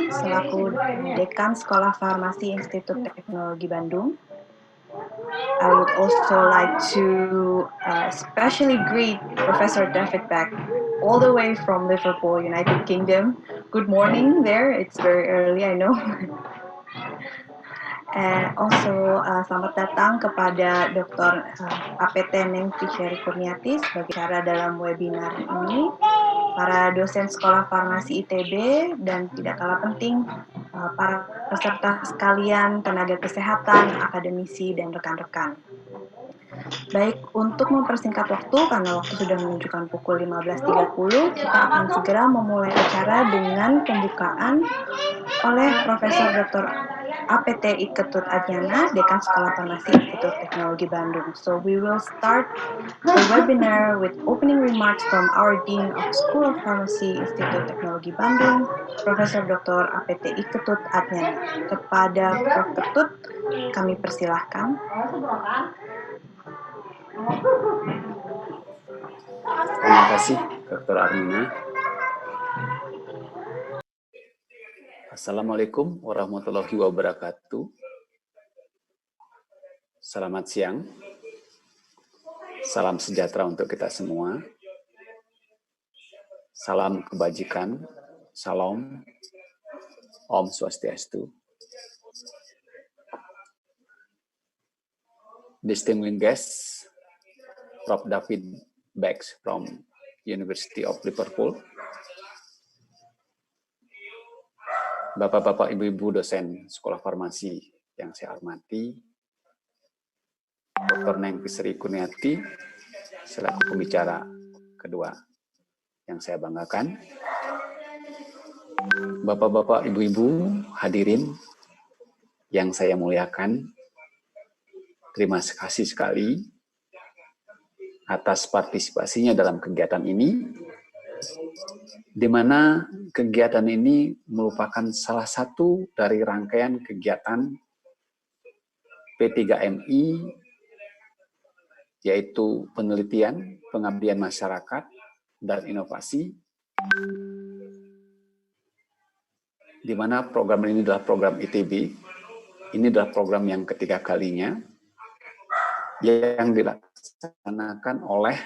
selaku Dekan Sekolah Farmasi Institut Teknologi Bandung. I would also like to especially greet Professor David Beck, all the way from Liverpool, United Kingdom. Good morning there, it's very early, I know. And also selamat datang kepada Dr. APT Neng Fisheri Kurniati sebagai cara dalam webinar ini, para dosen Sekolah Farmasi ITB, dan tidak kalah penting para peserta sekalian, tenaga kesehatan, akademisi, dan rekan-rekan. Baik, untuk mempersingkat waktu, karena waktu sudah menunjukkan pukul 15.30, kita akan segera memulai acara dengan pembukaan oleh Profesor Dr. APT Ketut Adnyana, Dekan Sekolah Farmasi Institut Teknologi Bandung. So we will start the webinar with opening remarks from our Dean of School of Pharmacy Institut Teknologi Bandung, Profesor Dr. APT Ketut Adnyana. Kepada Prof. Ketut, kami persilahkan. Terima kasih, Dr. Armina. Assalamualaikum warahmatullahi wabarakatuh. Selamat siang. Salam sejahtera untuk kita semua. Salam kebajikan. Salam. Om Swastiastu. Distinguished guests, Prof. David Beck from University of Liverpool. Bapak-bapak, ibu-ibu dosen sekolah farmasi yang saya hormati, Dr. Neng Fisheri Kurniati selaku pembicara kedua yang saya banggakan. Bapak-bapak, ibu-ibu hadirin yang saya muliakan, terima kasih sekali atas partisipasinya dalam kegiatan ini, di mana kegiatan ini merupakan salah satu dari rangkaian kegiatan P3MI, yaitu penelitian, pengabdian masyarakat, dan inovasi, di mana program ini adalah program ITB. Ini adalah program yang ketiga kalinya yang dilaksanakan oleh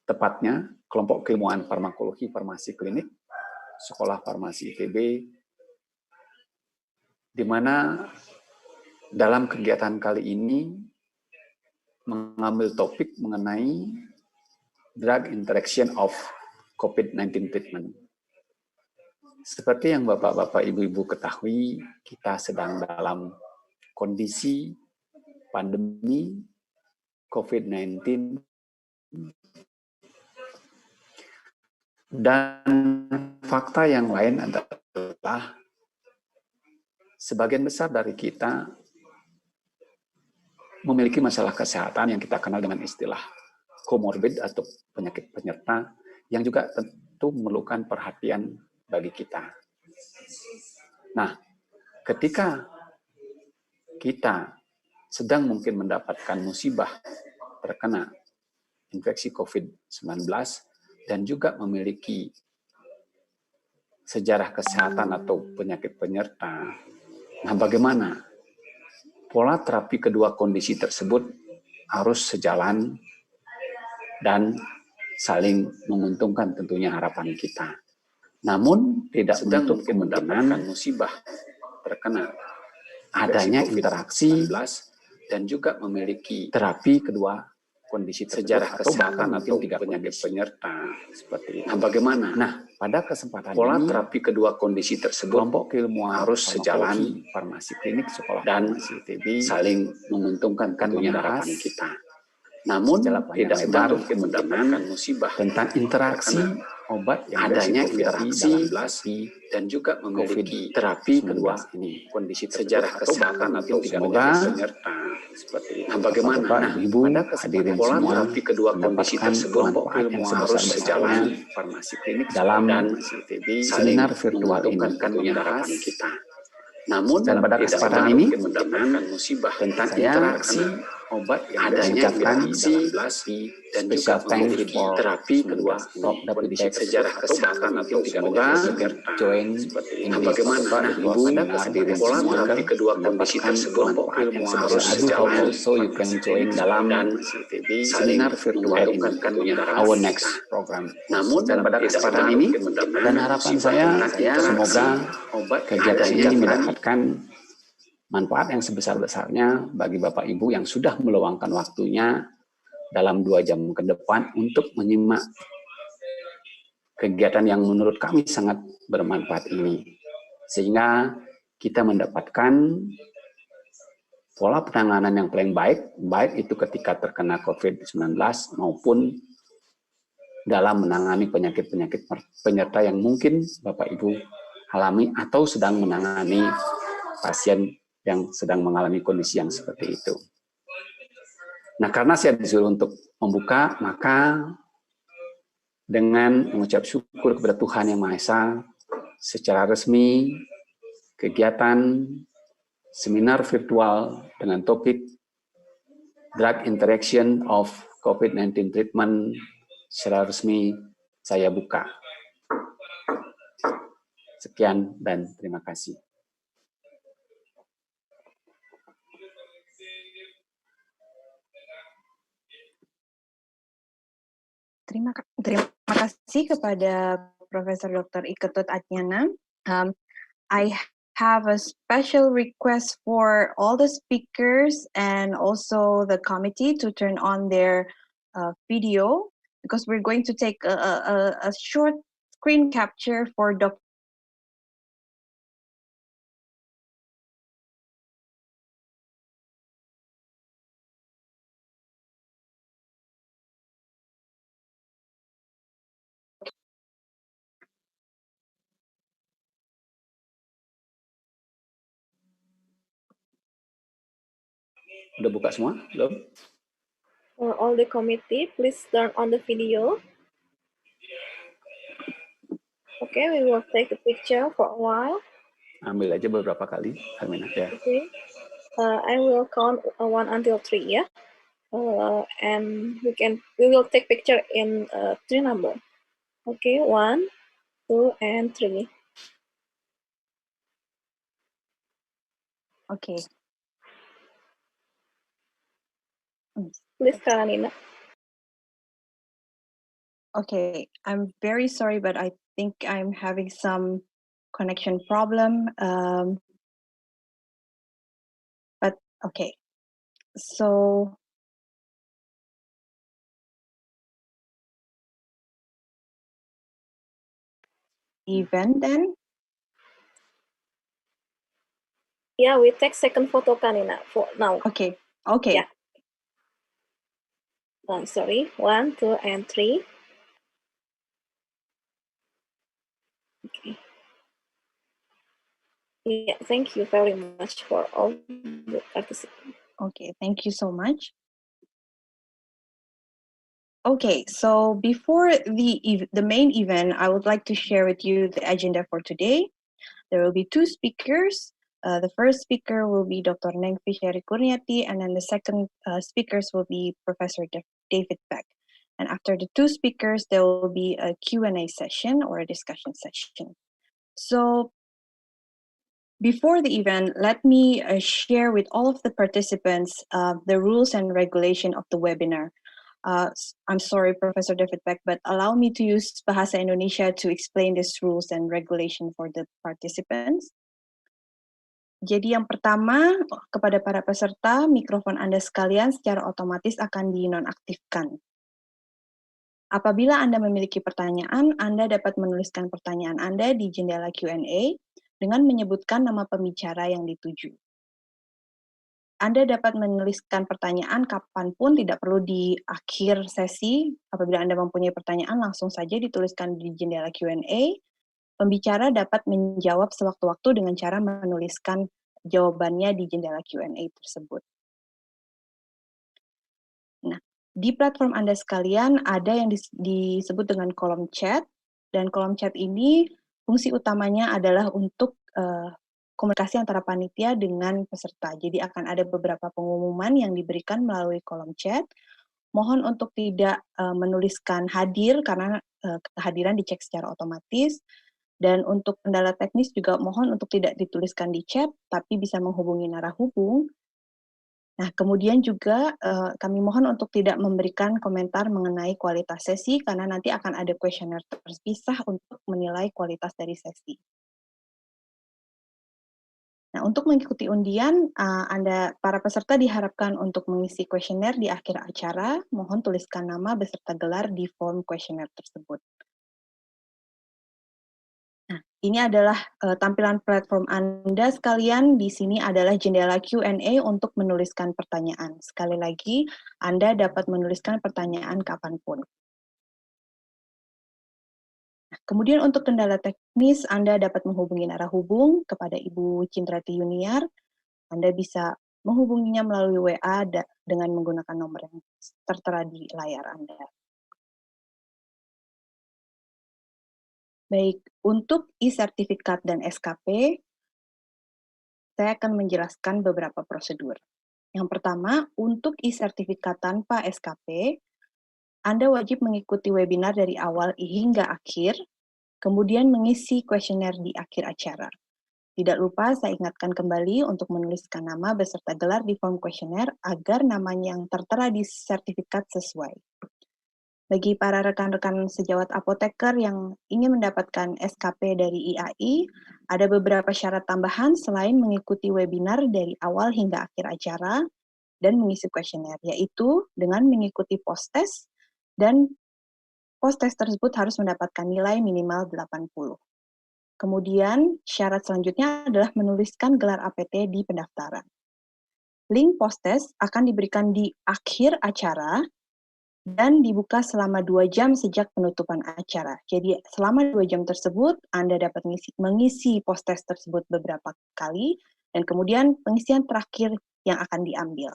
tepatnya kelompok keilmuan farmakologi farmasi klinik Sekolah Farmasi ITB, di mana dalam kegiatan kali ini mengambil topik mengenai drug interaction of Covid-19 treatment. Seperti yang Bapak-bapak, Ibu-ibu ketahui, kita sedang dalam kondisi pandemi Covid-19 dan fakta yang lain adalah sebagian besar dari kita memiliki masalah kesehatan yang kita kenal dengan istilah komorbid atau penyakit penyerta yang juga tentu memerlukan perhatian bagi kita. Nah, ketika kita sedang mungkin mendapatkan musibah terkena infeksi Covid-19 dan juga memiliki sejarah kesehatan atau penyakit penyerta, nah bagaimana pola terapi kedua kondisi tersebut harus sejalan dan saling menguntungkan tentunya harapan kita. Namun tidak sedang mungkin mendapatkan musibah terkena adanya interaksi dan juga memiliki terapi kedua kondisi sejarah kesehatan atau penyakit penyerta seperti itu. Nah, bagaimana? Nah, pada kesempatan pola ini, terapi kedua kondisi tersebut kelompok keilmuan harus sejalan farmasi klinik sekolah dan ITB saling menguntungkan tentunya harapan kita. Namun tidak sedang mungkin mendapatkan musibah tentang interaksi obat yang adanya interaksi dan juga memiliki terapi kedua ini kondisi sejarah kesehatan atau penyakit penyerta seperti itu. Nah, bagaimana? Nah, Ibu hadirin pola terapi kedua kondisi tersebut ilmu harus sejalan farmasi klinik dalam dan ITB seminar virtual ini tentunya harapan kita. Namun dan pada kesempatan ini mendapatkan musibah tentang interaksi obat yang meningkatkan dan juga memiliki terapi kedua kondisi sejarah kesehatan atau semoga join bagaimana Ibu pola terapi kedua kondisi tersebut yang harus sejalan so you can join dalam seminar virtual ini our next program. Namun pada kesempatan ini dan harapan saya semoga kegiatan ini mendapatkan manfaat yang sebesar-besarnya bagi Bapak Ibu yang sudah meluangkan waktunya dalam 2 jam ke depan untuk menyimak kegiatan yang menurut kami sangat bermanfaat ini. Sehingga kita mendapatkan pola penanganan yang paling baik itu ketika terkena Covid-19 maupun dalam menangani penyakit-penyakit penyerta yang mungkin Bapak Ibu alami atau sedang menangani pasien yang sedang mengalami kondisi yang seperti itu. Nah, karena saya disuruh untuk membuka, maka dengan mengucap syukur kepada Tuhan Yang Maha Esa, secara resmi, kegiatan seminar virtual dengan topik Drug Interaction of COVID-19 Treatment secara resmi saya buka. Sekian dan terima kasih. Terima kasih kepada Profesor Dr. Iketut Atnyana. I have a special request for all the speakers and also the committee to turn on their video because we're going to take a short screen capture for Dr. Udah buka semua? Belum? For all the committee, please turn on the video. Okay, we will take a picture for a while. Ambil aja beberapa kali, Armina. Ya. Okay. I will count 1 until 3, ya. And we will take picture in 3 number. Okay, 1, 2, and 3. Okay. Please, Karanina. Okay, I'm very sorry, but I think I'm having some connection problem. But okay, so event then? Yeah, we take second photo, Kanina, for now. Okay, okay. Yeah. Sorry, 1, 2, and 3. Okay. Yeah, thank you very much for all the participants. Okay, thank you so much. Okay, so before the main event, I would like to share with you the agenda for today. There will be 2 speakers. The first speaker will be Dr. Neng Fisheri Kurniati, and then the second speakers will be Professor David Beck. And after the 2 speakers, there will be a Q&A session or a discussion session. So before the event, let me share with all of the participants the rules and regulation of the webinar. I'm sorry, Professor David Beck, but allow me to use Bahasa Indonesia to explain these rules and regulation for the participants. Jadi yang pertama, kepada para peserta, mikrofon Anda sekalian secara otomatis akan dinonaktifkan. Apabila Anda memiliki pertanyaan, Anda dapat menuliskan pertanyaan Anda di jendela Q&A dengan menyebutkan nama pembicara yang dituju. Anda dapat menuliskan pertanyaan kapanpun, tidak perlu di akhir sesi. Apabila Anda mempunyai pertanyaan, langsung saja dituliskan di jendela Q&A. Pembicara dapat menjawab sewaktu-waktu dengan cara menuliskan jawabannya di jendela Q&A tersebut. Nah, di platform Anda sekalian ada yang disebut dengan kolom chat, dan kolom chat ini fungsi utamanya adalah untuk komunikasi antara panitia dengan peserta. Jadi akan ada beberapa pengumuman yang diberikan melalui kolom chat. Mohon untuk tidak menuliskan hadir karena kehadiran dicek secara otomatis. Dan untuk kendala teknis juga mohon untuk tidak dituliskan di chat, tapi bisa menghubungi narahubung. Nah, kemudian juga kami mohon untuk tidak memberikan komentar mengenai kualitas sesi, karena nanti akan ada kuesioner terpisah untuk menilai kualitas dari sesi. Nah, untuk mengikuti undian, para peserta diharapkan untuk mengisi kuesioner di akhir acara. Mohon tuliskan nama beserta gelar di form kuesioner tersebut. Nah, ini adalah tampilan platform Anda sekalian. Di sini adalah jendela Q&A untuk menuliskan pertanyaan. Sekali lagi, Anda dapat menuliskan pertanyaan kapanpun. Nah, kemudian untuk kendala teknis, Anda dapat menghubungi narahubung kepada Ibu Cindrati Yuniar. Anda bisa menghubunginya melalui WA dengan menggunakan nomor yang tertera di layar Anda. Baik, untuk e-sertifikat dan SKP, saya akan menjelaskan beberapa prosedur. Yang pertama, untuk e-sertifikat tanpa SKP, Anda wajib mengikuti webinar dari awal hingga akhir, kemudian mengisi kuesioner di akhir acara. Tidak lupa saya ingatkan kembali untuk menuliskan nama beserta gelar di form kuesioner agar namanya yang tertera di sertifikat sesuai. Bagi para rekan-rekan sejawat apoteker yang ingin mendapatkan SKP dari IAI, ada beberapa syarat tambahan selain mengikuti webinar dari awal hingga akhir acara dan mengisi kuesioner, yaitu dengan mengikuti post-test, dan post-test tersebut harus mendapatkan nilai minimal 80. Kemudian, syarat selanjutnya adalah menuliskan gelar APT di pendaftaran. Link post-test akan diberikan di akhir acara dan dibuka selama 2 jam sejak penutupan acara. Jadi selama 2 jam tersebut, Anda dapat mengisi post-test tersebut beberapa kali, dan kemudian pengisian terakhir yang akan diambil.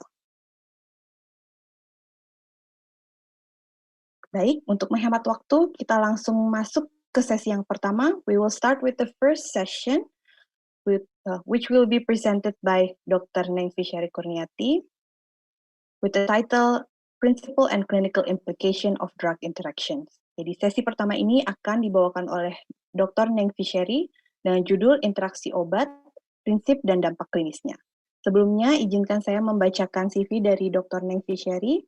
Baik, untuk menghemat waktu, kita langsung masuk ke sesi yang pertama. We will start with the first session, which will be presented by Dr. Neng Fisheri Kurniati, with the title Principle and Clinical Implication of Drug Interactions. Jadi sesi pertama ini akan dibawakan oleh Dr. Neng Fisheri dengan judul Interaksi Obat, Prinsip dan Dampak Klinisnya. Sebelumnya, izinkan saya membacakan CV dari Dr. Neng Fisheri.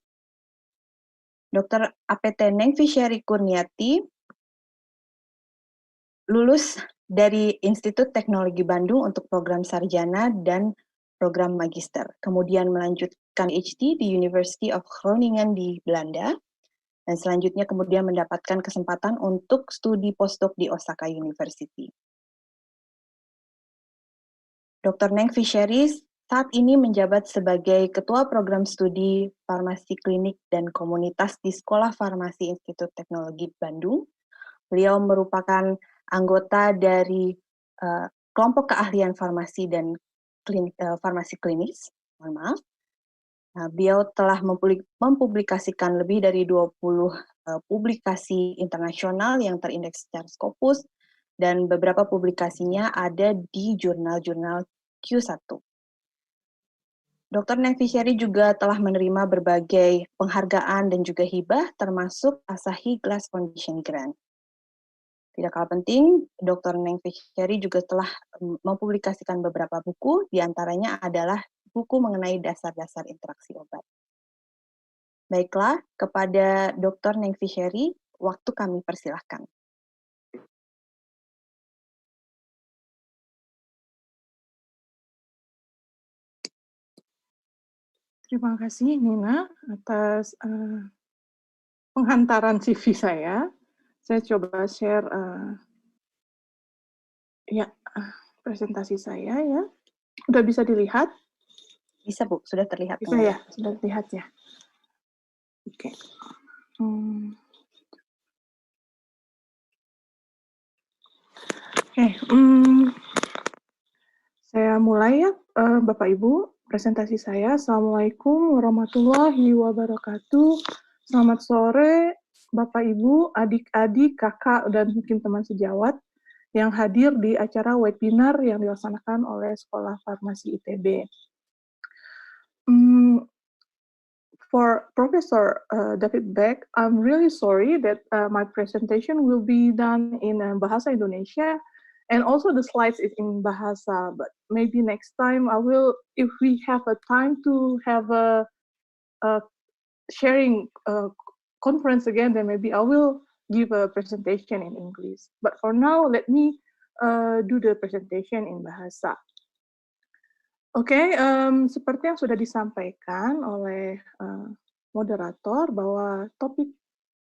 Dr. APT Neng Fisheri Kurniati lulus dari Institut Teknologi Bandung untuk program sarjana dan program magister. Kemudian melanjutkan PhD di University of Groningen di Belanda. Dan selanjutnya kemudian mendapatkan kesempatan untuk studi postdoc di Osaka University. Dr. Neng Fisheri saat ini menjabat sebagai Ketua Program Studi Farmasi Klinik dan Komunitas di Sekolah Farmasi Institut Teknologi Bandung. Beliau merupakan anggota dari kelompok keahlian farmasi dan farmasi klinis. Mohon maaf. Nah, beliau telah mempublikasikan lebih dari 20 publikasi internasional yang terindeks secara Scopus, dan beberapa publikasinya ada di jurnal-jurnal Q1. Dr. Neng Fisheri juga telah menerima berbagai penghargaan dan juga hibah, termasuk Asahi Glass Foundation Grant. Tidak kalah penting, Dr. Neng Fisheri juga telah mempublikasikan beberapa buku, diantaranya adalah buku mengenai dasar-dasar interaksi obat. Baiklah, kepada Dr. Neng Fisheri, waktu kami persilahkan. Terima kasih Nina atas penghantaran CV saya. Saya coba share presentasi saya ya. Udah bisa dilihat? Bisa Bu, sudah terlihat. Bisa ya, sudah terlihat ya. Oke. Saya mulai ya, Bapak Ibu, presentasi saya. Assalamualaikum warahmatullahi wabarakatuh. Selamat sore, Bapak Ibu, adik-adik, kakak, dan mungkin teman sejawat. yang hadir di acara webinar yang dilaksanakan oleh Sekolah Farmasi ITB. For Professor David Beck, I'm really sorry that my presentation will be done in Bahasa Indonesia, and also the slides is in Bahasa, but maybe next time I will, if we have a time to have a sharing conference again, then maybe I will give a presentation in English. But for now, let me do the presentation in Bahasa. Oke, seperti yang sudah disampaikan oleh moderator bahwa topik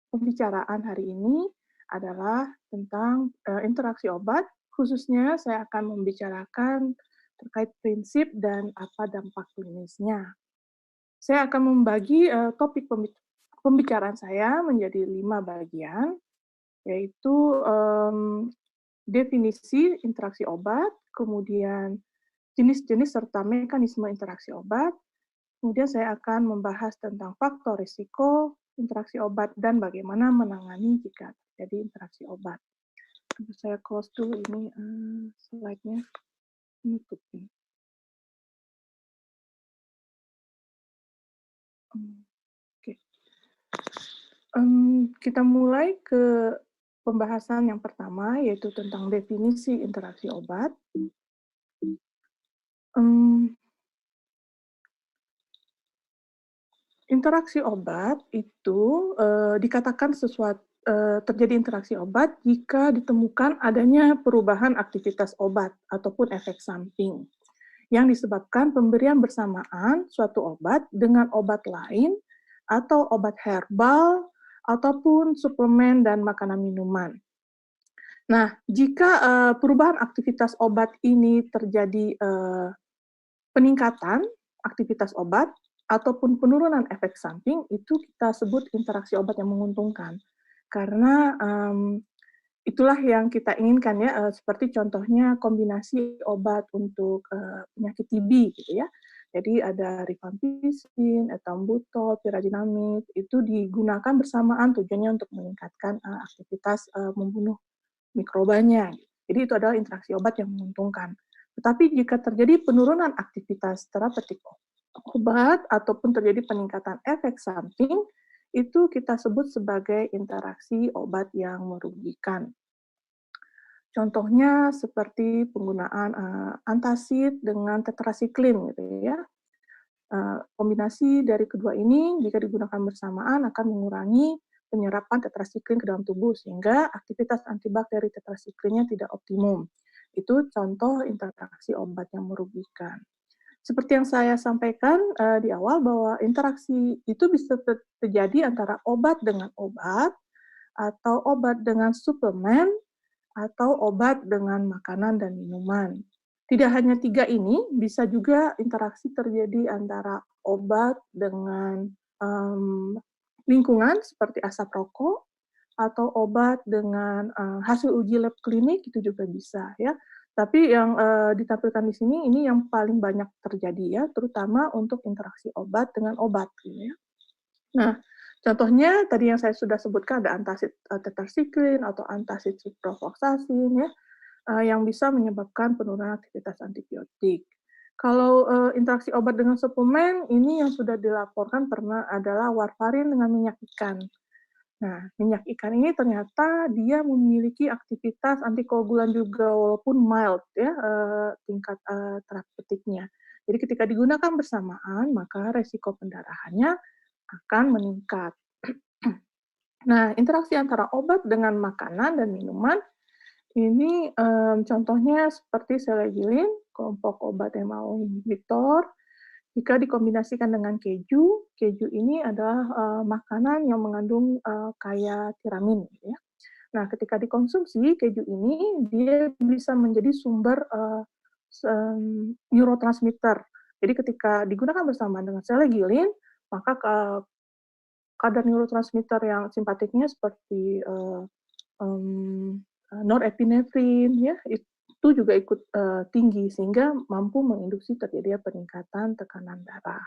pembicaraan hari ini adalah tentang interaksi obat. Khususnya saya akan membicarakan terkait prinsip dan apa dampak klinisnya. Saya akan membagi topik pembicaraan saya menjadi 5 bagian, yaitu definisi interaksi obat, kemudian jenis-jenis serta mekanisme interaksi obat. Kemudian saya akan membahas tentang faktor risiko interaksi obat dan bagaimana menangani jika terjadi interaksi obat. Saya close dulu ini slide-nya. Nutup ini. Oke. Kita mulai ke pembahasan yang pertama, yaitu tentang definisi interaksi obat. Interaksi obat itu dikatakan terjadi interaksi obat jika ditemukan adanya perubahan aktivitas obat ataupun efek samping yang disebabkan pemberian bersamaan suatu obat dengan obat lain atau obat herbal ataupun suplemen dan makanan minuman. Nah, jika perubahan aktivitas obat ini terjadi peningkatan aktivitas obat ataupun penurunan efek samping, itu kita sebut interaksi obat yang menguntungkan. Karena itulah yang kita inginkan ya, seperti contohnya kombinasi obat untuk penyakit TB gitu ya. Jadi ada rifampicin, ethambutol, pyrazinamide, itu digunakan bersamaan tujuannya untuk meningkatkan aktivitas membunuh mikrobanya. Jadi itu adalah interaksi obat yang menguntungkan. Tetapi jika terjadi penurunan aktivitas terapeutik obat ataupun terjadi peningkatan efek samping, itu kita sebut sebagai interaksi obat yang merugikan. Contohnya seperti penggunaan antacid dengan tetrasiklin gitu ya. Kombinasi dari kedua ini jika digunakan bersamaan akan mengurangi penyerapan tetrasiklin ke dalam tubuh sehingga aktivitas antibakteri tetrasiklinnya tidak optimum. Itu contoh interaksi obat yang merugikan. Seperti yang saya sampaikan di awal bahwa interaksi itu bisa terjadi antara obat dengan obat, atau obat dengan suplemen, atau obat dengan makanan dan minuman. Tidak hanya 3 ini, bisa juga interaksi terjadi antara obat dengan lingkungan seperti asap rokok, atau obat dengan hasil uji lab klinik, itu juga bisa ya. Tapi yang ditampilkan di sini ini yang paling banyak terjadi ya, terutama untuk interaksi obat dengan obat gitu ya. Nah, contohnya tadi yang saya sudah sebutkan ada antacid tetrasiklin atau antacid ciprofloxacin ya, yang bisa menyebabkan penurunan aktivitas antibiotik. Kalau interaksi obat dengan suplemen ini yang sudah dilaporkan pernah adalah warfarin dengan minyak ikan. Nah, minyak ikan ini ternyata dia memiliki aktivitas antikoagulan juga walaupun mild ya tingkat terapeutiknya. Jadi ketika digunakan bersamaan maka resiko pendarahannya akan meningkat. Nah, interaksi antara obat dengan makanan dan minuman ini contohnya seperti selegilin, kelompok obat MAO inhibitor. Jika dikombinasikan dengan keju, keju ini adalah makanan yang mengandung kaya tiramin. Ya. Nah, ketika dikonsumsi, keju ini dia bisa menjadi sumber neurotransmitter. Jadi ketika digunakan bersamaan dengan selegilin, maka kadar neurotransmitter yang simpatiknya seperti norepinefrin, ya, itu juga ikut tinggi sehingga mampu menginduksi terjadinya peningkatan tekanan darah.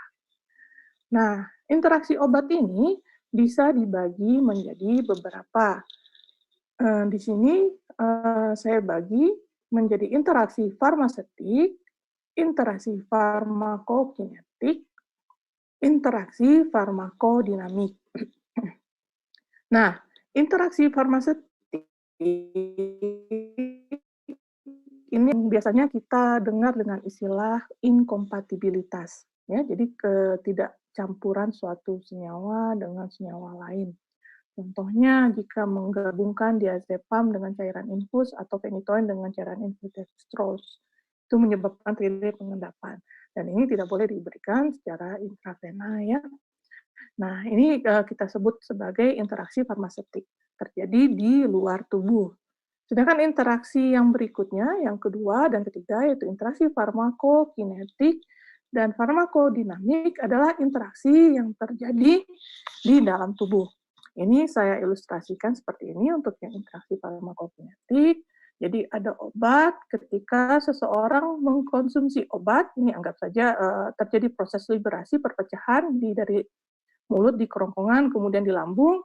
Nah, interaksi obat ini bisa dibagi menjadi beberapa. Di sini saya bagi menjadi interaksi farmaseutik, interaksi farmakokinetik, interaksi farmakodinamik. Nah, interaksi farmaseutik ini biasanya kita dengar dengan istilah inkompatibilitas, ya. Jadi ketidakcampuran suatu senyawa dengan senyawa lain. Contohnya jika menggabungkan diazepam dengan cairan infus atau phenytoin dengan cairan infus dextrose, itu menyebabkan terjadi pengendapan. Dan ini tidak boleh diberikan secara intravena, ya. Nah, ini kita sebut sebagai interaksi farmaseutik, terjadi di luar tubuh. Sedangkan interaksi yang berikutnya, yang kedua dan ketiga, yaitu interaksi farmakokinetik dan farmakodinamik adalah interaksi yang terjadi di dalam tubuh. Ini saya ilustrasikan seperti ini untuk yang interaksi farmakokinetik. Jadi ada obat, ketika seseorang mengkonsumsi obat, ini anggap saja terjadi proses liberasi perpecahan dari mulut di kerongkongan, kemudian di lambung,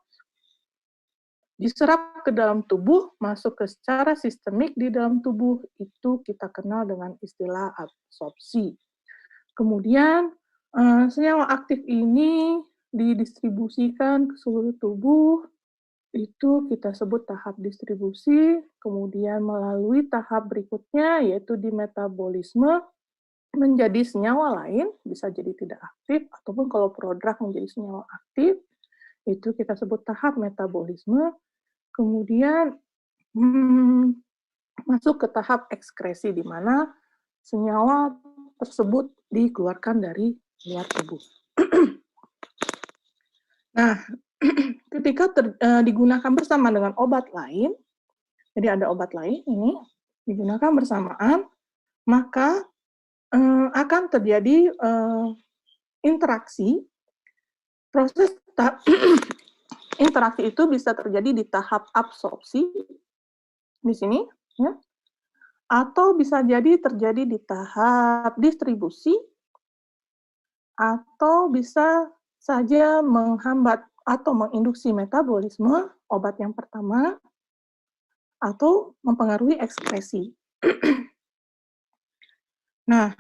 diserap ke dalam tubuh, masuk ke secara sistemik di dalam tubuh, itu kita kenal dengan istilah absorpsi. Kemudian senyawa aktif ini didistribusikan ke seluruh tubuh, itu kita sebut tahap distribusi, kemudian melalui tahap berikutnya yaitu di metabolisme menjadi senyawa lain, bisa jadi tidak aktif, ataupun kalau prodrug menjadi senyawa aktif, itu kita sebut tahap metabolisme, kemudian masuk ke tahap ekskresi, di mana senyawa tersebut dikeluarkan dari luar tubuh. Nah, ketika digunakan bersama dengan obat lain, jadi ada obat lain ini digunakan bersamaan, maka akan terjadi interaksi. Proses interaksi itu bisa terjadi di tahap absorpsi di sini, ya, atau bisa jadi terjadi di tahap distribusi, atau bisa saja menghambat atau menginduksi metabolisme obat yang pertama, atau mempengaruhi ekskresi. Nah,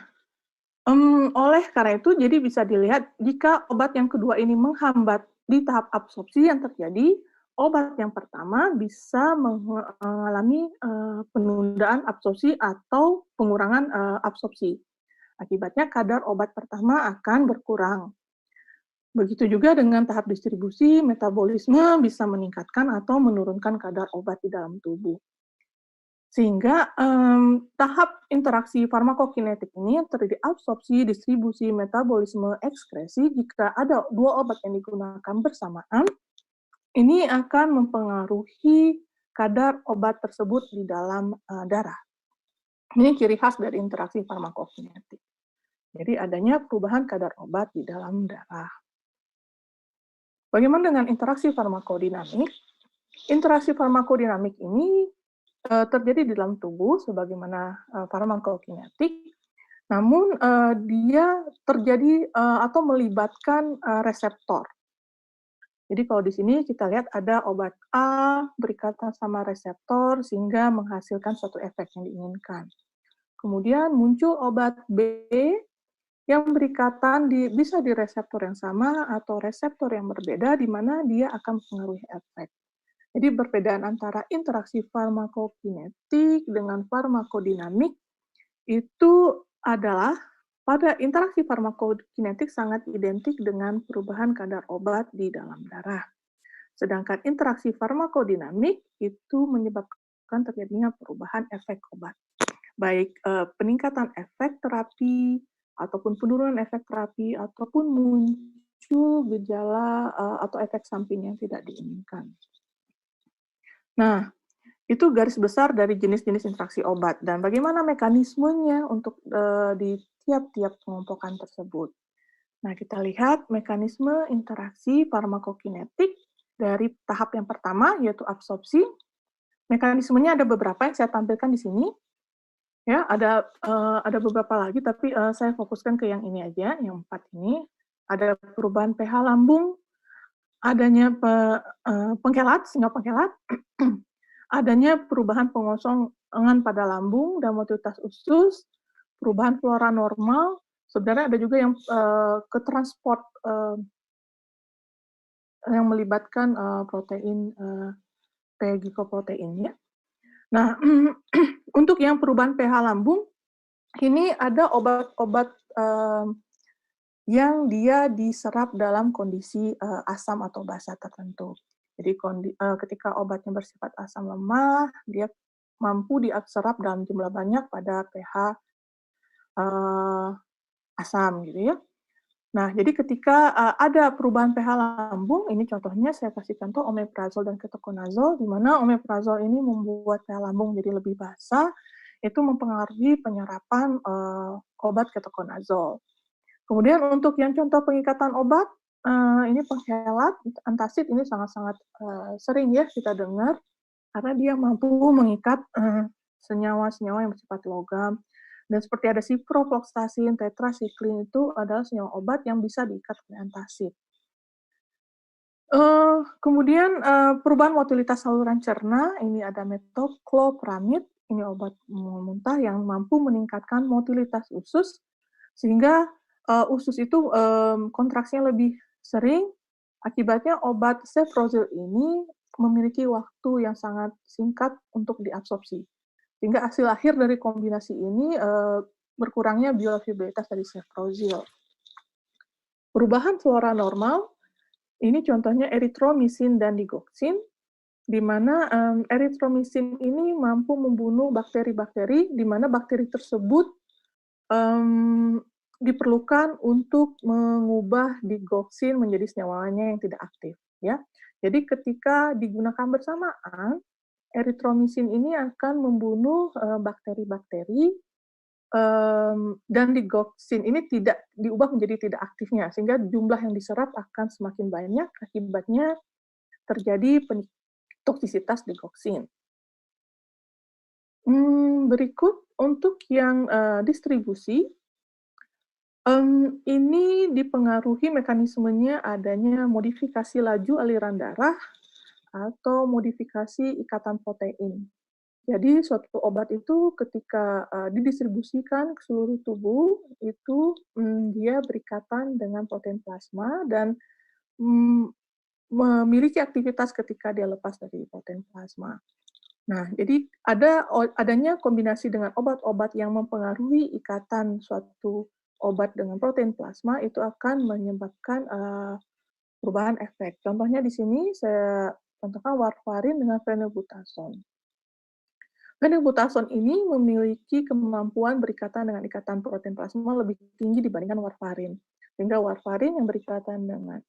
oleh karena itu, jadi bisa dilihat jika obat yang kedua ini menghambat di tahap absorpsi yang terjadi, obat yang pertama bisa mengalami penundaan absorpsi atau pengurangan absorpsi. Akibatnya kadar obat pertama akan berkurang. Begitu juga dengan tahap distribusi, metabolisme bisa meningkatkan atau menurunkan kadar obat di dalam tubuh. Sehingga tahap interaksi farmakokinetik ini terjadi absorpsi, distribusi, metabolisme, ekskresi. Jika ada dua obat yang digunakan bersamaan, ini akan mempengaruhi kadar obat tersebut di dalam darah. Ini ciri khas dari interaksi farmakokinetik. Jadi adanya perubahan kadar obat di dalam darah. Bagaimana dengan interaksi farmakodinamik? Interaksi farmakodinamik ini terjadi di dalam tubuh sebagaimana farmakokinetik, namun dia terjadi atau melibatkan reseptor. Jadi kalau di sini kita lihat ada obat A berikatan sama reseptor sehingga menghasilkan suatu efek yang diinginkan. Kemudian muncul obat B yang berikatan bisa di reseptor yang sama atau reseptor yang berbeda, di mana dia akan mempengaruhi efek. Jadi perbedaan antara interaksi farmakokinetik dengan farmakodinamik itu adalah pada interaksi farmakokinetik sangat identik dengan perubahan kadar obat di dalam darah. Sedangkan interaksi farmakodinamik itu menyebabkan terjadinya perubahan efek obat. Baik peningkatan efek terapi, ataupun penurunan efek terapi, ataupun muncul gejala atau efek samping yang tidak diinginkan. Nah, itu garis besar dari jenis-jenis interaksi obat dan bagaimana mekanismenya untuk di tiap-tiap pengelompokan tersebut. Nah, kita lihat mekanisme interaksi farmakokinetik dari tahap yang pertama, yaitu absorpsi. Mekanismenya ada beberapa yang saya tampilkan di sini. Ya, ada beberapa lagi, tapi saya fokuskan ke yang ini aja, yang 4 ini. Ada perubahan pH lambung, adanya pengkelat, senyawa pengkelat, adanya perubahan pengosongan pada lambung dan motilitas usus, perubahan flora normal, sebenarnya ada juga yang ke transport yang melibatkan protein P-glycoprotein ya. Nah, untuk yang perubahan pH lambung, ini ada obat-obat yang dia diserap dalam kondisi asam atau basa tertentu. Jadi ketika obatnya bersifat asam lemah, dia mampu diserap dalam jumlah banyak pada pH asam gitu ya. Nah, jadi ketika ada perubahan pH lambung, ini contohnya saya kasih contoh omeprazol dan ketoconazole, di mana omeprazol ini membuat pH lambung jadi lebih basah, itu mempengaruhi penyerapan obat ketoconazole. Kemudian untuk yang contoh pengikatan obat, ini penghelat, antacid ini sangat-sangat sering ya kita dengar, karena dia mampu mengikat senyawa-senyawa yang bersifat logam. Dan seperti ada ciprofloxacin, tetracycline itu adalah senyawa obat yang bisa diikat oleh antacid. Kemudian perubahan motilitas saluran cerna, ini ada metoclopramid, ini obat muntah yang mampu meningkatkan motilitas usus, sehingga usus itu kontraksinya lebih sering. Akibatnya obat cefprozil ini memiliki waktu yang sangat singkat untuk diabsorpsi. Sehingga hasil akhir dari kombinasi ini berkurangnya bioavailabilitas dari cefprozil. Perubahan flora normal, ini contohnya eritromisin dan digoxin, di mana eritromisin ini mampu membunuh bakteri-bakteri, di mana bakteri tersebut diperlukan untuk mengubah digoxin menjadi senyawanya yang tidak aktif. Ya, jadi ketika digunakan bersamaan, eritromisin ini akan membunuh bakteri-bakteri dan digoxin ini tidak diubah menjadi tidak aktifnya, sehingga jumlah yang diserap akan semakin banyak, akibatnya terjadi toksisitas digoxin. Berikut untuk yang distribusi, ini dipengaruhi mekanismenya adanya modifikasi laju aliran darah atau modifikasi ikatan protein. Jadi suatu obat itu ketika didistribusikan ke seluruh tubuh, itu dia berikatan dengan protein plasma dan memiliki aktivitas ketika dia lepas dari protein plasma. Nah, jadi adanya kombinasi dengan obat-obat yang mempengaruhi ikatan suatu obat dengan protein plasma, itu akan menyebabkan perubahan efek. Contohnya di sini saya contohkan warfarin dengan phenylbutazone. Phenylbutazone ini memiliki kemampuan berikatan dengan ikatan protein plasma lebih tinggi dibandingkan warfarin. Sehingga warfarin yang berikatan dengan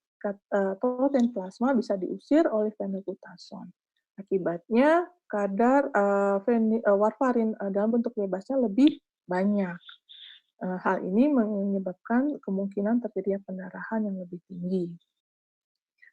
protein plasma bisa diusir oleh phenylbutazone. Akibatnya kadar warfarin dalam bentuk bebasnya lebih banyak. Hal ini menyebabkan kemungkinan terjadinya pendarahan yang lebih tinggi.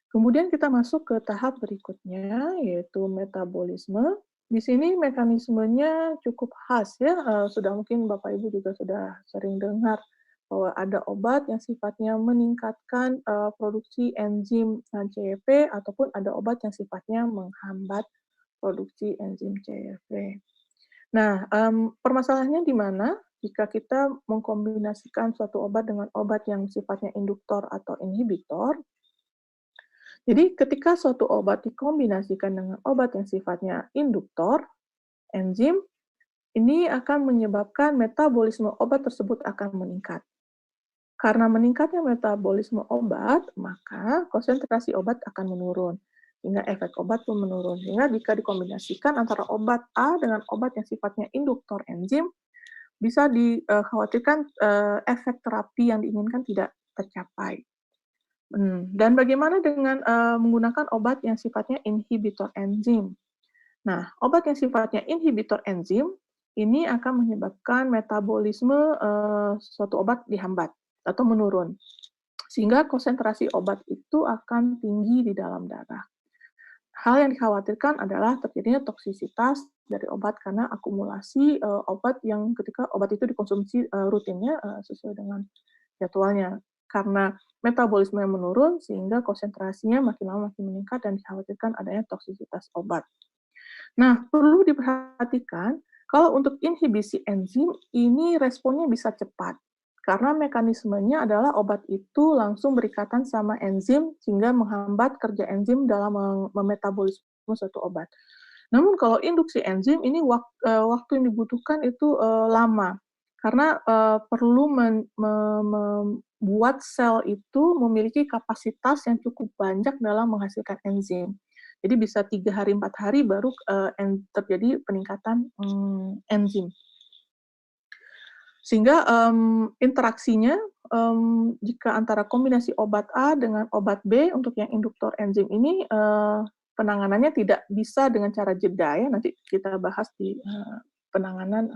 Kemudian kita masuk ke tahap berikutnya, yaitu metabolisme. Di sini mekanismenya cukup khas ya, sudah mungkin Bapak Ibu juga sudah sering dengar bahwa ada obat yang sifatnya meningkatkan produksi enzim CYP ataupun ada obat yang sifatnya menghambat produksi enzim CYP. Nah, permasalahannya di mana? Jika kita mengkombinasikan suatu obat dengan obat yang sifatnya induktor atau inhibitor, jadi ketika suatu obat dikombinasikan dengan obat yang sifatnya induktor, enzim, ini akan menyebabkan metabolisme obat tersebut akan meningkat. Karena meningkatnya metabolisme obat, maka konsentrasi obat akan menurun, sehingga efek obat pun menurun. Sehingga jika dikombinasikan antara obat A dengan obat yang sifatnya induktor enzim, bisa dikhawatirkan efek terapi yang diinginkan tidak tercapai. Dan bagaimana dengan menggunakan obat yang sifatnya inhibitor enzim? Nah, obat yang sifatnya inhibitor enzim ini akan menyebabkan metabolisme suatu obat dihambat atau menurun, sehingga konsentrasi obat itu akan tinggi di dalam darah. Hal yang dikhawatirkan adalah terjadinya toksisitas dari obat karena akumulasi obat yang ketika obat itu dikonsumsi rutinnya sesuai dengan jadwalnya. Karena metabolisme yang menurun, sehingga konsentrasinya makin lama makin meningkat dan dikhawatirkan adanya toksisitas obat. Nah, perlu diperhatikan kalau untuk inhibisi enzim ini responnya bisa cepat. Karena mekanismenya adalah obat itu langsung berikatan sama enzim sehingga menghambat kerja enzim dalam memetabolisme suatu obat. Namun kalau induksi enzim ini waktu yang dibutuhkan itu lama karena perlu membuat sel itu memiliki kapasitas yang cukup banyak dalam menghasilkan enzim. Jadi bisa 3 hari 4 hari baru terjadi peningkatan enzim. Sehingga interaksinya jika antara kombinasi obat A dengan obat B untuk yang induktor enzim ini penanganannya tidak bisa dengan cara jeda ya, nanti kita bahas di penanganan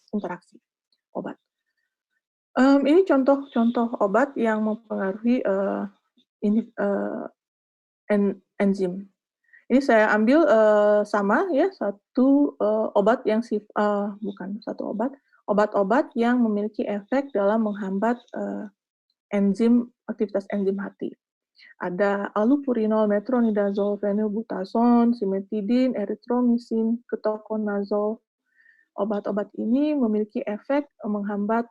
interaksi obat. Ini contoh-contoh obat yang mempengaruhi enzim. Ini saya ambil sama ya, satu obat yang bukan satu obat-obat yang memiliki efek dalam menghambat aktivitas enzim hati. Ada allopurinol, metronidazole, phenylbutazone, cimetidine, erythromycin, ketoconazole. Obat-obat ini memiliki efek menghambat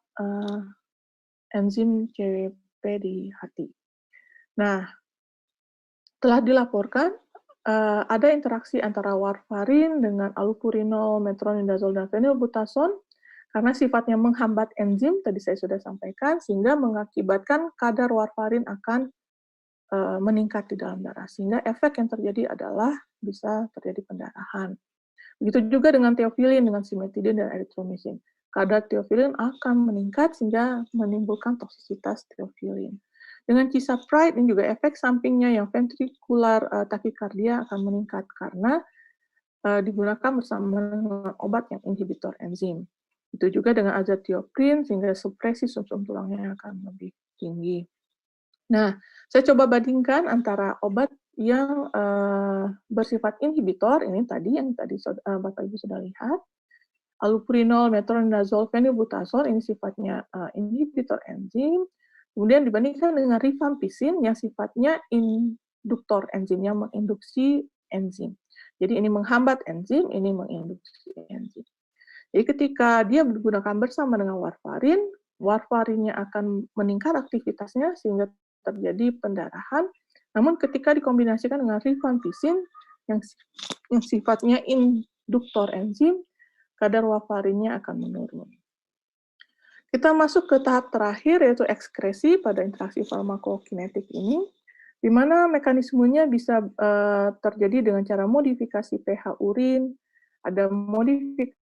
enzim CWP di hati. Nah, telah dilaporkan ada interaksi antara warfarin dengan allopurinol, metronidazole, dan phenylbutazone karena sifatnya menghambat enzim, tadi saya sudah sampaikan, sehingga mengakibatkan kadar warfarin akan meningkat di dalam darah, sehingga efek yang terjadi adalah bisa terjadi pendarahan. Begitu juga dengan theophylline, dengan cimetidine, dan erythromycin. Kadar theophylline akan meningkat sehingga menimbulkan toksisitas theophylline. Dengan cisapride, ini juga efek sampingnya yang ventricular tachycardia akan meningkat karena digunakan bersama dengan obat yang inhibitor enzim. Itu juga dengan azathioprine, sehingga supresi sumsum tulangnya akan lebih tinggi. Nah, saya coba bandingkan antara obat yang bersifat inhibitor, ini tadi yang tadi Bapak Ibu sudah lihat, allopurinol, metronidazole, phenylbutazole, ini sifatnya inhibitor enzim, kemudian dibandingkan dengan rifampicin yang sifatnya induktor enzim, yang menginduksi enzim. Jadi ini menghambat enzim, ini menginduksi enzim. Jadi ketika dia digunakan bersama dengan warfarin, warfarinnya akan meningkat aktivitasnya sehingga terjadi pendarahan. Namun ketika dikombinasikan dengan rifampicin yang sifatnya induktor enzim, kadar warfarinnya akan menurun. Kita masuk ke tahap terakhir, yaitu ekskresi pada interaksi farmakokinetik ini, di mana mekanismenya bisa terjadi dengan cara modifikasi pH urin, ada modifikasi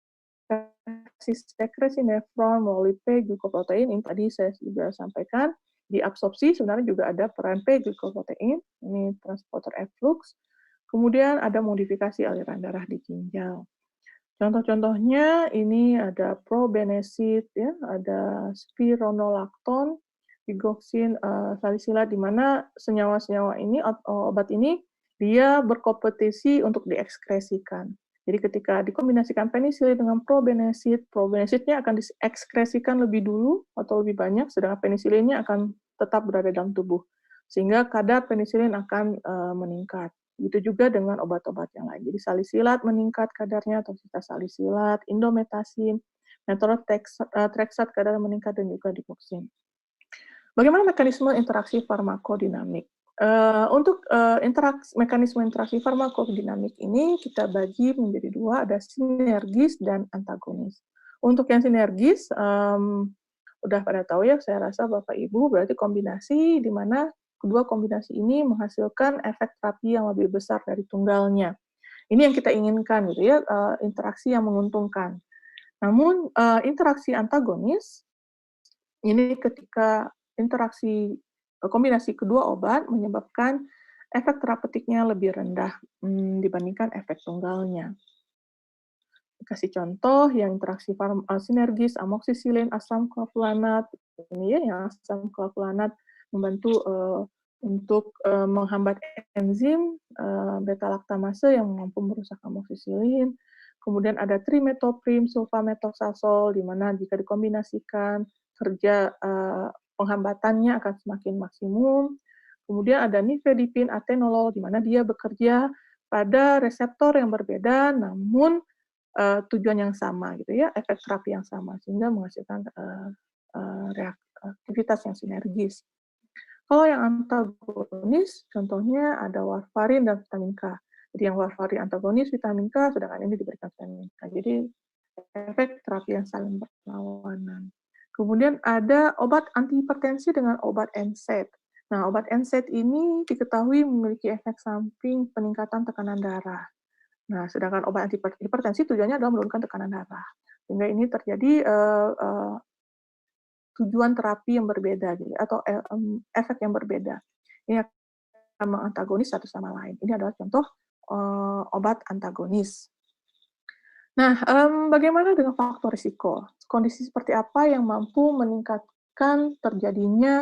sekresi nefron melalui P-glukoprotein, ini tadi saya sudah sampaikan. Di absorpsi sebenarnya juga ada peran P-glukoprotein, ini transporter efflux. Kemudian ada modifikasi aliran darah di ginjal. Contoh-contohnya ini ada probenesid, ya, ada spironolakton, digoxin, salisilat, di mana senyawa-senyawa ini, obat ini, dia berkompetisi untuk diekskresikan. Jadi ketika dikombinasikan penisilin dengan probenesidnya akan diekskresikan lebih dulu atau lebih banyak, sedangkan penisilinnya akan tetap berada dalam tubuh. Sehingga kadar penisilin akan meningkat. Begitu juga dengan obat-obat yang lain. Jadi salisilat meningkat kadarnya, toksitas salisilat, indometasin, metronidazole kadar meningkat, dan juga digoxin. Bagaimana mekanisme interaksi farmakodinamik? Untuk mekanisme interaksi farmakodinamik ini kita bagi menjadi dua, ada sinergis dan antagonis. Untuk yang sinergis, udah pada tahu ya, saya rasa Bapak Ibu, berarti kombinasi di mana kedua kombinasi ini menghasilkan efek terapi yang lebih besar dari tunggalnya. Ini yang kita inginkan, gitu ya, interaksi yang menguntungkan. Namun interaksi antagonis ini ketika interaksi kombinasi kedua obat menyebabkan efek terapeutiknya lebih rendah dibandingkan efek tunggalnya. Kasih contoh yang interaksi sinergis amoksisilin, asam klavulanat, ini ya, yang asam klavulanat membantu untuk menghambat enzim beta laktamase yang mampu merusak amoksisilin. Kemudian ada trimetoprim, sulfamethoxazole, di mana jika dikombinasikan kerja penghambatannya akan semakin maksimum. Kemudian ada nifedipin, atenolol, di mana dia bekerja pada reseptor yang berbeda, namun tujuan yang sama gitu ya, efek terapi yang sama, sehingga menghasilkan aktivitas yang sinergis. Kalau yang antagonis, contohnya ada warfarin dan vitamin K. Jadi yang warfarin antagonis vitamin K, sedangkan ini diberikan vitamin K. Jadi efek terapi yang saling berlawanan. Kemudian ada obat antihipertensi dengan obat NSAID. Nah, obat NSAID ini diketahui memiliki efek samping peningkatan tekanan darah. Nah, sedangkan obat antihipertensi tujuannya adalah menurunkan tekanan darah. Sehingga ini terjadi tujuan terapi yang berbeda, atau efek yang berbeda. Ini akan mengantagonis satu sama lain. Ini adalah contoh obat antagonis. Nah, bagaimana dengan faktor risiko? Kondisi seperti apa yang mampu meningkatkan terjadinya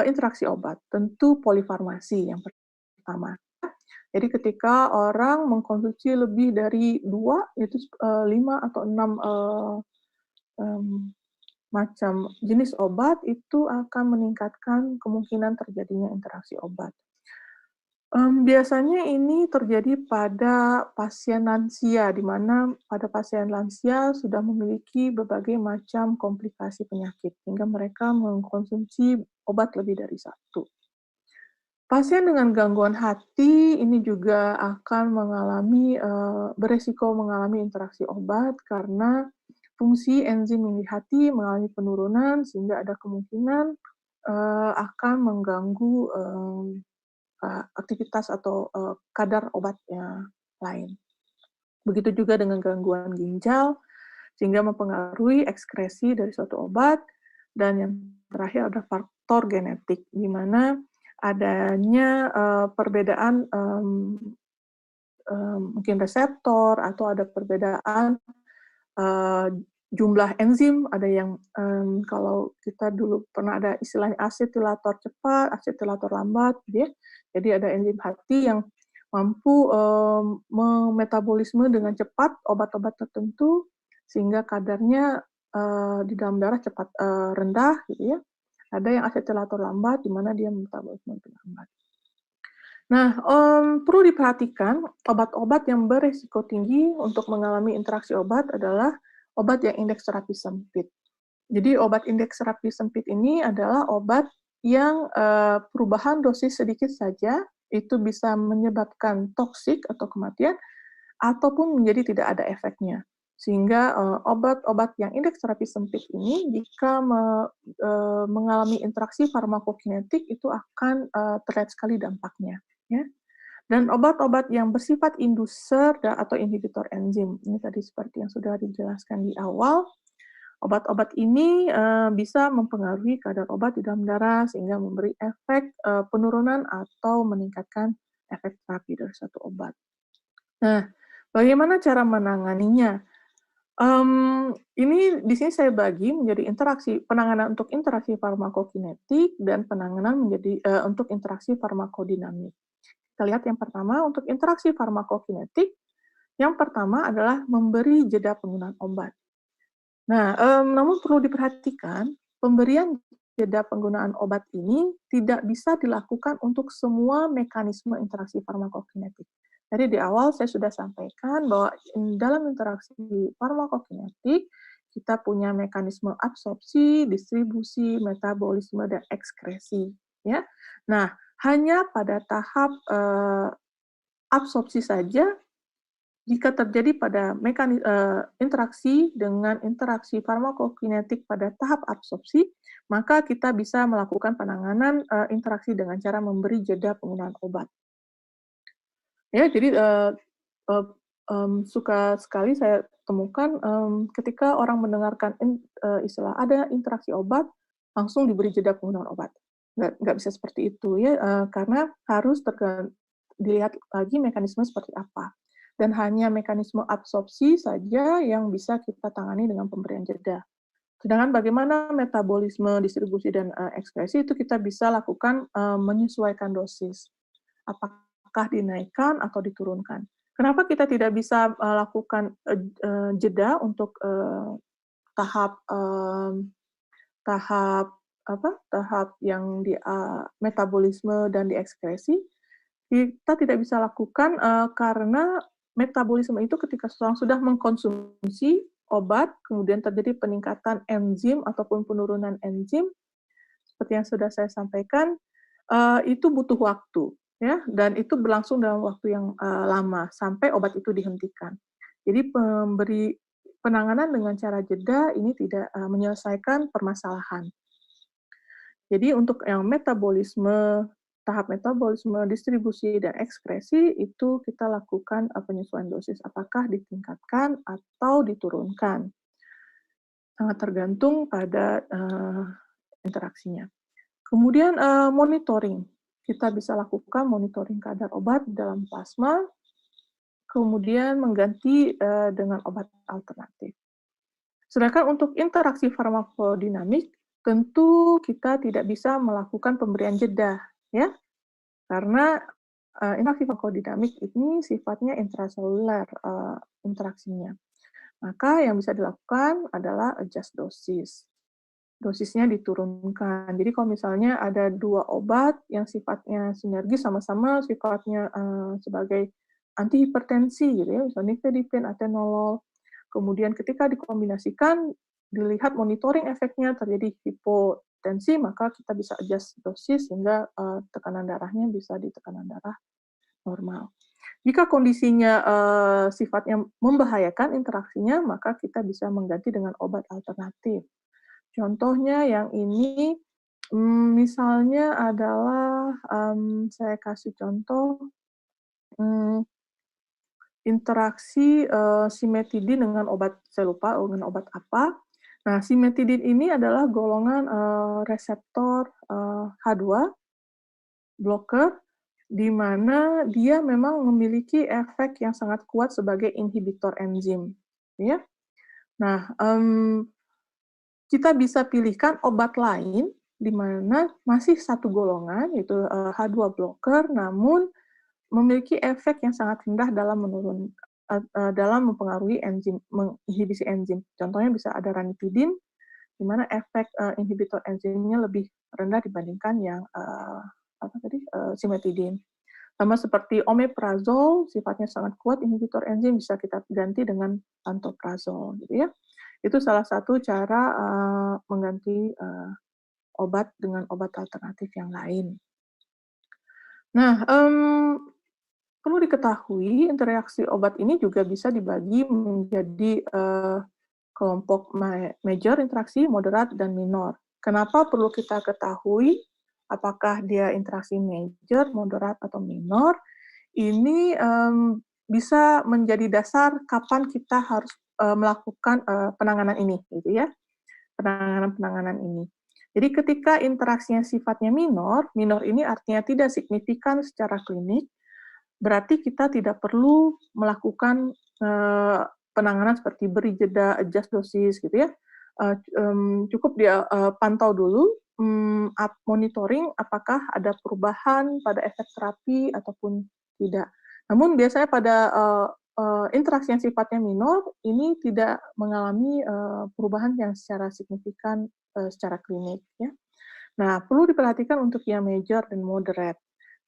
interaksi obat? Tentu polifarmasi yang pertama. Jadi ketika orang mengkonsumsi lebih dari 2, yaitu 5 atau 6 macam jenis obat, itu akan meningkatkan kemungkinan terjadinya interaksi obat. Biasanya ini terjadi pada pasien lansia, di mana pada pasien lansia sudah memiliki berbagai macam komplikasi penyakit, hingga mereka mengkonsumsi obat lebih dari 1. Pasien dengan gangguan hati ini juga akan beresiko mengalami interaksi obat karena fungsi enzim di hati mengalami penurunan, sehingga ada kemungkinan akan mengganggu aktivitas atau kadar obatnya lain. Begitu juga dengan gangguan ginjal, sehingga mempengaruhi ekskresi dari suatu obat. Dan yang terakhir ada faktor genetik, di mana adanya perbedaan mungkin reseptor, atau ada perbedaan jumlah enzim, ada yang kalau kita dulu pernah ada istilahnya asetilator cepat, asetilator lambat, gitu ya. Jadi ada enzim hati yang mampu memetabolisme dengan cepat obat-obat tertentu, sehingga kadarnya di dalam darah cepat rendah, gitu ya. Ada yang asetilator lambat, di mana dia metabolisme lebih lambat. Nah, perlu diperhatikan, obat-obat yang berisiko tinggi untuk mengalami interaksi obat adalah obat yang indeks terapi sempit. Jadi, obat indeks terapi sempit ini adalah obat yang perubahan dosis sedikit saja, itu bisa menyebabkan toksik atau kematian, ataupun menjadi tidak ada efeknya. Sehingga obat-obat yang indeks terapi sempit ini, jika mengalami interaksi farmakokinetik, itu akan terlihat sekali dampaknya. Ya. Dan obat-obat yang bersifat induser atau inhibitor enzim, ini tadi seperti yang sudah dijelaskan di awal, obat-obat ini bisa mempengaruhi kadar obat di dalam darah, sehingga memberi efek penurunan atau meningkatkan efek terapi dari suatu obat. Nah, bagaimana cara menanganinya? Ini di sini saya bagi menjadi penanganan untuk interaksi farmakokinetik dan penanganan untuk interaksi farmakodinamik. Kita lihat yang pertama, untuk interaksi farmakokinetik, yang pertama adalah memberi jeda penggunaan obat. Nah, namun perlu diperhatikan, pemberian jeda penggunaan obat ini tidak bisa dilakukan untuk semua mekanisme interaksi farmakokinetik. Jadi di awal saya sudah sampaikan bahwa dalam interaksi farmakokinetik, kita punya mekanisme absorpsi, distribusi, metabolisme, dan ekskresi. Ya. Nah, hanya pada tahap absorpsi saja, jika terjadi pada interaksi dengan interaksi farmakokinetik pada tahap absorpsi, maka kita bisa melakukan penanganan interaksi dengan cara memberi jeda penggunaan obat. Ya, jadi suka sekali saya temukan ketika orang mendengarkan istilah ada interaksi obat, langsung diberi jeda penggunaan obat. Nggak bisa seperti itu ya, karena harus dilihat lagi mekanisme seperti apa. Dan hanya mekanisme absorpsi saja yang bisa kita tangani dengan pemberian jeda. Sedangkan bagaimana metabolisme, distribusi, dan ekskresi itu kita bisa lakukan menyesuaikan dosis. Apakah dinaikkan atau diturunkan. Kenapa kita tidak bisa lakukan jeda untuk tahap yang di metabolisme dan di ekskresi? Kita tidak bisa lakukan karena metabolisme itu ketika seseorang sudah mengkonsumsi obat, kemudian terjadi peningkatan enzim ataupun penurunan enzim, seperti yang sudah saya sampaikan, itu butuh waktu, ya, dan itu berlangsung dalam waktu yang lama sampai obat itu dihentikan. Jadi pemberi penanganan dengan cara jeda ini tidak menyelesaikan permasalahan. Jadi untuk yang metabolisme, tahap metabolisme, distribusi, dan ekskresi itu kita lakukan penyesuaian dosis, apakah ditingkatkan atau diturunkan. Sangat tergantung pada interaksinya. Kemudian monitoring. Kita bisa lakukan monitoring kadar obat dalam plasma, kemudian mengganti dengan obat alternatif. Sedangkan untuk interaksi farmakodinamik, tentu kita tidak bisa melakukan pemberian jeda, ya, karena interaksi farmakodinamik ini sifatnya intraseluler interaksinya. Maka yang bisa dilakukan adalah adjust dosis. Dosisnya diturunkan. Jadi kalau misalnya ada dua obat yang sifatnya sinergis sama-sama sifatnya sebagai antihipertensi, gitu ya, misalnya nifedipin, atenolol, kemudian ketika dikombinasikan, dilihat monitoring efeknya terjadi hipotensi, maka kita bisa adjust dosis sehingga tekanan darahnya bisa di tekanan darah normal. Jika kondisinya sifatnya membahayakan interaksinya, maka kita bisa mengganti dengan obat alternatif. Contohnya yang ini, misalnya adalah, saya kasih contoh, interaksi simetidin dengan obat, saya lupa dengan obat apa. Nah, simetidin ini adalah golongan reseptor H2 blocker, di mana dia memang memiliki efek yang sangat kuat sebagai inhibitor enzim, ya. Nah, kita bisa pilihkan obat lain di mana masih satu golongan, yaitu H2 blocker, namun memiliki efek yang sangat rendah dalam mempengaruhi enzim, menginhibisi enzim. Contohnya bisa ada ranitidin, di mana efek inhibitor enzimnya lebih rendah dibandingkan yang simetidin. Sama seperti omeprazol, sifatnya sangat kuat inhibitor enzim, bisa kita ganti dengan pantoprazol, gitu ya. Itu salah satu cara mengganti obat dengan obat alternatif yang lain. Nah, perlu diketahui interaksi obat ini juga bisa dibagi menjadi kelompok major interaksi, moderat, dan minor. Kenapa perlu kita ketahui apakah dia interaksi major, moderat, atau minor? Ini bisa menjadi dasar kapan kita harus melakukan penanganan ini, gitu ya, penanganan ini. Jadi ketika interaksinya sifatnya minor, minor ini artinya tidak signifikan secara klinik, berarti kita tidak perlu melakukan penanganan seperti beri jeda, adjust dosis, gitu ya. Cukup dia pantau dulu, monitoring apakah ada perubahan pada efek terapi ataupun tidak. Namun biasanya pada interaksi yang sifatnya minor, ini tidak mengalami perubahan yang secara signifikan secara klinik, ya. Nah, perlu diperhatikan untuk yang major dan moderate.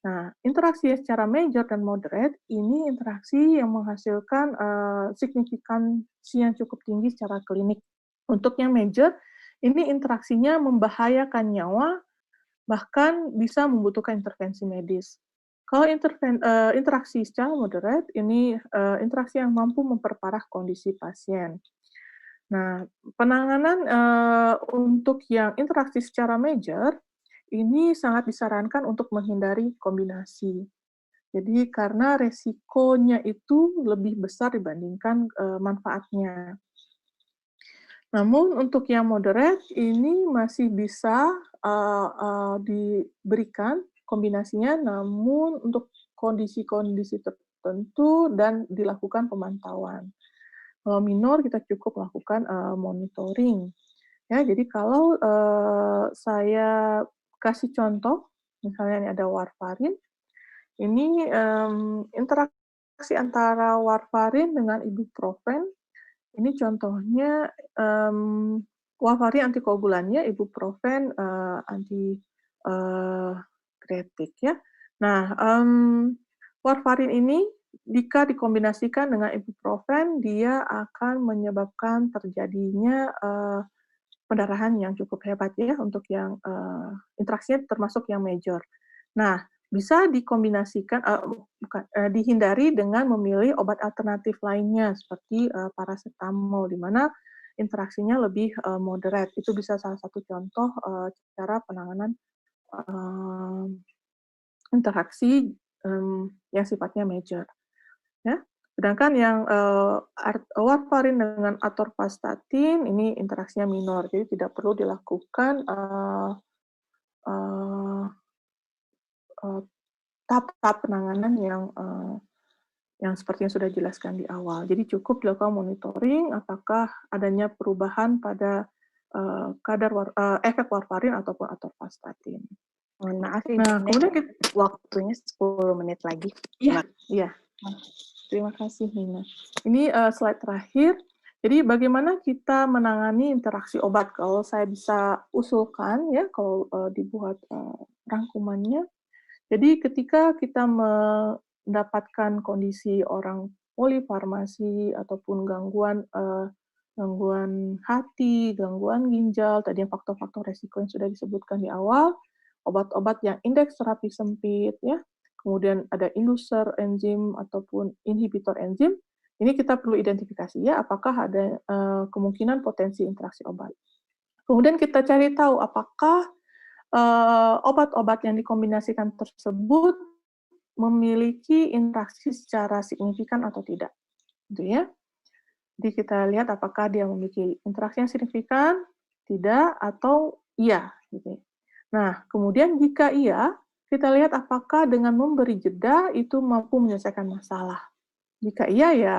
Nah, interaksi secara major dan moderate ini interaksi yang menghasilkan signifikansi yang cukup tinggi secara klinik. Untuk yang major, ini interaksinya membahayakan nyawa, bahkan bisa membutuhkan intervensi medis. Kalau interaksi secara moderate, ini interaksi yang mampu memperparah kondisi pasien. Nah, penanganan untuk yang interaksi secara major, ini sangat disarankan untuk menghindari kombinasi. Jadi karena resikonya itu lebih besar dibandingkan manfaatnya. Namun untuk yang moderate, ini masih bisa diberikan kombinasinya, namun untuk kondisi-kondisi tertentu dan dilakukan pemantauan. Kalau minor kita cukup melakukan monitoring. Ya, jadi kalau saya kasih contoh, misalnya ini ada warfarin, ini interaksi antara warfarin dengan ibuprofen, ini contohnya warfarin antikoagulannya, ibuprofen antidiuretik, ya. Nah, warfarin ini jika dikombinasikan dengan ibuprofen, dia akan menyebabkan terjadinya pendarahan yang cukup hebat ya untuk yang interaksinya termasuk yang major. Nah, bisa dikombinasikan, dihindari dengan memilih obat alternatif lainnya seperti paracetamol, di mana interaksinya lebih moderate. Itu bisa salah satu contoh cara penanganan interaksi yang sifatnya major. Ya. Sedangkan yang warfarin dengan atorvastatin ini interaksinya minor, jadi tidak perlu dilakukan tahap penanganan yang seperti yang sudah dijelaskan di awal. Jadi cukup dilakukan monitoring apakah adanya perubahan pada efek warfarin ataupun atorvastatin. Mohon maaf, Nah, kemudian waktunya 10 menit lagi. Iya. Terima kasih, Nina. Ini slide terakhir. Jadi bagaimana kita menangani interaksi obat? Kalau saya bisa usulkan, ya, kalau dibuat rangkumannya. Jadi ketika kita mendapatkan kondisi orang polifarmasi ataupun gangguan hati, gangguan ginjal, tadi yang faktor-faktor resiko yang sudah disebutkan di awal, obat-obat yang indeks terapi sempit, ya, kemudian ada inducer enzim ataupun inhibitor enzim, ini kita perlu identifikasi ya, apakah ada kemungkinan potensi interaksi obat. Kemudian kita cari tahu apakah obat-obat yang dikombinasikan tersebut memiliki interaksi secara signifikan atau tidak, gitu ya. Jadi kita lihat apakah dia memiliki interaksi yang signifikan, tidak, atau iya, gitu. Nah, kemudian jika iya, kita lihat apakah dengan memberi jeda itu mampu menyelesaikan masalah. Jika iya, ya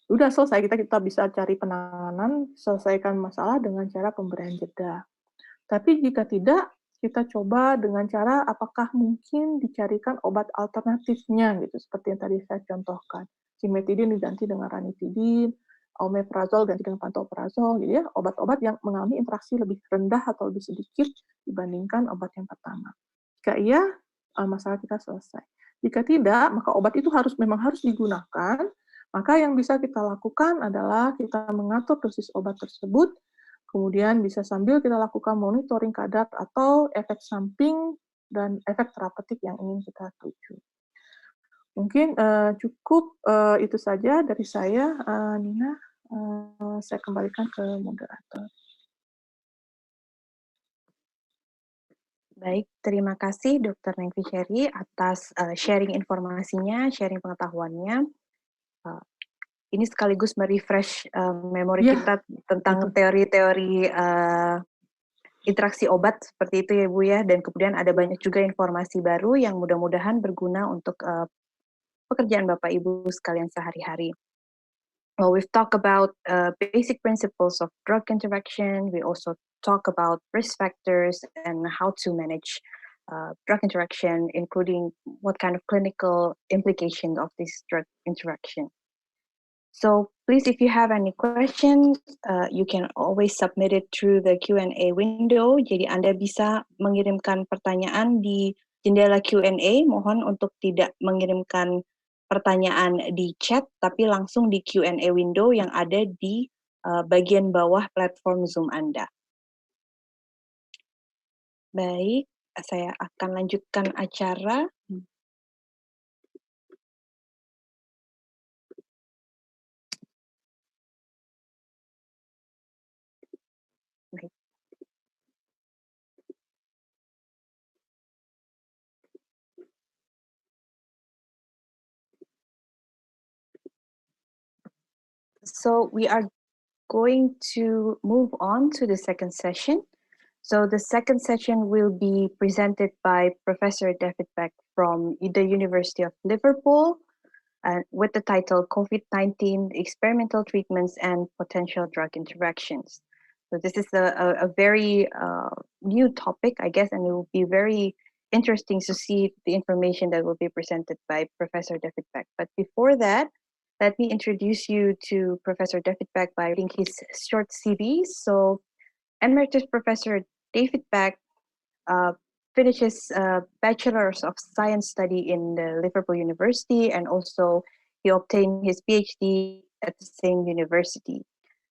udah selesai, kita bisa cari penanganan, selesaikan masalah dengan cara pemberian jeda. Tapi jika tidak, kita coba dengan cara apakah mungkin dicarikan obat alternatifnya, gitu, seperti yang tadi saya contohkan. Cimetidin diganti dengan ranitidin, omeprazol ganti dengan pantoprazol, gitu ya, obat-obat yang mengalami interaksi lebih rendah atau lebih sedikit dibandingkan obat yang pertama. Jika iya, masalah kita selesai. Jika tidak, maka obat itu memang harus digunakan. Maka yang bisa kita lakukan adalah kita mengatur dosis obat tersebut, kemudian bisa sambil kita lakukan monitoring kadar atau efek samping dan efek terapeutik yang ingin kita tuju. Mungkin cukup itu saja dari saya, Nina. Saya kembalikan ke moderator. Baik, terima kasih Dr. Neng Fisheri atas sharing informasinya, sharing pengetahuannya. Ini sekaligus merefresh memori kita tentang teori-teori interaksi obat seperti itu ya Bu ya, dan kemudian ada banyak juga informasi baru yang mudah-mudahan berguna untuk pekerjaan Bapak Ibu sekalian sehari-hari. Well, we've talked about basic principles of drug interaction. We also talk about risk factors and how to manage drug interaction, including what kind of clinical implication of this drug interaction. So please, if you have any questions, you can always submit it through the Q&A window. Jadi Anda bisa mengirimkan pertanyaan di jendela Q&A. Mohon untuk tidak mengirimkan pertanyaan di chat, tapi langsung di Q&A window yang ada di bagian bawah platform Zoom Anda. Baik, saya akan lanjutkan acara. Baik. So we are going to move on to the second session. So the second session will be presented by Professor David Beck from the University of Liverpool with the title COVID-19 Experimental Treatments and Potential Drug Interactions. So this is a very new topic, I guess, and it will be very interesting to see the information that will be presented by Professor David Beck. But before that, let me introduce you to Professor David Beck by reading his short CV. So Emeritus Professor David Beck finished his Bachelor's of Science study in the Liverpool University, and also he obtained his PhD at the same university.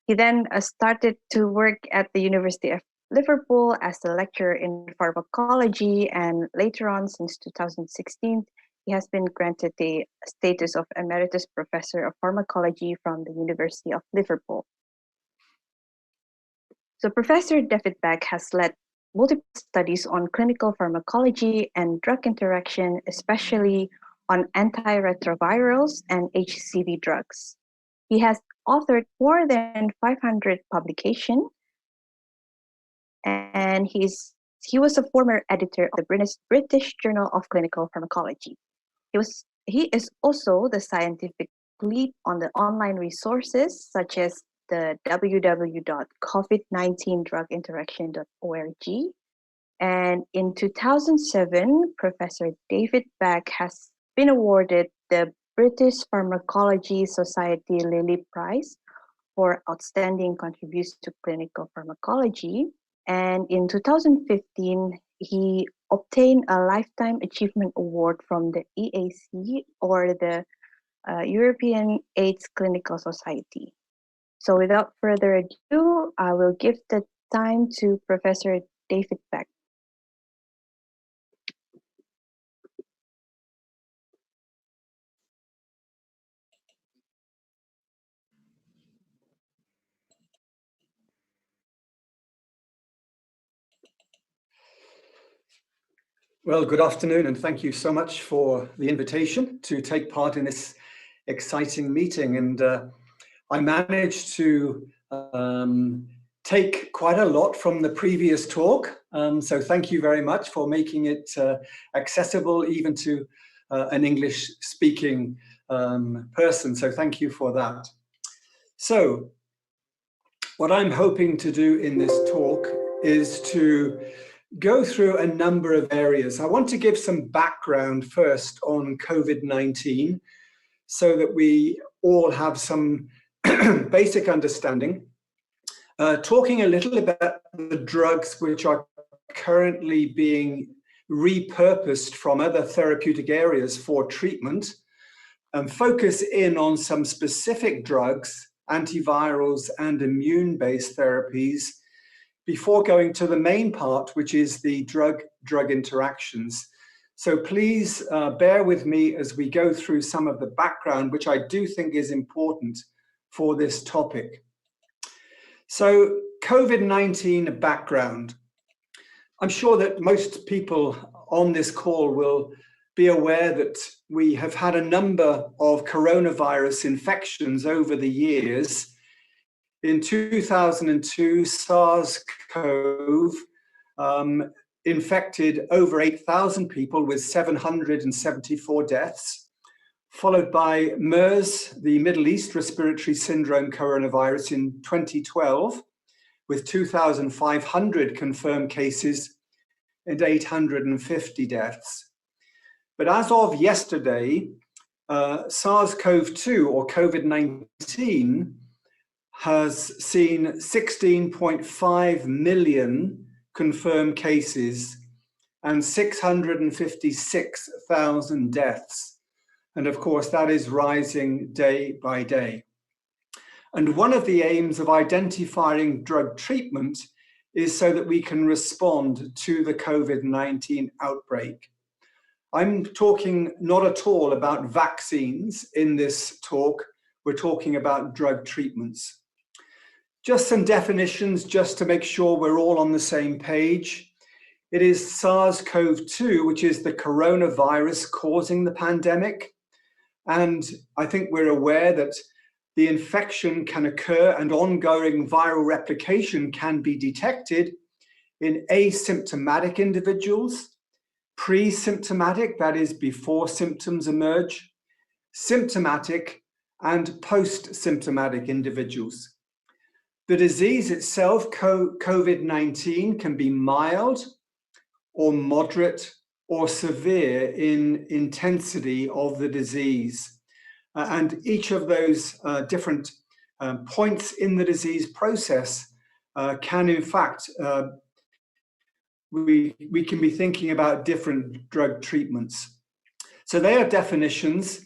He then started to work at the University of Liverpool as a lecturer in pharmacology, and later on, since 2016, he has been granted the status of Emeritus Professor of Pharmacology from the University of Liverpool. So Professor David Beck has led multiple studies on clinical pharmacology and drug interaction, especially on antiretrovirals and HCV drugs. He has authored more than 500 publications, and he was a former editor of the British Journal of Clinical Pharmacology. He is also the scientific lead on the online resources such as the www.covid19druginteraction.org. And in 2007, Professor David Beck has been awarded the British Pharmacology Society Lilly Prize for outstanding contributions to clinical pharmacology. And in 2015, he obtained a Lifetime Achievement Award from the EAC, or the European AIDS Clinical Society. So without further ado, I will give the time to Professor David Beck. Well, good afternoon, and thank you so much for the invitation to take part in this exciting meeting. And I managed to take quite a lot from the previous talk. So thank you very much for making it accessible even to an English-speaking person. So thank you for that. So what I'm hoping to do in this talk is to go through a number of areas. I want to give some background first on COVID-19 so that we all have some basic understanding. Talking a little about the drugs which are currently being repurposed from other therapeutic areas for treatment, and focus in on some specific drugs, antivirals and immune-based therapies, before going to the main part, which is the drug-drug interactions. So please bear with me as we go through some of the background, which I do think is important for this topic. So COVID-19 background. I'm sure that most people on this call will be aware that we have had a number of coronavirus infections over the years. In 2002, SARS-CoV infected over 8,000 people with 774 deaths, followed by MERS, the Middle East Respiratory Syndrome coronavirus, in 2012, with 2,500 confirmed cases and 850 deaths. But as of yesterday, SARS-CoV-2, or COVID-19, has seen 16.5 million confirmed cases and 656,000 deaths. And of course, that is rising day by day. And one of the aims of identifying drug treatment is so that we can respond to the COVID-19 outbreak. I'm talking not at all about vaccines in this talk. We're talking about drug treatments. Just some definitions, just to make sure we're all on the same page. It is SARS-CoV-2, which is the coronavirus causing the pandemic. And I think we're aware that the infection can occur and ongoing viral replication can be detected in asymptomatic individuals, pre-symptomatic, that is before symptoms emerge, symptomatic, and post-symptomatic individuals. The disease itself, COVID-19, can be mild or moderate or severe in intensity of the disease. And each of those different points in the disease process can in fact we can be thinking about different drug treatments. So they are definitions.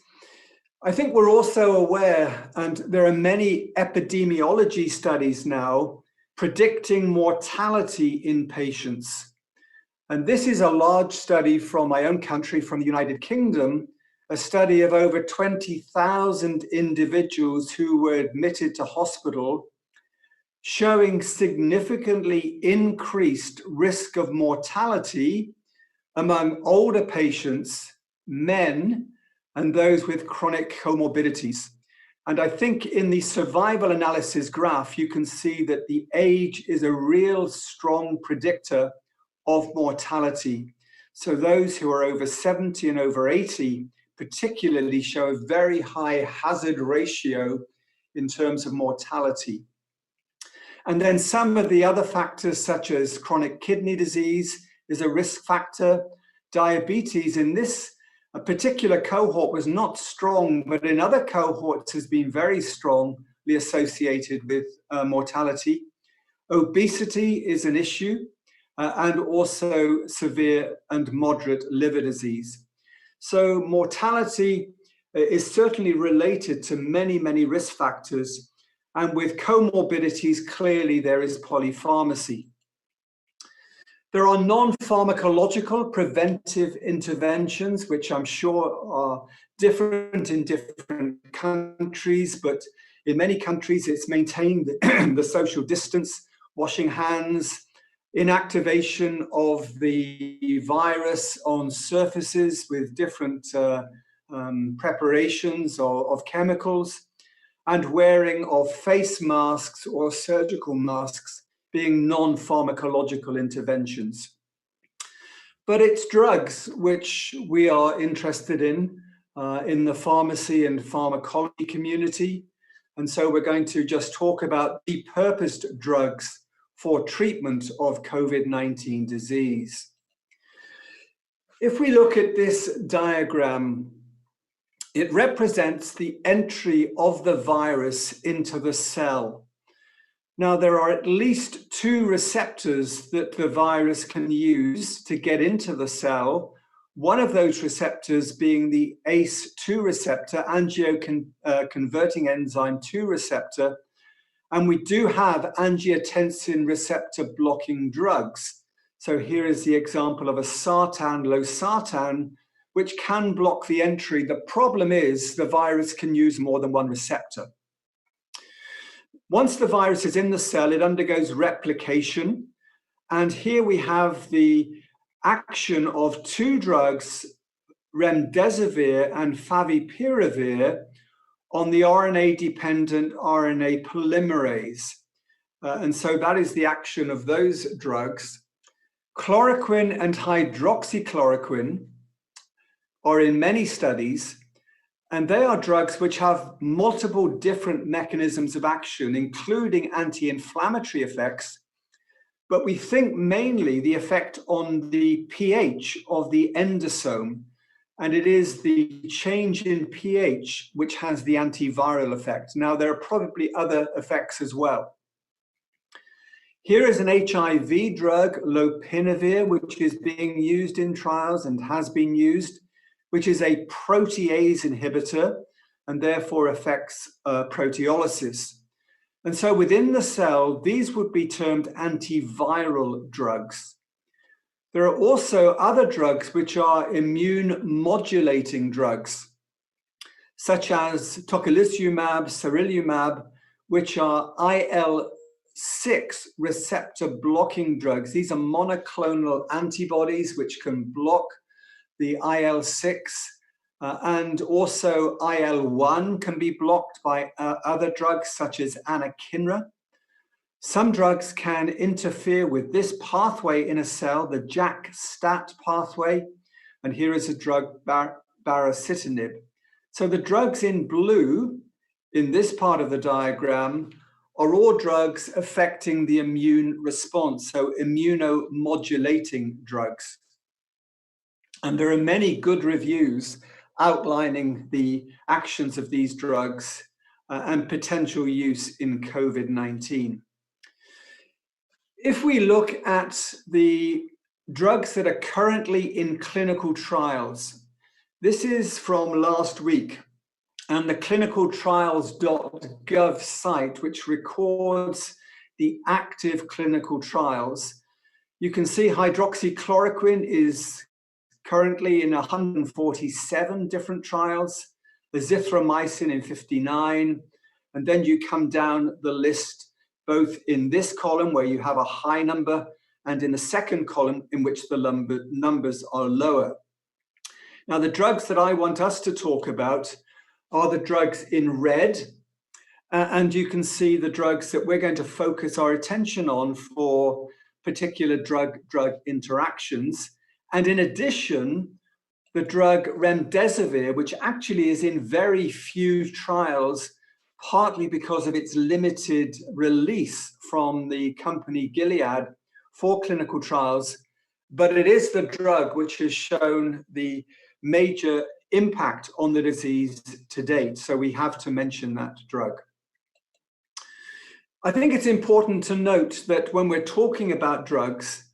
I think we're also aware, and there are many epidemiology studies now predicting mortality in patients. And this is a large study from my own country, from the United Kingdom, a study of over 20,000 individuals who were admitted to hospital, showing significantly increased risk of mortality among older patients, men, and those with chronic comorbidities. And I think in the survival analysis graph, you can see that the age is a real strong predictor of mortality. So those who are over 70 and over 80 particularly show a very high hazard ratio in terms of mortality. And then some of the other factors, such as chronic kidney disease, is a risk factor. Diabetes in this particular cohort was not strong, but in other cohorts has been very strongly associated with mortality. Obesity is an issue, and also severe and moderate liver disease. So mortality is certainly related to many, many risk factors. And with comorbidities, clearly there is polypharmacy. There are non-pharmacological preventive interventions, which I'm sure are different in different countries, but in many countries it's maintained the social distance, washing hands, inactivation of the virus on surfaces with different preparations of chemicals, and wearing of face masks or surgical masks being non-pharmacological interventions. But it's drugs which we are interested in the pharmacy and pharmacology community. And so we're going to just talk about repurposed drugs for treatment of COVID-19 disease. If we look at this diagram, it represents the entry of the virus into the cell. Now, there are at least 2 receptors that the virus can use to get into the cell. One of those receptors being the ACE2 receptor, angioconverting enzyme 2 receptor. And we do have angiotensin receptor blocking drugs. So here is the example of a sartan, losartan, which can block the entry. The problem is the virus can use more than one receptor. Once the virus is in the cell, it undergoes replication. And here we have the action of 2 drugs, remdesivir and favipiravir, on the RNA-dependent RNA polymerase. And so that is the action of those drugs. Chloroquine and hydroxychloroquine are in many studies, and they are drugs which have multiple different mechanisms of action, including anti-inflammatory effects. But we think mainly the effect on the pH of the endosome, and it is the change in pH which has the antiviral effect. Now, there are probably other effects as well. Here is an HIV drug, lopinavir, which is being used in trials and has been used, which is a protease inhibitor and therefore affects proteolysis. And so within the cell, these would be termed antiviral drugs. There are also other drugs which are immune modulating drugs, such as tocilizumab, sarilumab, which are IL-6 receptor blocking drugs. These are monoclonal antibodies which can block the IL-6, and also IL-1 can be blocked by other drugs such as anakinra. Some drugs can interfere with this pathway in a cell, the JAK-STAT pathway, and here is a drug, baricitinib. So the drugs in blue in this part of the diagram are all drugs affecting the immune response, so immunomodulating drugs. And there are many good reviews outlining the actions of these drugs and potential use in COVID-19. If we look at the drugs that are currently in clinical trials. This is from last week, and the clinicaltrials.gov site, which records the active clinical trials. You can see hydroxychloroquine is currently in 147 different trials, azithromycin in 59, and then you come down the list, both in this column where you have a high number, and in the second column in which the numbers are lower. Now, the drugs that I want us to talk about are the drugs in red, and you can see the drugs that we're going to focus our attention on for particular drug-drug interactions. And in addition, the drug remdesivir, which actually is in very few trials, partly because of its limited release from the company Gilead for clinical trials, but it is the drug which has shown the major impact on the disease to date. So we have to mention that drug. I think it's important to note that when we're talking about drugs,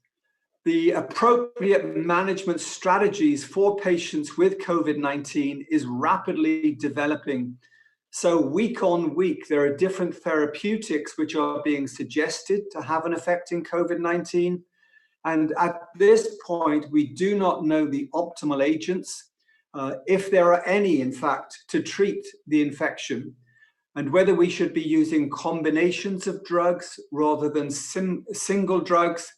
the appropriate management strategies for patients with COVID-19 is rapidly developing. So week on week, there are different therapeutics which are being suggested to have an effect in COVID-19. And at this point, we do not know the optimal agents, if there are any, in fact, to treat the infection, and whether we should be using combinations of drugs rather than single drugs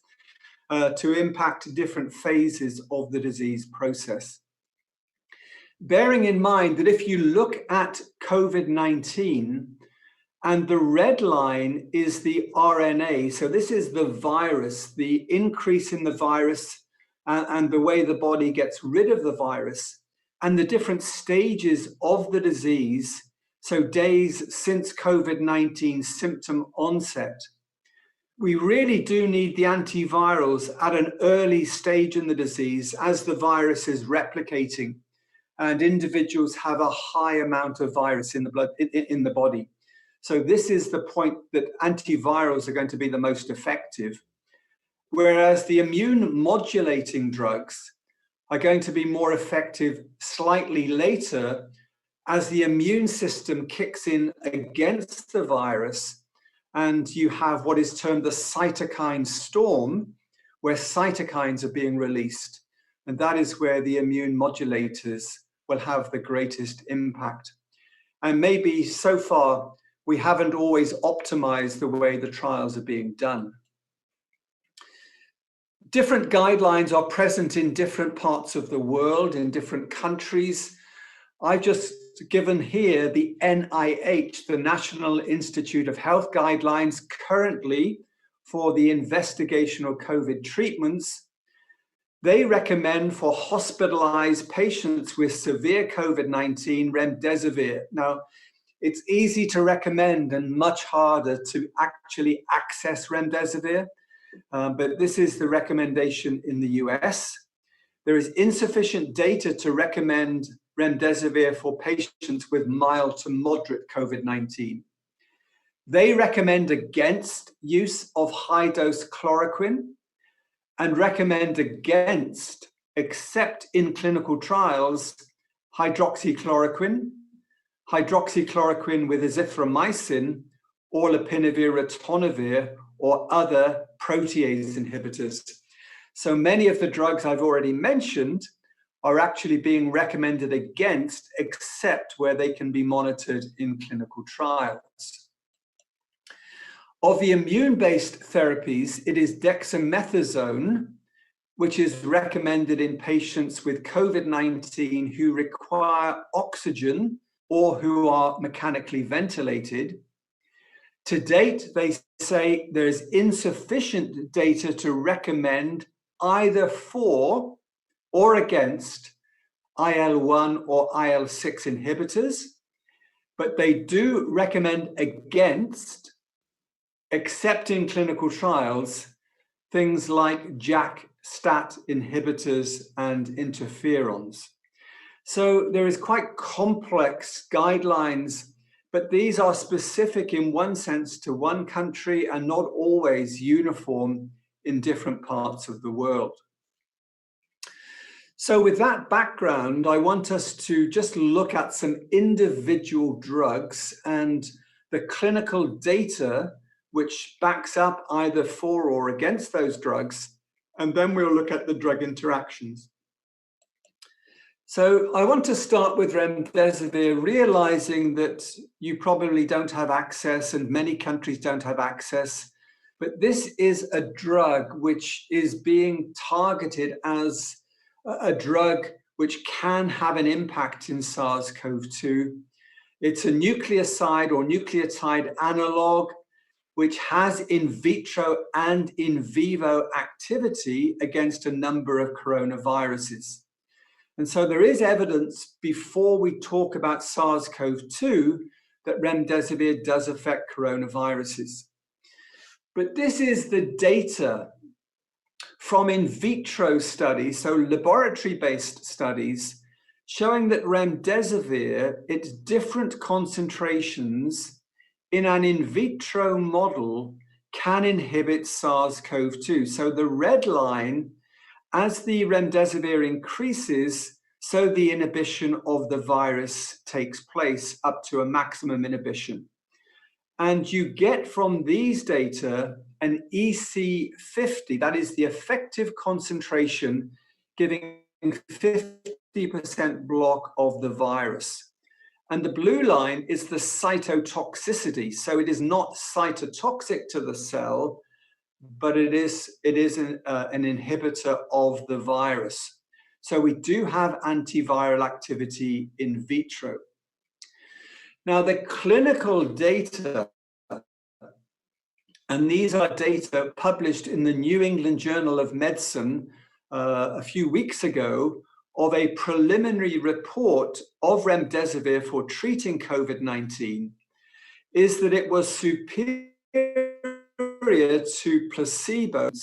to impact different phases of the disease process. Bearing in mind that if you look at COVID-19, and the red line is the RNA, so this is the virus, the increase in the virus and the way the body gets rid of the virus, and the different stages of the disease, so days since COVID-19 symptom onset. We really do need the antivirals at an early stage in the disease as the virus is replicating and individuals have a high amount of virus in the blood, in the body. So this is the point that antivirals are going to be the most effective, whereas the immune modulating drugs are going to be more effective slightly later as the immune system kicks in against the virus and you have what is termed the cytokine storm, where cytokines are being released. And that is where the immune modulators will have the greatest impact. And maybe so far, we haven't always optimized the way the trials are being done. Different guidelines are present in different parts of the world, in different countries. I've just given here the NIH, the National Institute of Health guidelines currently for the investigational COVID treatments. They recommend for hospitalized patients with severe COVID-19 remdesivir. Now, it's easy to recommend and much harder to actually access remdesivir, but this is the recommendation in the US. There is insufficient data to recommend remdesivir for patients with mild to moderate COVID-19. They recommend against use of high-dose chloroquine and recommend against, except in clinical trials, hydroxychloroquine, hydroxychloroquine with azithromycin, or lopinavir/ritonavir, or other protease inhibitors. So many of the drugs I've already mentioned are actually being recommended against, except where they can be monitored in clinical trials. Of the immune-based therapies, it is dexamethasone, which is recommended in patients with COVID-19 who require oxygen or who are mechanically ventilated. To date, they say there's insufficient data to recommend either for or against IL-1 or IL-6 inhibitors, but they do recommend against, except in clinical trials, things like JAK-STAT inhibitors and interferons. So there is quite complex guidelines, but these are specific in one sense to one country and not always uniform in different parts of the world. So with that background, I want us to just look at some individual drugs and the clinical data which backs up either for or against those drugs, and then we'll look at the drug interactions. So I want to start with remdesivir, realizing that you probably don't have access and many countries don't have access, but this is a drug which is being targeted as a drug which can have an impact in SARS-CoV-2. It's a nucleoside or nucleotide analog which has in vitro and in vivo activity against a number of coronaviruses. And so there is evidence before we talk about SARS-CoV-2 that remdesivir does affect coronaviruses. But this is the data from in vitro studies, so laboratory-based studies, showing that remdesivir, its different concentrations in an in vitro model can inhibit SARS-CoV-2. So the red line, as the remdesivir increases, so the inhibition of the virus takes place up to a maximum inhibition. And you get from these data an EC50, that is the effective concentration, giving 50% block of the virus. And the blue line is the cytotoxicity. So it is not cytotoxic to the cell, but it is an inhibitor of the virus. So we do have antiviral activity in vitro. Now, the clinical data, and these are data published in the New England Journal of Medicine a few weeks ago, of a preliminary report of remdesivir for treating COVID-19, is that it was superior to placebos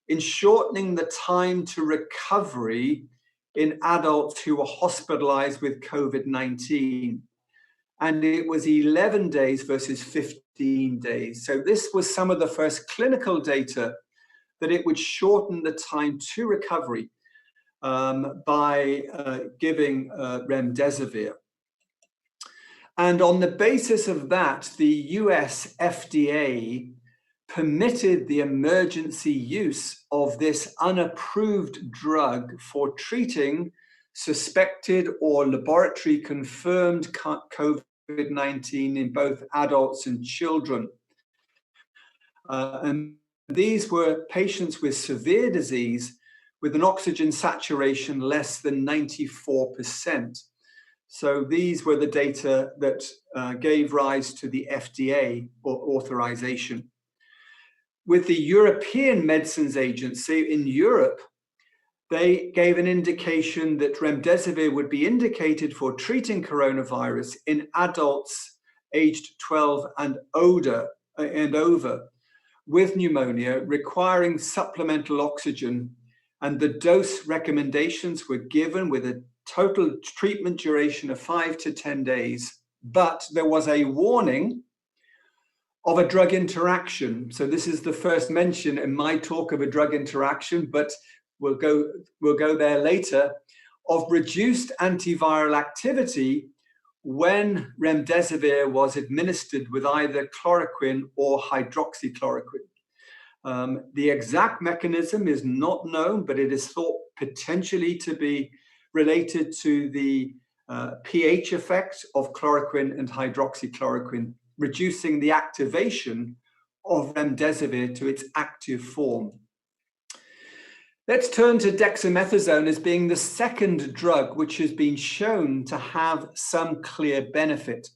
in shortening the time to recovery in adults who were hospitalized with COVID-19. And it was 11 days versus 15 days. So this was some of the first clinical data that it would shorten the time to recovery by giving remdesivir. And on the basis of that, the US FDA permitted the emergency use of this unapproved drug for treating suspected or laboratory confirmed COVID-19 in both adults and children. And these were patients with severe disease with an oxygen saturation less than 94%. So these were the data that gave rise to the FDA authorization. With the European Medicines Agency in Europe, they gave an indication that remdesivir would be indicated for treating coronavirus in adults aged 12 and older and over with pneumonia requiring supplemental oxygen, and the dose recommendations were given with a total treatment duration of 5 to 10 days, but there was a warning of a drug interaction. So this is the first mention in my talk of a drug interaction, but we'll go there later, of reduced antiviral activity when remdesivir was administered with either chloroquine or hydroxychloroquine. The exact mechanism is not known, but it is thought potentially to be related to the pH effect of chloroquine and hydroxychloroquine, reducing the activation of remdesivir to its active form. Let's turn to dexamethasone as being the second drug which has been shown to have some clear benefit.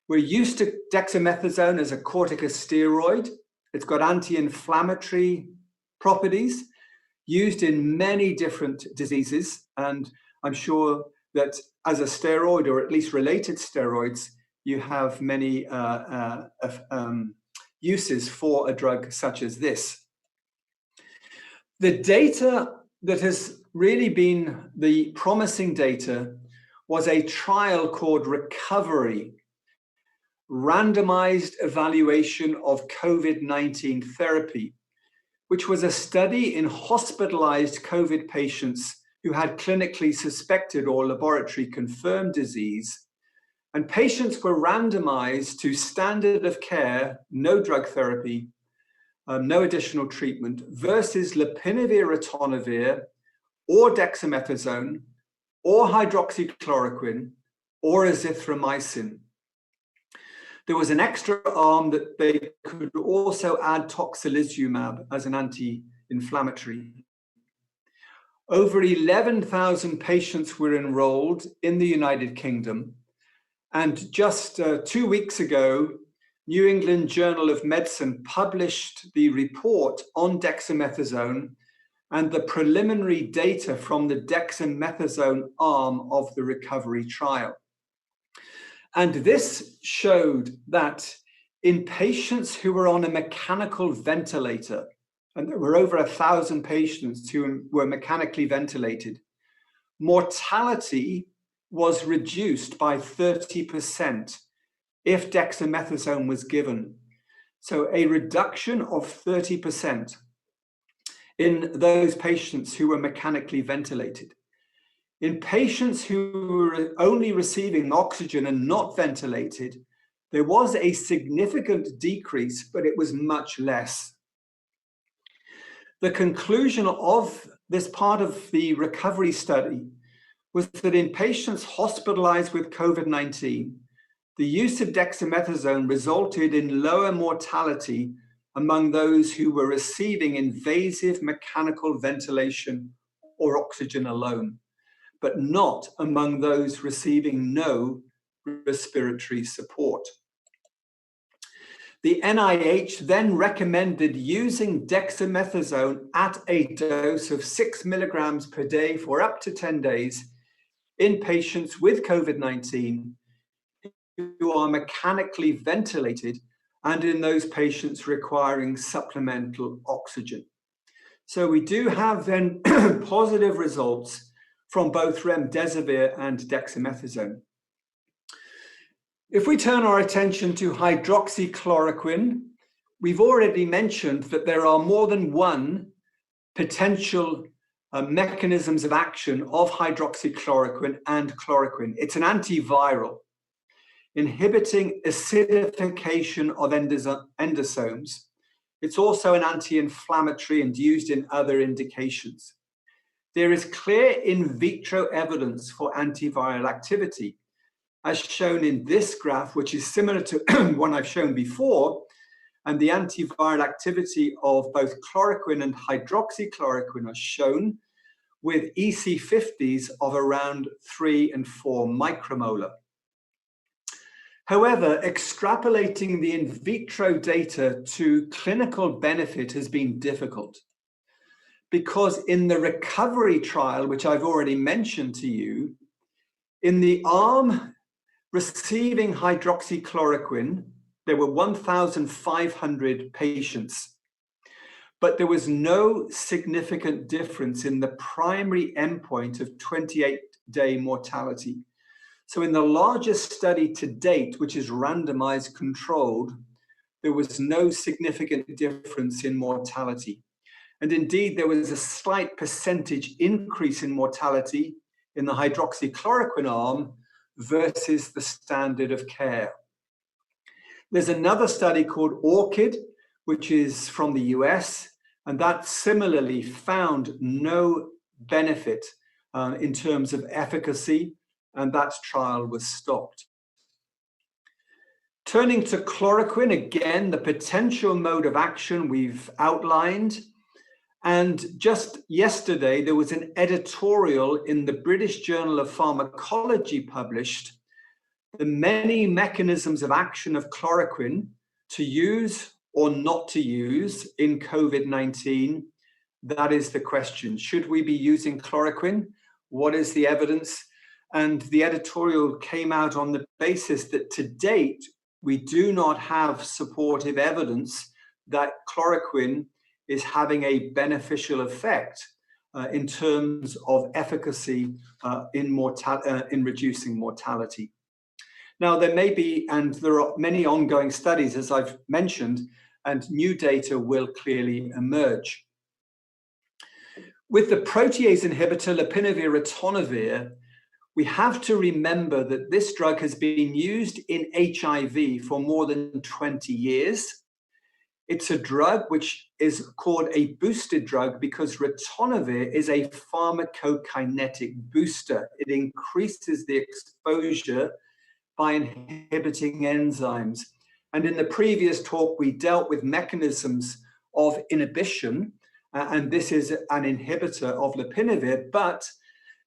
We're used to dexamethasone as a corticosteroid. It's got anti-inflammatory properties used in many different diseases. And I'm sure that as a steroid, or at least related steroids, you have many uses for a drug such as this. The data that has really been the promising data was a trial called Recovery, randomized evaluation of COVID-19 therapy, which was a study in hospitalized COVID patients who had clinically suspected or laboratory confirmed disease, and patients were randomized to standard of care, no drug therapy, no additional treatment, versus lopinavir-ritonavir, or dexamethasone, or hydroxychloroquine, or azithromycin. There was an extra arm that they could also add tocilizumab as an anti-inflammatory. Over 11,000 patients were enrolled in the United Kingdom, and just 2 weeks ago, New England Journal of Medicine published the report on dexamethasone and the preliminary data from the dexamethasone arm of the recovery trial. And this showed that in patients who were on a mechanical ventilator, and there were over 1,000 patients who were mechanically ventilated, mortality was reduced by 30% if dexamethasone was given. So a reduction of 30% in those patients who were mechanically ventilated. In patients who were only receiving oxygen and not ventilated, there was a significant decrease, but it was much less. The conclusion of this part of the recovery study was that in patients hospitalized with COVID-19, the use of dexamethasone resulted in lower mortality among those who were receiving invasive mechanical ventilation or oxygen alone, but not among those receiving no respiratory support. The NIH then recommended using dexamethasone at a dose of 6 milligrams per day for up to 10 days in patients with COVID-19 who are mechanically ventilated and in those patients requiring supplemental oxygen. So we do have then positive results from both remdesivir and dexamethasone. If we turn our attention to hydroxychloroquine, we've already mentioned that there are more than one potential mechanisms of action of hydroxychloroquine and chloroquine. It's an antiviral, inhibiting acidification of endosomes. It's also an anti-inflammatory and used in other indications. There is clear in vitro evidence for antiviral activity, as shown in this graph, which is similar to one I've shown before, and the antiviral activity of both chloroquine and hydroxychloroquine are shown with EC50s of around 3 and 4 micromolar. However, extrapolating the in vitro data to clinical benefit has been difficult, because in the recovery trial, which I've already mentioned to you, in the arm receiving hydroxychloroquine, there were 1,500 patients, but there was no significant difference in the primary endpoint of 28-day mortality. So in the largest study to date, which is randomized controlled, there was no significant difference in mortality. And indeed, there was a slight percentage increase in mortality in the hydroxychloroquine arm versus the standard of care. There's another study called ORCID, which is from the US, and that similarly found no benefit in terms of efficacy, and that trial was stopped. Turning to chloroquine, again, the potential mode of action we've outlined. And just yesterday, there was an editorial in the British Journal of Pharmacology published, the many mechanisms of action of chloroquine to use or not to use in COVID-19. That is the question. Should we be using chloroquine? What is the evidence? And the editorial came out on the basis that to date, we do not have supportive evidence that chloroquine is having a beneficial effect in terms of efficacy in reducing mortality. Now, there may be, and there are many ongoing studies, as I've mentioned, and new data will clearly emerge. With the protease inhibitor lopinavir-ritonavir, we have to remember that this drug has been used in HIV for more than 20 years. It's a drug which is called a boosted drug because ritonavir is a pharmacokinetic booster. It increases the exposure by inhibiting enzymes. And in the previous talk, we dealt with mechanisms of inhibition, and this is an inhibitor of lopinavir, but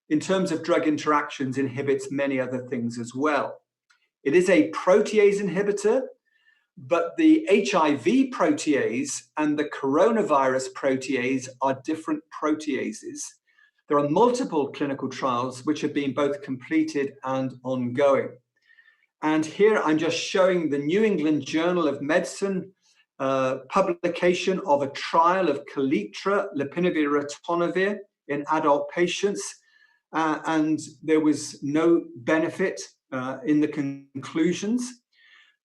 in terms of drug interactions, inhibits many other things as well. It is a protease inhibitor, but the HIV protease and the coronavirus protease are different proteases. There are multiple clinical trials which have been both completed and ongoing. And here I'm just showing the New England Journal of Medicine publication of a trial of Kaletra lopinavir-ritonavir in adult patients, and there was no benefit in the conclusions.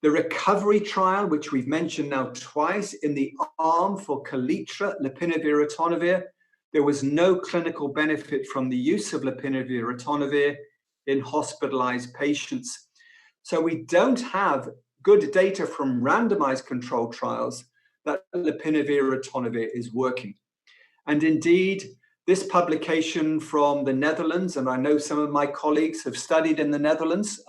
The recovery trial, which we've mentioned now twice, in the arm for Kaletra lopinavir-ritonavir, there was no clinical benefit from the use of lopinavir-ritonavir in hospitalized patients. So we don't have good data from randomized controlled trials that lopinavir-ritonavir is working. And indeed, this publication from the Netherlands, and I know some of my colleagues have studied in the Netherlands,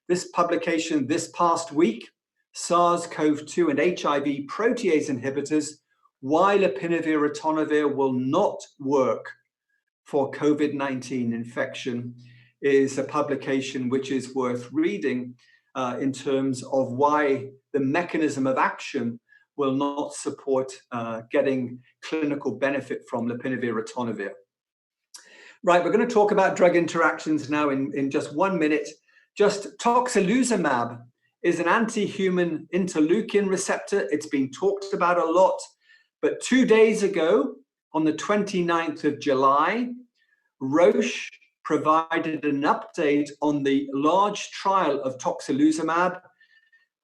this publication this past week, SARS-CoV-2 and HIV protease inhibitors, why lopinavir-ritonavir will not work for COVID-19 infection, is a publication which is worth reading in terms of why the mechanism of action will not support getting clinical benefit from lopinavir-ritonavir. Right, we're going to talk about drug interactions now in just 1 minute. Just tocilizumab is an anti-human interleukin receptor. It's been talked about a lot, but 2 days ago, on the 29th of July, Roche provided an update on the large trial of tocilizumab,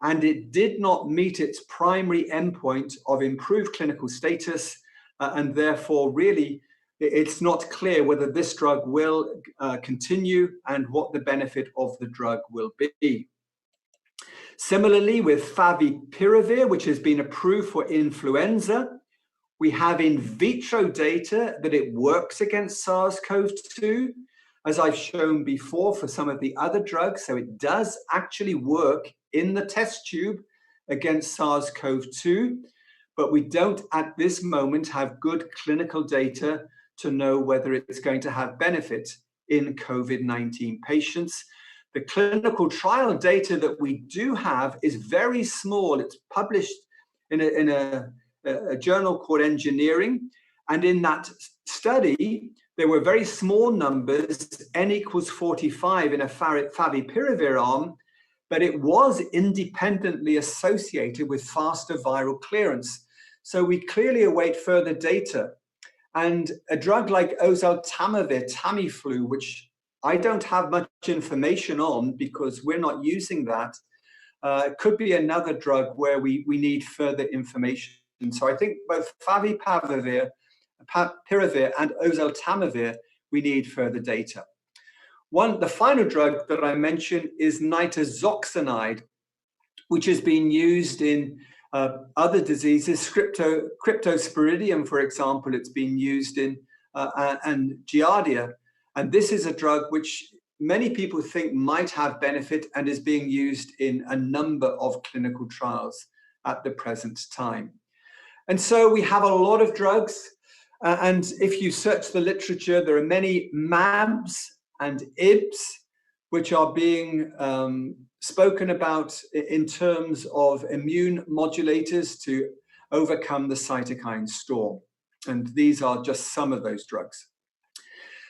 and it did not meet its primary endpoint of improved clinical status, and therefore really it's not clear whether this drug will continue and what the benefit of the drug will be. Similarly, with favipiravir, which has been approved for influenza, we have in vitro data that it works against SARS-CoV-2, as I've shown before for some of the other drugs. So it does actually work in the test tube against SARS-CoV-2, but we don't at this moment have good clinical data to know whether it's going to have benefit in COVID-19 patients. The clinical trial data that we do have is very small. It's published in a journal called Engineering, and in that study, there were very small numbers, n equals 45 in a favipiravir arm, but it was independently associated with faster viral clearance. So we clearly await further data. And a drug like oseltamivir, Tamiflu, which I don't have much information on because we're not using that, could be another drug where we need further information. So I think both favipiravir and oseltamivir, we need further data. The final drug that I mentioned is nitroxinide, which has been used in other diseases, cryptosporidium, for example, it's been used in, and giardia. And this is a drug which many people think might have benefit and is being used in a number of clinical trials at the present time. And so we have a lot of drugs, and if you search the literature, there are many MABs and IBs, which are being spoken about in terms of immune modulators to overcome the cytokine storm. And these are just some of those drugs.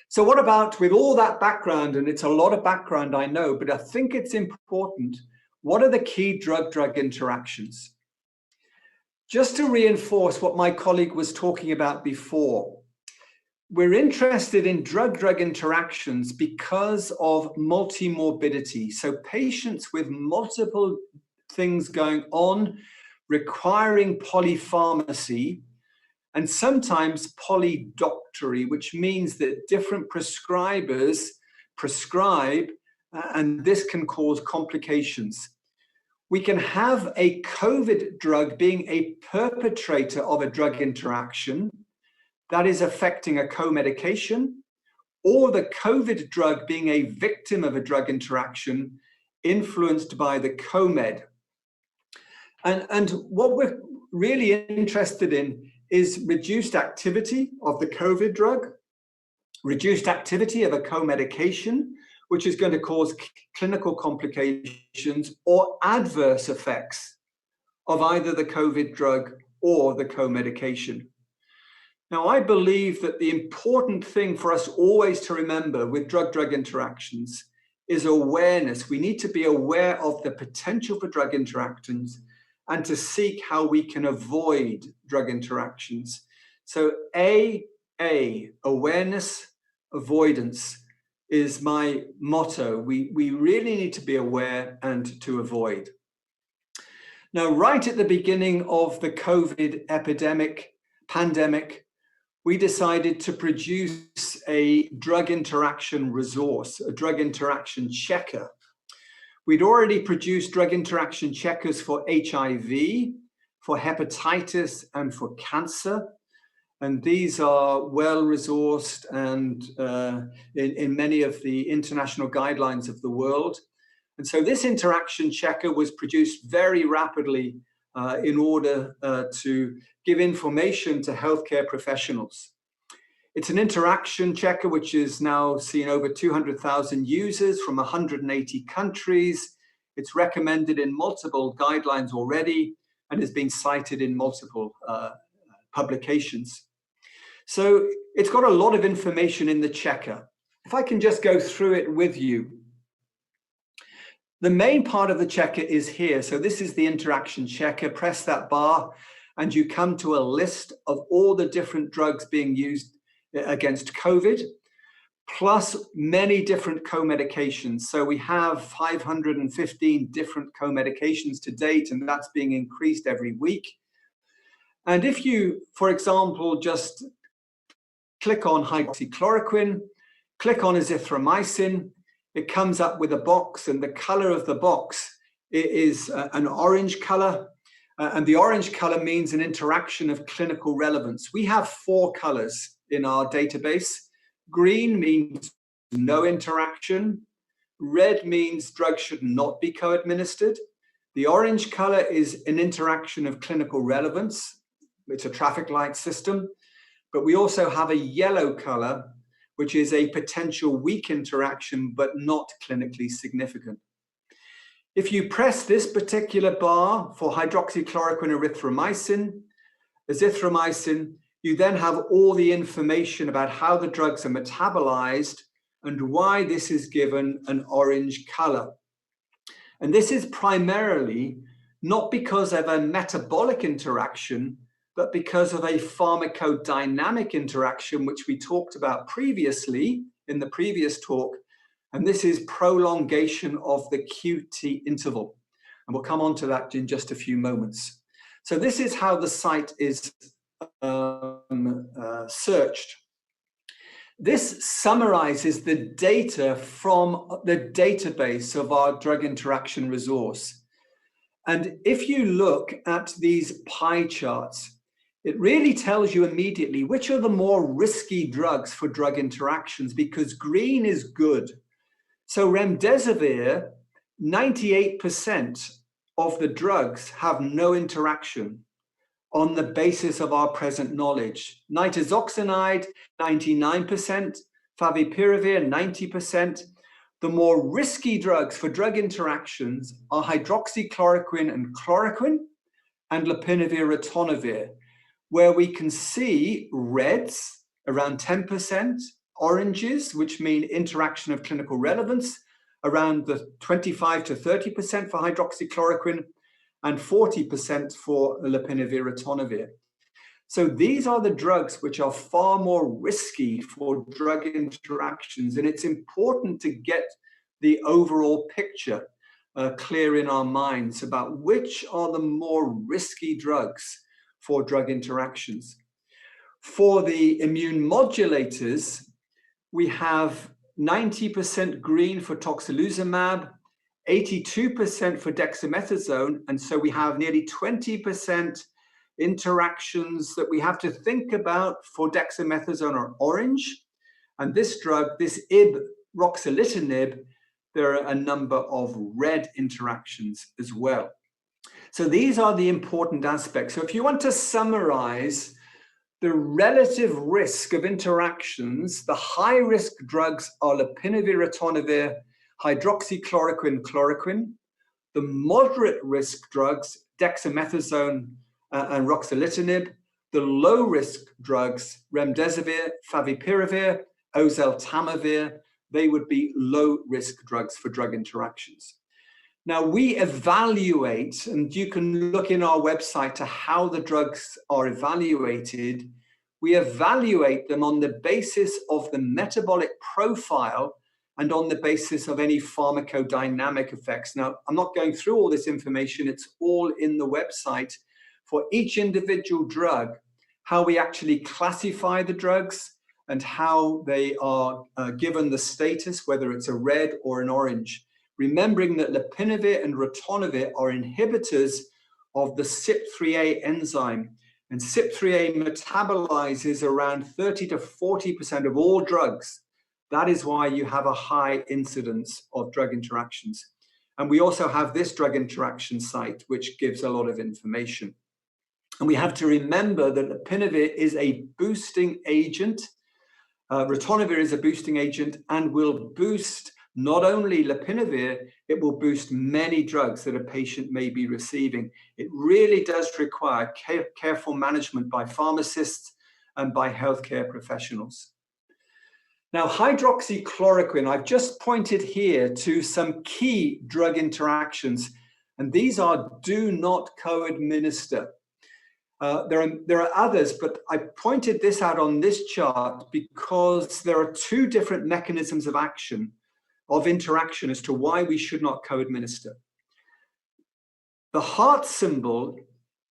So what about, with all that background, and it's a lot of background, I know, but I think it's important, what are the key drug-drug interactions? Just to reinforce what my colleague was talking about before, we're interested in drug-drug interactions because of multimorbidity. So patients with multiple things going on, requiring polypharmacy, and sometimes polydoctory, which means that different prescribers prescribe, and this can cause complications. We can have a COVID drug being a perpetrator of a drug interaction that is affecting a co-medication, or the COVID drug being a victim of a drug interaction influenced by the co-med. And what we're really interested in is reduced activity of the COVID drug, reduced activity of a co-medication, which is going to cause clinical complications or adverse effects of either the COVID drug or the co-medication. Now, I believe that the important thing for us always to remember with drug-drug interactions is awareness. We need to be aware of the potential for drug interactions and to seek how we can avoid drug interactions. So awareness, avoidance is my motto. We really need to be aware and to avoid. Now, right at the beginning of the COVID pandemic, we decided to produce a drug interaction resource, a drug interaction checker. We'd already produced drug interaction checkers for HIV, for hepatitis, and for cancer. And these are well-resourced and in many of the international guidelines of the world. And so this interaction checker was produced very rapidly in order to give information to healthcare professionals. It's an interaction checker which is now seen over 200,000 users from 180 countries. It's recommended in multiple guidelines already and is being cited in multiple publications. So it's got a lot of information in the checker. If I can just go through it with you. The main part of the checker is here. So this is the interaction checker. Press that bar and you come to a list of all the different drugs being used against COVID, plus many different co-medications. So we have 515 different co-medications to date, and that's being increased every week. And if you, for example, just click on hydroxychloroquine, click on azithromycin, it comes up with a box, and the color of the box is an orange color. And the orange color means an interaction of clinical relevance. We have 4 colors in our database. Green means no interaction. Red means drugs should not be co-administered. The orange color is an interaction of clinical relevance. It's a traffic light system. But we also have a yellow color, which is a potential weak interaction, but not clinically significant. If you press this particular bar for hydroxychloroquine, azithromycin, you then have all the information about how the drugs are metabolized and why this is given an orange color. And this is primarily not because of a metabolic interaction, but because of a pharmacodynamic interaction, which we talked about previously in the previous talk. And this is prolongation of the QT interval. And we'll come on to that in just a few moments. So this is how the site is searched. This summarizes the data from the database of our drug interaction resource. And if you look at these pie charts, it really tells you immediately which are the more risky drugs for drug interactions, because green is good. So remdesivir, 98% of the drugs have no interaction on the basis of our present knowledge. Nitazoxanide, 99%, favipiravir, 90%. The more risky drugs for drug interactions are hydroxychloroquine and chloroquine and lopinavir-ritonavir, where we can see reds around 10%, oranges, which mean interaction of clinical relevance, around the 25 to 30% for hydroxychloroquine and 40% for lopinavir-ritonavir. So these are the drugs which are far more risky for drug interactions, and it's important to get the overall picture clear in our minds about which are the more risky drugs for drug interactions. For the immune modulators, we have 90% green for tocilizumab, 82% for dexamethasone, and so we have nearly 20% interactions that we have to think about for dexamethasone are orange. And this drug, this ruxolitinib, there are a number of red interactions as well. So these are the important aspects. So if you want to summarize the relative risk of interactions, the high-risk drugs are lopinavir, ritonavir, hydroxychloroquine, chloroquine. The moderate risk drugs, dexamethasone and ruxolitinib. The low-risk drugs, remdesivir, favipiravir, oseltamivir, they would be low-risk drugs for drug interactions. Now we evaluate, and you can look in our website to how the drugs are evaluated. We evaluate them on the basis of the metabolic profile and on the basis of any pharmacodynamic effects. Now, I'm not going through all this information. It's all in the website for each individual drug, how we actually classify the drugs and how they are given the status, whether it's a red or an orange. Remembering that lopinavir and ritonavir are inhibitors of the CYP3A enzyme, and CYP3A metabolizes around 30 to 40% of all drugs. That is why you have a high incidence of drug interactions. And we also have this drug interaction site, which gives a lot of information. And we have to remember that lopinavir is a boosting agent. Ritonavir is a boosting agent and will boost not only lopinavir, it will boost many drugs that a patient may be receiving. It really does require careful management by pharmacists and by healthcare professionals. Now, hydroxychloroquine, I've just pointed here to some key drug interactions, and these are do not co-administer. There are others, but I pointed this out on this chart because there are two different mechanisms of action, of interaction, as to why we should not co-administer. The heart symbol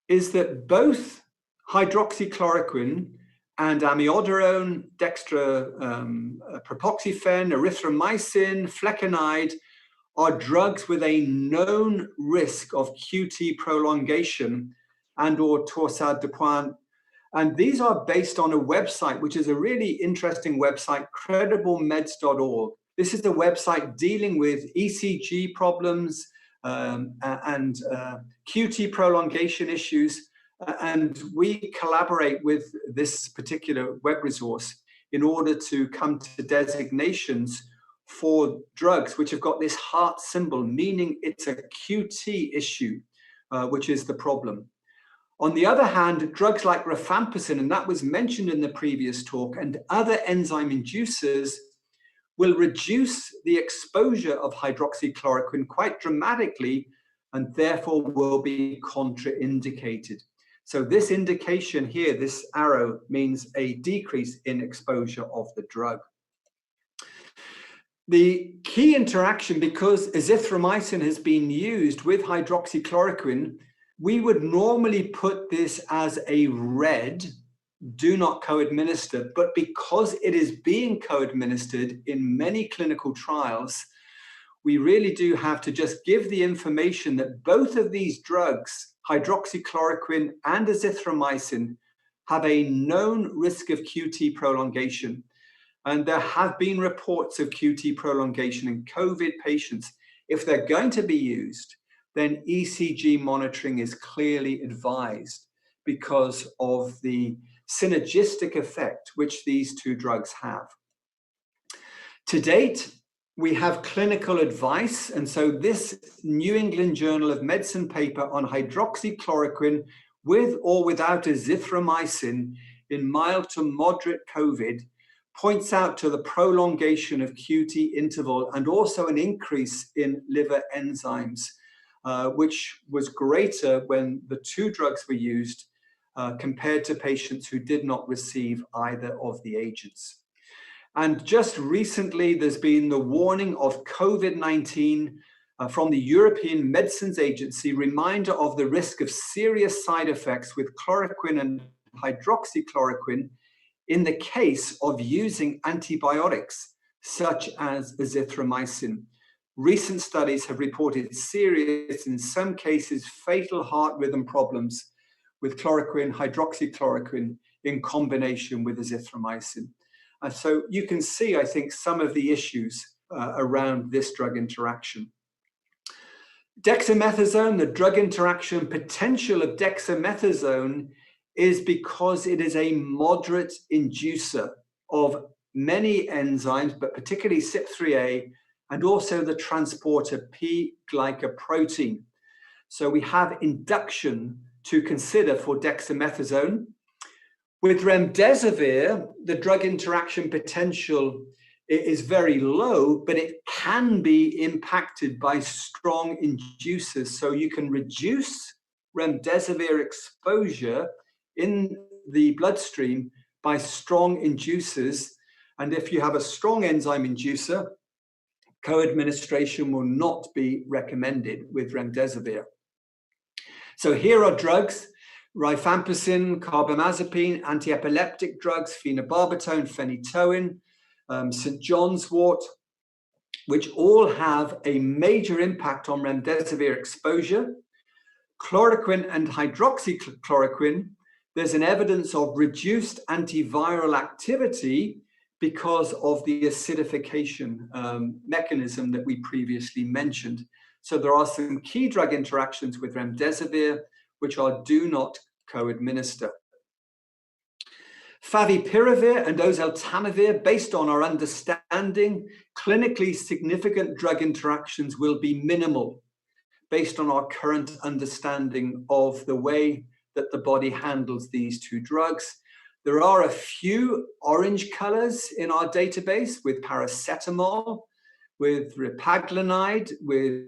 is that both hydroxychloroquine and amiodarone, propoxyphene, erythromycin, flecainide are drugs with a known risk of QT prolongation and or torsade de pointes. And these are based on a website, which is a really interesting website, crediblemeds.org. This is a website dealing with ECG problems and QT prolongation issues. And we collaborate with this particular web resource in order to come to designations for drugs which have got this heart symbol, meaning it's a QT issue, which is the problem. On the other hand, drugs like rifampicin, and that was mentioned in the previous talk, and other enzyme inducers will reduce the exposure of hydroxychloroquine quite dramatically and therefore will be contraindicated. So this indication here, this arrow, means a decrease in exposure of the drug. The key interaction, because azithromycin has been used with hydroxychloroquine, we would normally put this as a red, do not co-administer, but because it is being co-administered in many clinical trials, we really do have to just give the information that both of these drugs, hydroxychloroquine and azithromycin, have a known risk of QT prolongation. And there have been reports of QT prolongation in COVID patients. If they're going to be used, then ECG monitoring is clearly advised because of the synergistic effect which these two drugs have. To date, we have clinical advice, and so this New England Journal of Medicine paper on hydroxychloroquine with or without azithromycin in mild to moderate COVID points out to the prolongation of QT interval and also an increase in liver enzymes, which was greater when the two drugs were used compared to patients who did not receive either of the agents. And just recently, there's been the warning of COVID-19 from the European Medicines Agency, reminder of the risk of serious side effects with chloroquine and hydroxychloroquine in the case of using antibiotics such as azithromycin. Recent studies have reported serious, in some cases fatal heart rhythm problems with chloroquine, hydroxychloroquine in combination with azithromycin. And so you can see, I think, some of the issues around this drug interaction. Dexamethasone, the drug interaction potential of dexamethasone is because it is a moderate inducer of many enzymes, but particularly CYP3A, and also the transporter P-glycoprotein. So we have induction to consider for dexamethasone. With remdesivir, the drug interaction potential is very low, but it can be impacted by strong inducers. So you can reduce remdesivir exposure in the bloodstream by strong inducers. And if you have a strong enzyme inducer, co-administration will not be recommended with remdesivir. So here are drugs: rifampicin, carbamazepine, anti-epileptic drugs, phenobarbital, phenytoin, St. John's wort, which all have a major impact on remdesivir exposure. Chloroquine and hydroxychloroquine, there's an evidence of reduced antiviral activity because of the acidification mechanism that we previously mentioned. So there are some key drug interactions with remdesivir which are do not co-administer. Favipiravir and oseltamivir, based on our understanding, clinically significant drug interactions will be minimal based on our current understanding of the way that the body handles these two drugs. There are a few orange colors in our database with paracetamol, with ripaglinide, with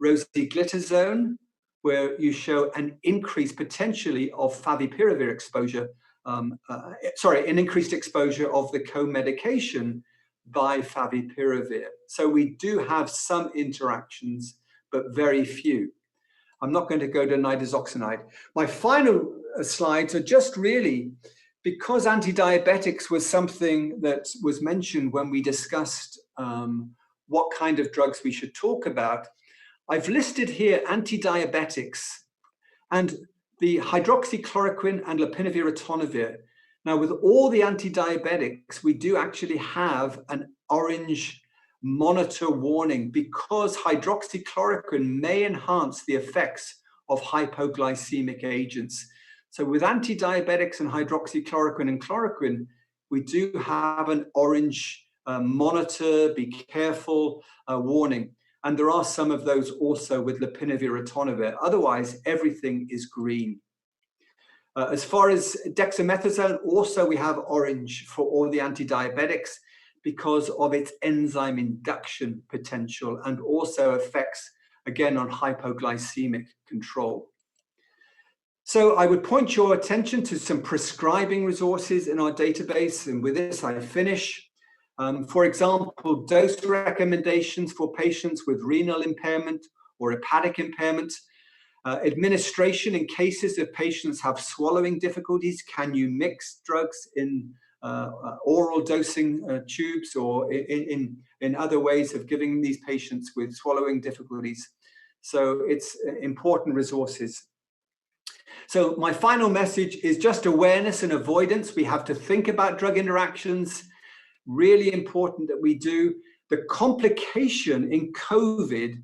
rosiglitazone, where you show an increase potentially of favipiravir exposure, an increased exposure of the co-medication by favipiravir. So we do have some interactions, but very few. I'm not going to go to nitazoxanide. My final slides are just really, because anti-diabetics was something that was mentioned when we discussed what kind of drugs we should talk about, I've listed here anti-diabetics and the hydroxychloroquine and lopinavir ritonavir. Now, with all the anti-diabetics, we do actually have an orange monitor warning because hydroxychloroquine may enhance the effects of hypoglycemic agents. So with anti-diabetics and hydroxychloroquine and chloroquine, we do have an orange monitor, be careful warning. And there are some of those also with lopinavir ritonavir. Otherwise, everything is green. As far as dexamethasone, also we have orange for all the anti-diabetics because of its enzyme induction potential and also effects, again, on hypoglycemic control. So I would point your attention to some prescribing resources in our database. And with this, I finish. For example, dose recommendations for patients with renal impairment or hepatic impairment. Administration in cases of patients have swallowing difficulties. Can you mix drugs in oral dosing tubes or in other ways of giving these patients with swallowing difficulties? So it's important resources. So my final message is just awareness and avoidance. We have to think about drug interactions. Really important that we do. The complication in COVID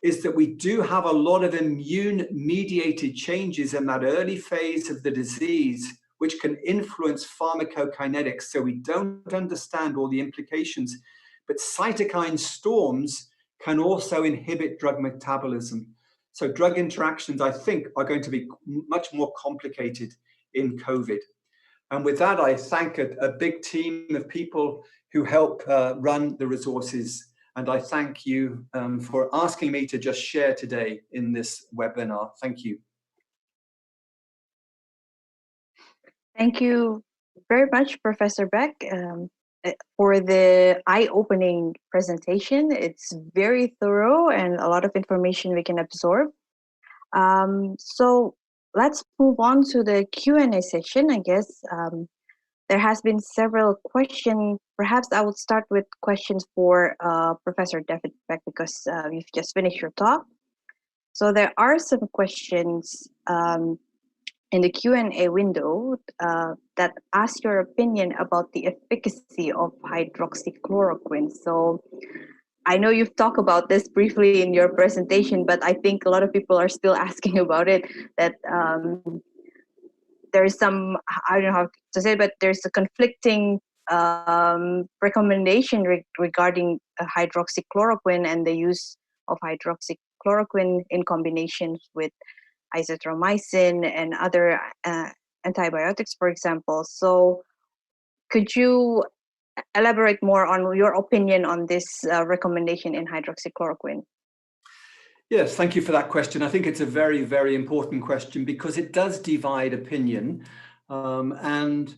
is that we do have a lot of immune-mediated changes in that early phase of the disease, which can influence pharmacokinetics. So we don't understand all the implications, but cytokine storms can also inhibit drug metabolism. So drug interactions, I think, are going to be much more complicated in COVID. And with that, I thank a big team of people who help run the resources. And I thank you for asking me to just share today in this webinar. Thank you. Thank you very much, Professor Beck, for the eye-opening presentation. It's very thorough and a lot of information we can absorb. So let's move on to the Q&A session. I guess there has been several questions. Perhaps I would start with questions for Professor David Beck, because you've just finished your talk. So there are some questions in the Q&A window that ask your opinion about the efficacy of hydroxychloroquine. So I know you've talked about this briefly in your presentation, but I think a lot of people are still asking about it, that there's some, I don't know how to say, but there's a conflicting recommendation regarding hydroxychloroquine and the use of hydroxychloroquine in combination with azithromycin and other antibiotics, for example. So could you elaborate more on your opinion on this recommendation in hydroxychloroquine? Yes, thank you for that question. I think it's a very, very important question because it does divide opinion, and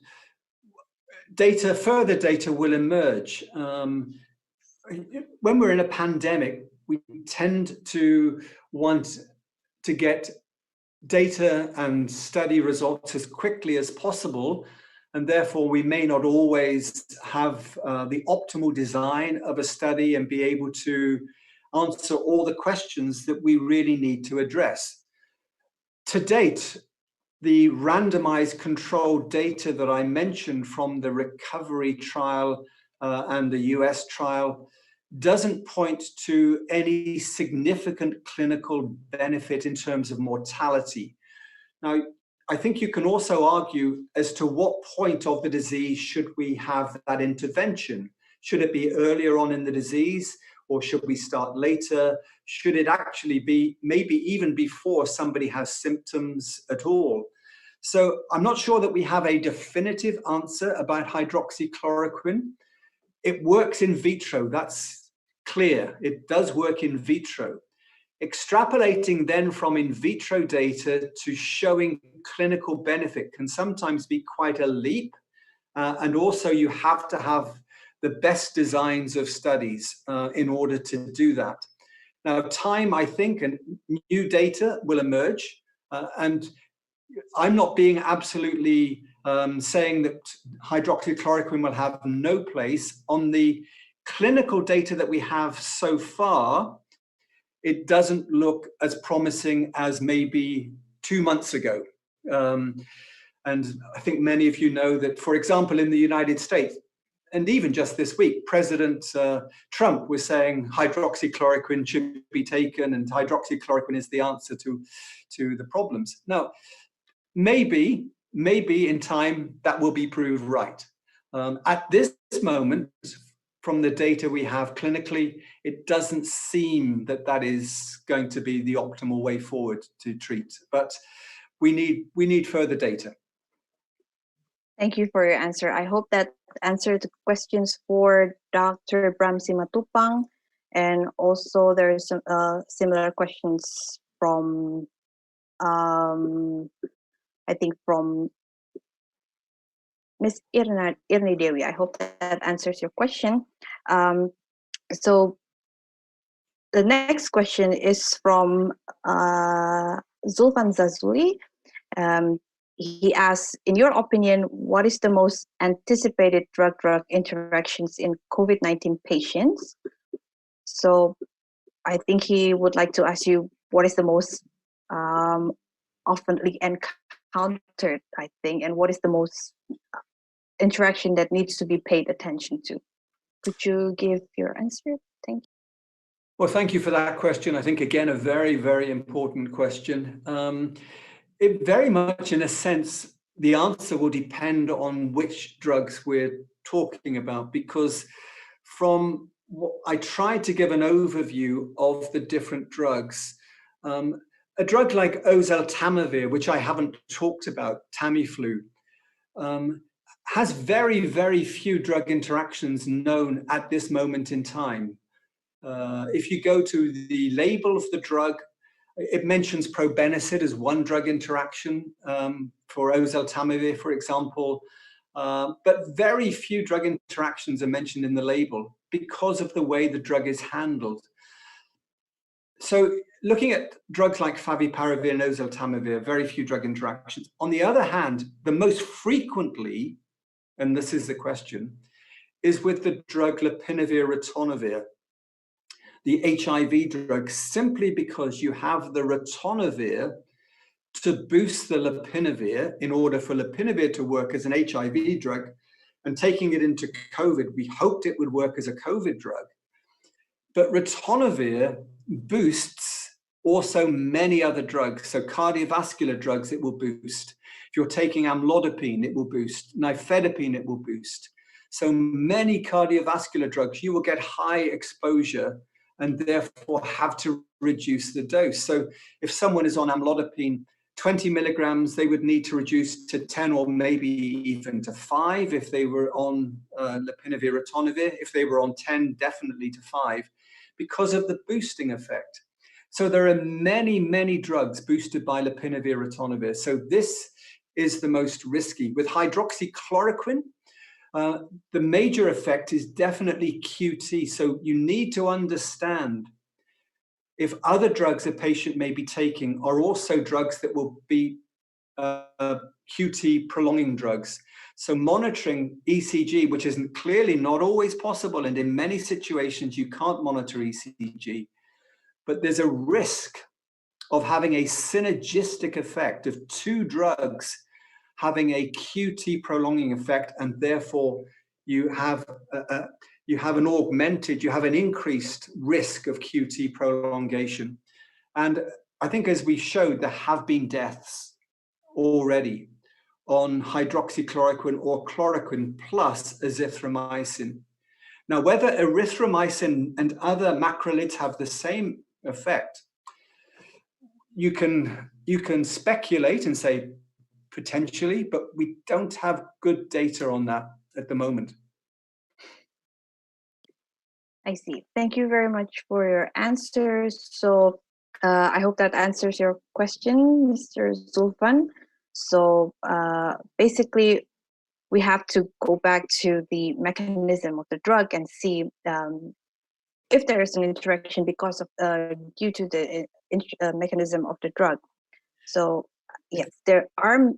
further data will emerge. When we're in a pandemic, we tend to want to get data and study results as quickly as possible, and therefore we may not always have the optimal design of a study and be able to answer all the questions that we really need to address. To date, the randomized controlled data that I mentioned from the recovery trial and the US trial doesn't point to any significant clinical benefit in terms of mortality. Now, I think you can also argue as to what point of the disease should we have that intervention. Should it be earlier on in the disease, or should we start later? Should it actually be maybe even before somebody has symptoms at all? So I'm not sure that we have a definitive answer about hydroxychloroquine. It works in vitro, that's clear. It does work in vitro. Extrapolating then from in vitro data to showing clinical benefit can sometimes be quite a leap. And also you have to have the best designs of studies in order to do that. Now, time, I think, and new data will emerge. And I'm not being absolutely saying that hydroxychloroquine will have no place. On the clinical data that we have so far, it doesn't look as promising as maybe 2 months ago. And I think many of you know that, for example, in the United States, and even just this week, President Trump was saying hydroxychloroquine should be taken and hydroxychloroquine is the answer to the problems. Now, maybe in time that will be proved right. At this moment, from the data we have clinically, it doesn't seem that that is going to be the optimal way forward to treat, but we need further data. Thank you for your answer. I hope that answered the questions for Dr. Bram Simatupang, and also there's some similar questions from, I think from Ms. Irni Dewi. I hope that answers your question. So the next question is from Zulfan Zazuli. He asks, in your opinion, what is the most anticipated drug-drug interactions in COVID-19 patients? So I think he would like to ask you, what is the most oftenly encountered, I think, and what is the most interaction that needs to be paid attention to? Could you give your answer? Thank you. Well, thank you for that question. I think, again, a very, very important question. It very much, in a sense, the answer will depend on which drugs we're talking about, because from what I tried to give an overview of the different drugs. A drug like oseltamivir, which I haven't talked about, Tamiflu, has very, very few drug interactions known at this moment in time. If you go to the label of the drug, it mentions probenecid as one drug interaction for oseltamivir, for example, but very few drug interactions are mentioned in the label because of the way the drug is handled. So looking at drugs like favipiravir and oseltamivir, very few drug interactions. On the other hand, the most frequently, and this is the question, is with the drug lopinavir ritonavir, the HIV drug, simply because you have the ritonavir to boost the lopinavir in order for lopinavir to work as an HIV drug, and taking it into COVID, we hoped it would work as a COVID drug. But ritonavir boosts also many other drugs. So cardiovascular drugs, it will boost. If you're taking amlodipine, it will boost. Nifedipine, it will boost. So many cardiovascular drugs, you will get high exposure and therefore have to reduce the dose. So if someone is on amlodipine, 20 milligrams, they would need to reduce to 10 or maybe even to 5 if they were on lopinavir ritonavir. If they were on 10, definitely to 5, because of the boosting effect. So there are many, many drugs boosted by lopinavir ritonavir. So this is the most risky. With hydroxychloroquine, the major effect is definitely QT. So you need to understand if other drugs a patient may be taking are also drugs that will be QT prolonging drugs. So monitoring ECG, which is clearly not always possible, and in many situations you can't monitor ECG, but there's a risk of having a synergistic effect of two drugs having a QT prolonging effect, and therefore you have an increased risk of QT prolongation. And I think, as we showed, there have been deaths already on hydroxychloroquine or chloroquine plus azithromycin. Now, whether erythromycin and other macrolides have the same effect, you can speculate and say potentially, but we don't have good data on that at the moment. I see. Thank you very much for your answers. So I hope that answers your question, Mr. Zulfan. So basically, we have to go back to the mechanism of the drug and see if there is an interaction because of due to the mechanism of the drug. So yes, there are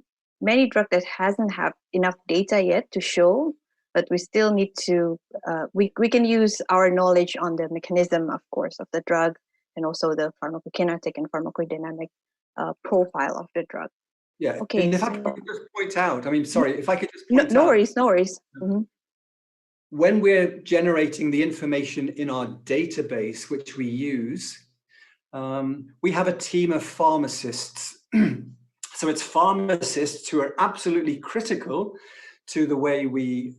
many drugs that hasn't have enough data yet to show, but we still need to, we can use our knowledge on the mechanism, of course, of the drug, and also the pharmacokinetic and pharmacodynamic profile of the drug. Yeah, okay. And if I could just point out, I mean, sorry, if I could just point out. No worries, no worries. Mm-hmm. When we're generating the information in our database, which we use, we have a team of pharmacists. So it's pharmacists who are absolutely critical to the way we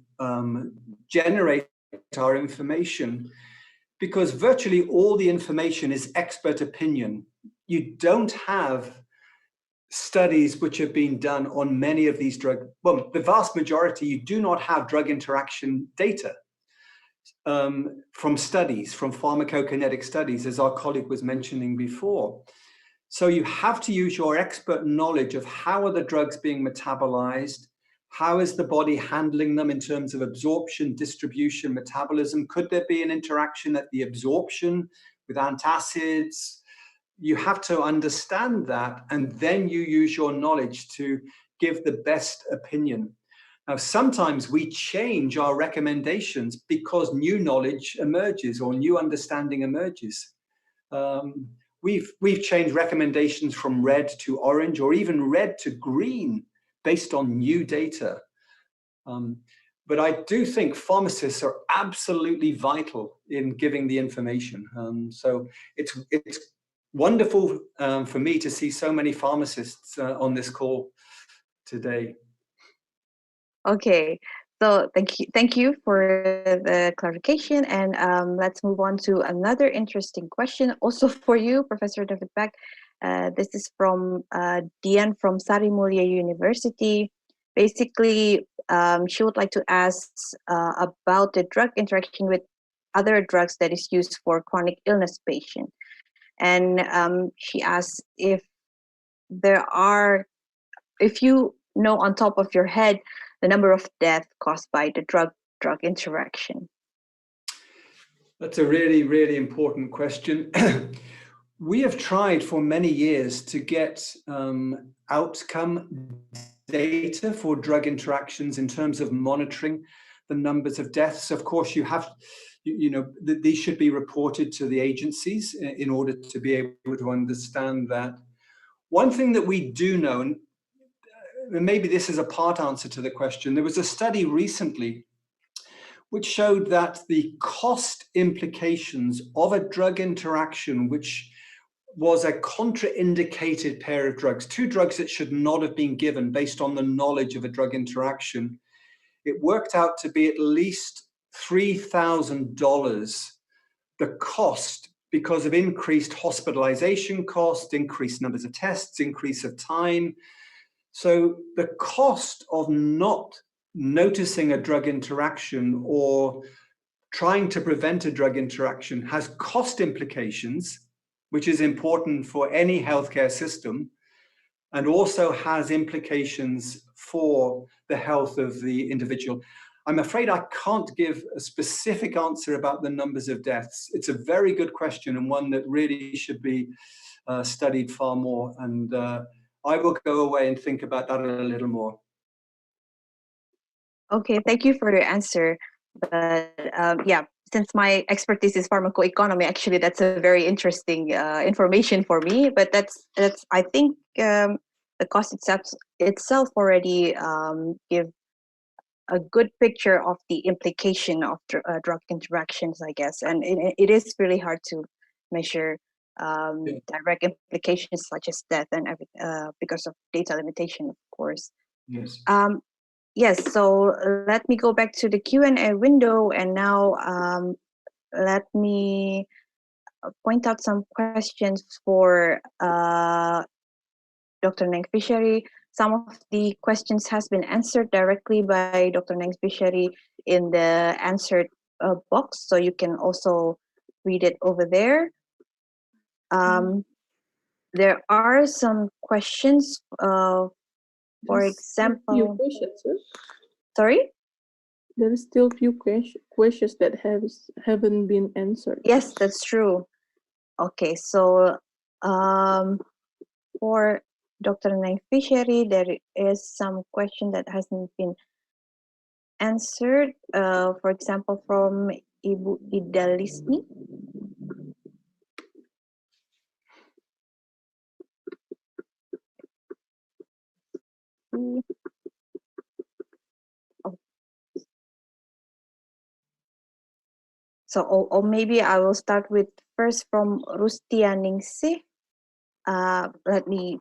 generate our information, because virtually all the information is expert opinion. You don't have studies which have been done on many of these drugs. Well, the vast majority, you do not have drug interaction data from studies, from pharmacokinetic studies, as our colleague was mentioning before. So you have to use your expert knowledge of how are the drugs being metabolized, how is the body handling them in terms of absorption, distribution, metabolism? Could there be an interaction at the absorption with antacids? You have to understand that, and then you use your knowledge to give the best opinion. Now, sometimes we change our recommendations because new knowledge emerges or new understanding emerges. We've changed recommendations from red to orange, or even red to green, based on new data. But I do think pharmacists are absolutely vital in giving the information. So it's wonderful for me to see so many pharmacists on this call today. Okay, so thank you for the clarification, and let's move on to another interesting question, also for you, Professor David Beck. This is from Dian from Sarimulya University. Basically, she would like to ask about the drug interaction with other drugs that is used for chronic illness patient. And she asks if you know on top of your head the number of deaths caused by the drug interaction. That's a really, really important question. we have tried for many years to get outcome data for drug interactions in terms of monitoring the numbers of deaths. Of course, you have, these should be reported to the agencies in order to be able to understand that. One thing that we do know, and maybe this is a part answer to the question, there was a study recently which showed that the cost implications of a drug interaction, which was a contraindicated pair of drugs, two drugs that should not have been given based on the knowledge of a drug interaction, it worked out to be at least $3,000, the cost, because of increased hospitalization cost, increased numbers of tests, increase of time. So the cost of not noticing a drug interaction or trying to prevent a drug interaction has cost implications, which is important for any healthcare system, and also has implications for the health of the individual. I'm afraid I can't give a specific answer about the numbers of deaths. It's a very good question and one that really should be studied far more. And I will go away and think about that a little more. Okay, thank you for your answer. But yeah, since my expertise is pharmacoeconomy, actually that's a very interesting information for me. But that's I think the cost itself already give a good picture of the implication of drug interactions, I guess, and it is really hard to measure direct implications such as death and because of data limitation, of course. Yes. Yes, so let me go back to the Q&A window, and now let me point out some questions for Dr. Neng Fisheri. Some of the questions has been answered directly by Dr. Neng Fisheri in the answered box, so you can also read it over there. There are some questions, for example. Few questions, sir. Sorry? There is still few questions that haven't been answered. Yes, that's true. Okay, so for Dr. Neng Fisheri, there is some question that hasn't been answered. For example, from Ibu Idalisni. So, or maybe I will start with first from Rustianingsih. Let me,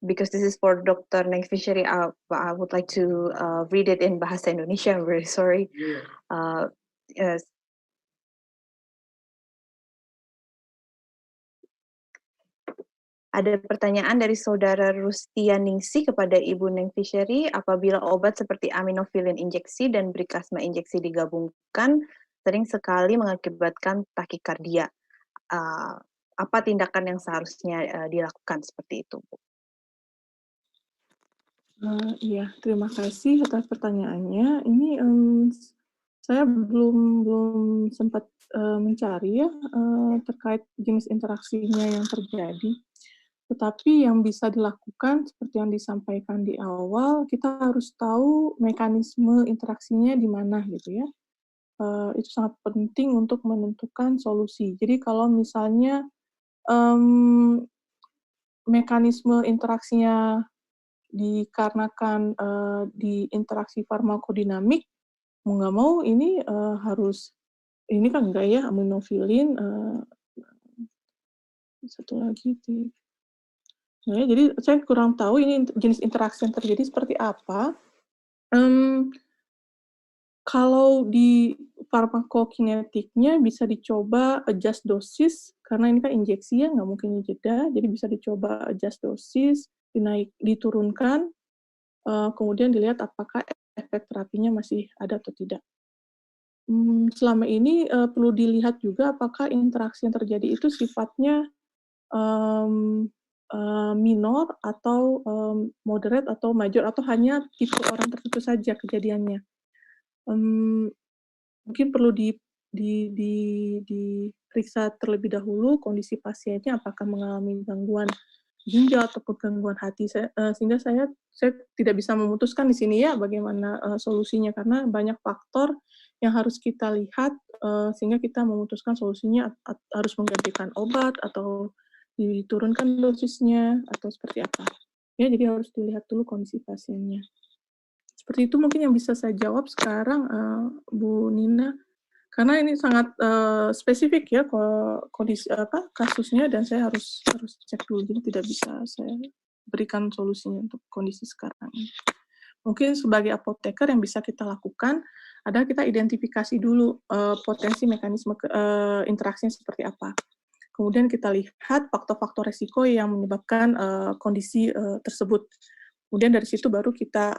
because this is for Dr. Neng Fisheri, I would like to read it in Bahasa Indonesia. I'm very sorry. Yes. Ada pertanyaan dari saudara Rustianingsih kepada Ibu Neng Fisheri, apabila obat seperti aminofilin injeksi dan brikasma injeksi digabungkan, sering sekali mengakibatkan takikardia. Apa tindakan yang seharusnya dilakukan seperti itu, Bu? Iya, terima kasih atas pertanyaannya. Ini saya belum sempat mencari ya terkait jenis interaksinya yang terjadi. Tetapi yang bisa dilakukan seperti yang disampaikan di awal, kita harus tahu mekanisme interaksinya di mana gitu ya. Itu sangat penting untuk menentukan solusi. Jadi kalau misalnya mekanisme interaksinya dikarenakan di interaksi farmakodinamik, mau nggak mau ini harus, ini kan enggak ya, aminofilin, satu lagi ya, jadi saya kurang tahu ini jenis interaksi yang terjadi seperti apa. Kalau di farmakokinetiknya bisa dicoba adjust dosis, karena ini kan injeksi ya, nggak mungkin jeda, jadi bisa dicoba adjust dosis, diturunkan, kemudian dilihat apakah efek terapinya masih ada atau tidak. Selama ini perlu dilihat juga apakah interaksi yang terjadi itu sifatnya minor atau moderate atau major, atau hanya tipe orang tertentu saja kejadiannya. Mungkin perlu periksa terlebih dahulu kondisi pasiennya apakah mengalami gangguan ginjal ataupun gangguan hati, sehingga saya tidak bisa memutuskan di sini ya bagaimana solusinya, karena banyak faktor yang harus kita lihat sehingga kita memutuskan solusinya harus menggantikan obat atau diturunkan dosisnya atau seperti apa. Ya, jadi harus dilihat dulu kondisi pasiennya. Seperti itu mungkin yang bisa saya jawab sekarang, Bu Nina. Karena ini sangat spesifik ya kondisi kasusnya, dan saya harus cek dulu, jadi tidak bisa saya berikan solusinya untuk kondisi sekarang. Mungkin sebagai apoteker yang bisa kita lakukan adalah kita identifikasi dulu potensi mekanisme interaksinya seperti apa. Kemudian kita lihat faktor-faktor resiko yang menyebabkan kondisi tersebut. Kemudian dari situ baru kita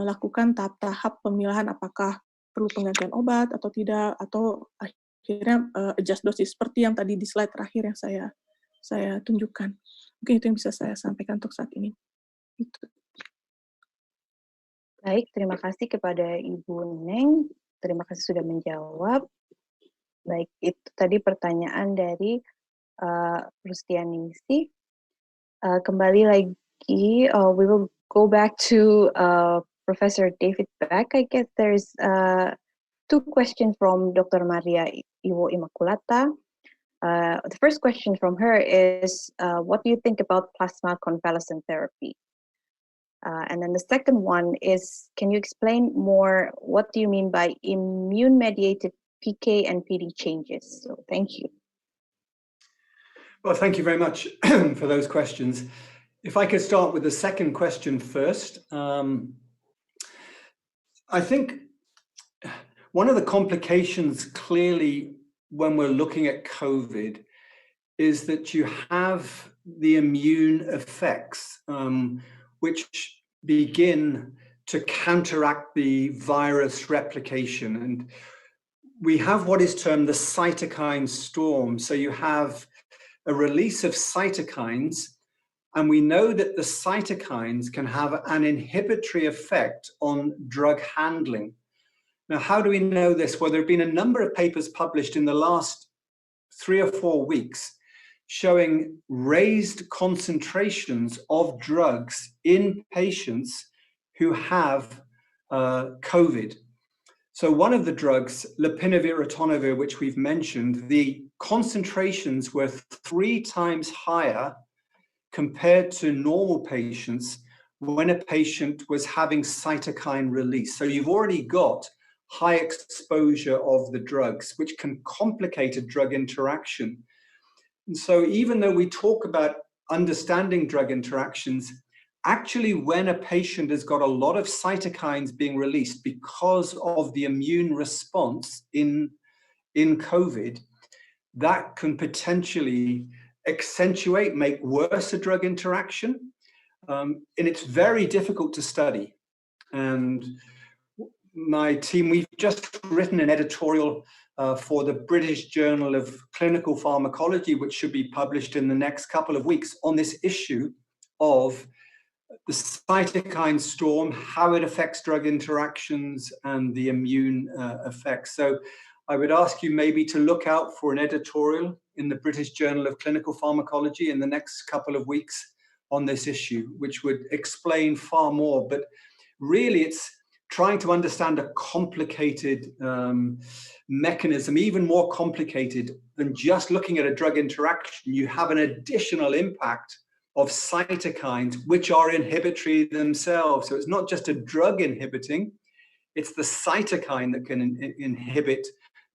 lakukan tahap-tahap pemilahan apakah perlu penggantian obat atau tidak, atau akhirnya adjust dosis seperti yang tadi di slide terakhir yang saya tunjukkan. Mungkin itu yang bisa saya sampaikan untuk saat ini. Itu. Baik, terima kasih kepada Ibu Neng. Terima kasih sudah menjawab. Baik, itu tadi pertanyaan dari Rustianingsih. Kembali lagi, we will go back to Professor David Beck. I guess there's 2 questions from Dr. Maria Iwo Immaculata. The first question from her is, what do you think about plasma convalescent therapy? And then the second one is, can you explain more, what do you mean by immune-mediated PK and PD changes? So thank you. Well, thank you very much for those questions. If I could start with the second question first. I think one of the complications clearly when we're looking at COVID is that you have the immune effects, which begin to counteract the virus replication. And we have what is termed the cytokine storm. So you have a release of cytokines, and we know that the cytokines can have an inhibitory effect on drug handling. Now, how do we know this? Well, there have been a number of papers published in the last 3 or 4 weeks showing raised concentrations of drugs in patients who have COVID. So one of the drugs, lopinavir-ritonavir, which we've mentioned, the concentrations were 3 times higher compared to normal patients when a patient was having cytokine release. So you've already got high exposure of the drugs, which can complicate a drug interaction. And so even though we talk about understanding drug interactions, actually when a patient has got a lot of cytokines being released because of the immune response in COVID, that can potentially accentuate, make worse a drug interaction. And it's very difficult to study. And my team, we've just written an editorial for the British Journal of Clinical Pharmacology, which should be published in the next couple of weeks, on this issue of the cytokine storm, how it affects drug interactions and the immune effects. So I would ask you maybe to look out for an editorial in the British Journal of Clinical Pharmacology in the next couple of weeks on this issue, which would explain far more. But really, it's trying to understand a complicated mechanism, even more complicated than just looking at a drug interaction. You have an additional impact of cytokines, which are inhibitory themselves. So it's not just a drug inhibiting, it's the cytokine that can inhibit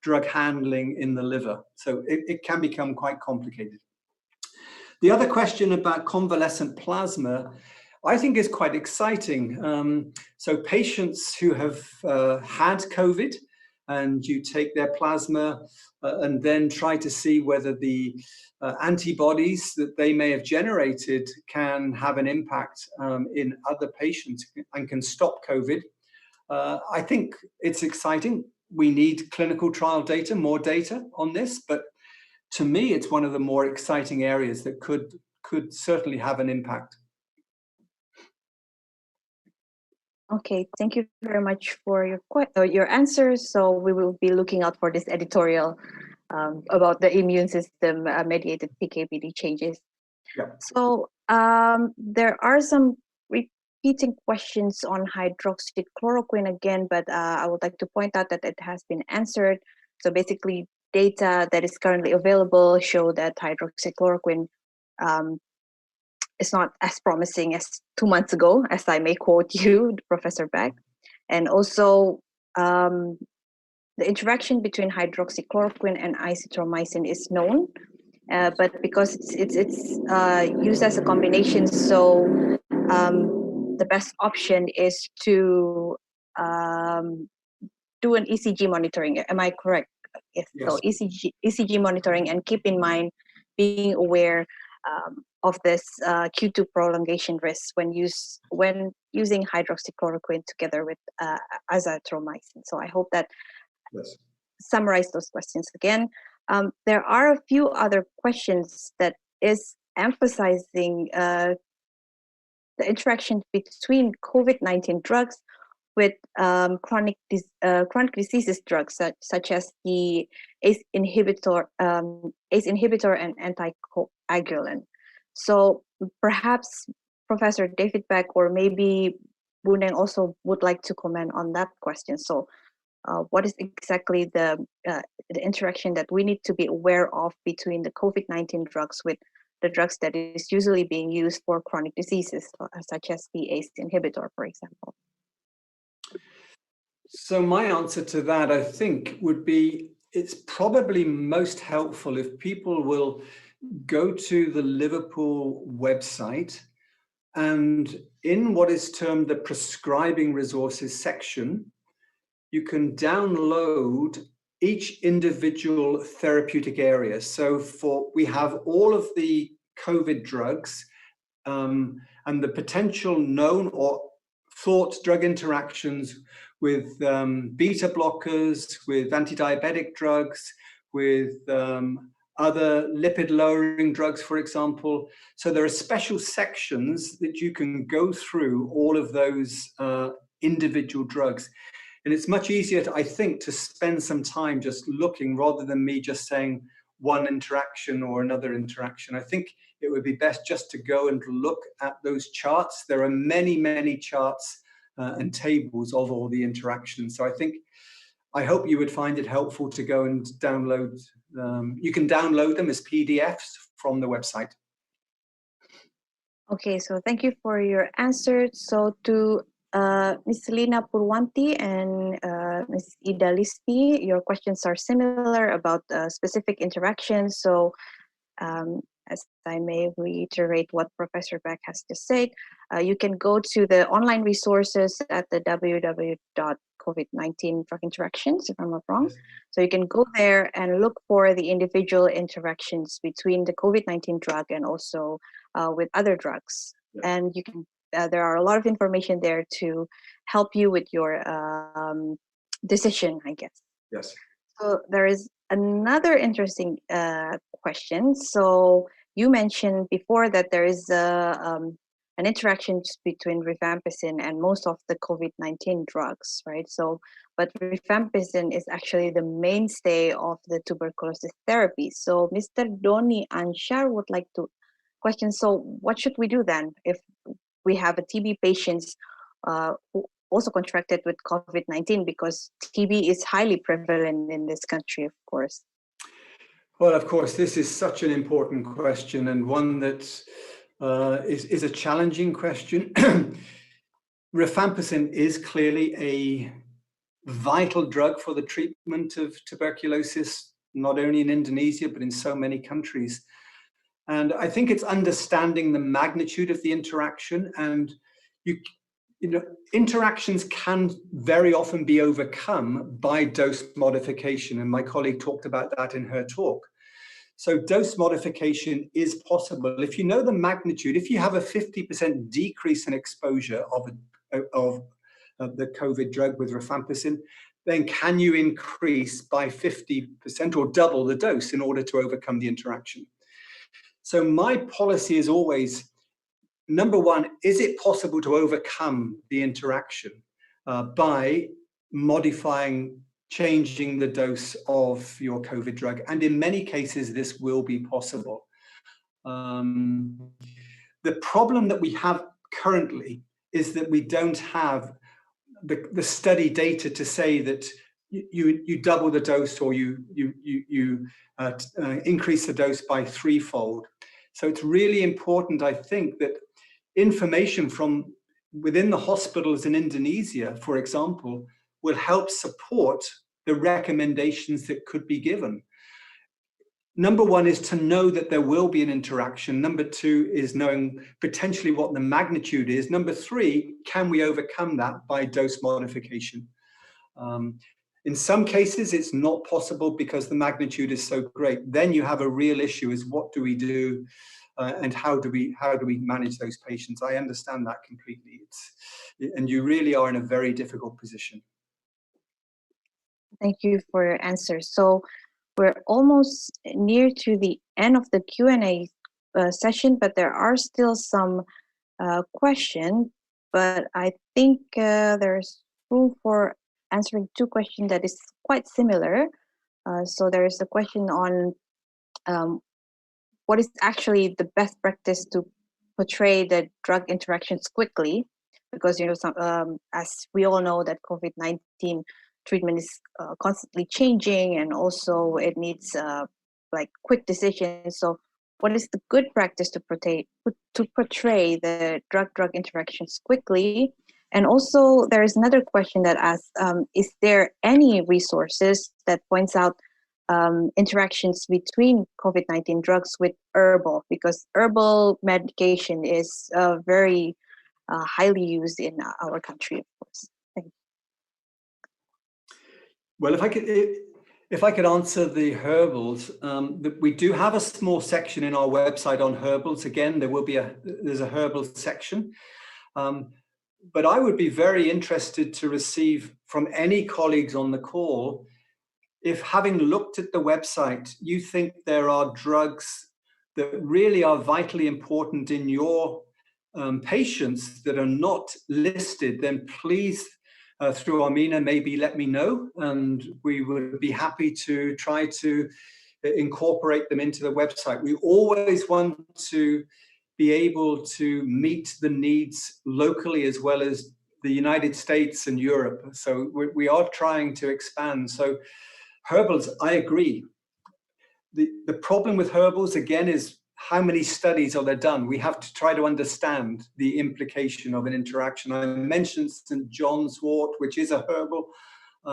drug handling in the liver. So it can become quite complicated. The other question about convalescent plasma, I think is quite exciting. So patients who have had COVID, and you take their plasma and then try to see whether the antibodies that they may have generated can have an impact in other patients and can stop COVID. I think it's exciting. We need clinical trial data, more data on this, but to me, it's one of the more exciting areas that could certainly have an impact. Okay, thank you very much for your answers. So we will be looking out for this editorial about the immune system mediated PK/PD changes. Yeah. So there are some repeating questions on hydroxychloroquine again, but I would like to point out that it has been answered. So basically, data that is currently available show that hydroxychloroquine is not as promising as 2 months ago, as I may quote you, Professor Beck. And also, the interaction between hydroxychloroquine and azithromycin is known, but because it's used as a combination, so the best option is to do an ECG monitoring. Am I correct? Yes. So ECG monitoring, and keep in mind being aware of this Q2 prolongation risk when using hydroxychloroquine together with azithromycin. So I hope that summarize those questions again. There are a few other questions that is emphasizing the interaction between COVID-19 drugs with chronic diseases drugs such as the ACE inhibitor and anticoagulant. So perhaps Professor David Beck or maybe Bu Neng also would like to comment on that question. So what is exactly the interaction that we need to be aware of between the COVID-19 drugs with the drugs that is usually being used for chronic diseases, such as the ACE inhibitor, for example? So my answer to that, I think, would be it's probably most helpful if people will go to the Liverpool website, and in what is termed the prescribing resources section, you can download each individual therapeutic area. So we have all of the COVID drugs and the potential known or thought drug interactions with beta blockers, with anti-diabetic drugs, with other lipid-lowering drugs, for example. So there are special sections that you can go through all of those individual drugs. And it's much easier, I think, to spend some time just looking rather than me just saying one interaction or another interaction. I think it would be best just to go and look at those charts. There are many, many charts and tables of all the interactions. So I hope you would find it helpful to go and download. You can download them as PDFs from the website. Okay, so thank you for your answer. So to Ms. Lina Purwanti and Ms. Ida Listi, your questions are similar about specific interactions. So as I may reiterate what Professor Beck has just said, you can go to the online resources at the www.covid19 drug interactions, if I'm not wrong. So you can go there and look for the individual interactions between the COVID-19 drug and also with other drugs. And you can there are a lot of information there to help you with your decision, I guess. Yes. So there is another interesting question. So you mentioned before that there is an interaction between rifampicin and most of the COVID-19 drugs, right? So, but rifampicin is actually the mainstay of the tuberculosis therapy. So Mr. Doni Anshar would like to question, so what should we do then if we have a TB patients who also contracted with COVID-19, because TB is highly prevalent in this country, of course? Well, of course, this is such an important question, and one that is a challenging question. Rifampicin is clearly a vital drug for the treatment of tuberculosis, not only in Indonesia, but in so many countries. And I think it's understanding the magnitude of the interaction, and interactions can very often be overcome by dose modification, and my colleague talked about that in her talk. So dose modification is possible. If you know the magnitude, if you have a 50% decrease in exposure of the COVID drug with rifampicin, then can you increase by 50% or double the dose in order to overcome the interaction? So my policy is always, number one, is it possible to overcome the interaction by modifying changing the dose of your COVID drug. And in many cases, this will be possible. The problem that we have currently is that we don't have the study data to say that you double the dose or you increase the dose by threefold. So it's really important, I think, that information from within the hospitals in Indonesia, for example, will help support the recommendations that could be given. Number one is to know that there will be an interaction. Number two is knowing potentially what the magnitude is. Number three, can we overcome that by dose modification? In some cases, it's not possible because the magnitude is so great. Then you have a real issue: is what do we do, and how do we manage those patients? I understand that completely. And you really are in a very difficult position. Thank you for your answer. So we're almost near to the end of the Q&A session, but there are still some questions. But I think there's room for answering two questions that is quite similar. So there is a question on what is actually the best practice to portray the drug interactions quickly, because as we all know that COVID-19 treatment is constantly changing, and also it needs like quick decisions. So what is the good practice to portray the drug-drug interactions quickly? And also there is another question that asks, is there any resources that points out interactions between COVID-19 drugs with herbal? Because herbal medication is very highly used in our country, of course. Thank you. Well, if I could answer the herbals, we do have a small section in our website on herbals. Again, there's a herbal section. But I would be very interested to receive from any colleagues on the call, if having looked at the website, you think there are drugs that really are vitally important in your patients that are not listed, then please, through Armina, maybe let me know, and we would be happy to try to incorporate them into the website. We always want to be able to meet the needs locally as well as the United States and Europe. So we are trying to expand. So herbals, I agree. The problem with herbals, again, is how many studies are there done? We have to try to understand the implication of an interaction. I mentioned St. John's wort, which is a herbal,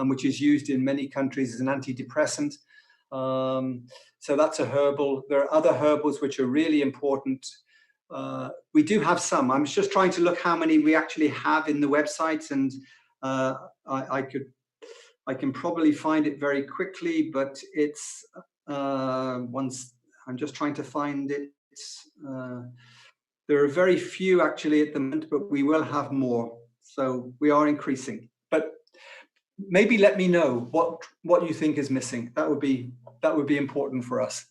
which is used in many countries as an antidepressant. So that's a herbal. There are other herbals which are really important. We do have some. I'm just trying to look how many we actually have in the website, and I can probably find it very quickly, but it's I'm just trying to find it. There are very few actually at the moment, but we will have more. So we are increasing. But maybe let me know what you think is missing. That would be important for us.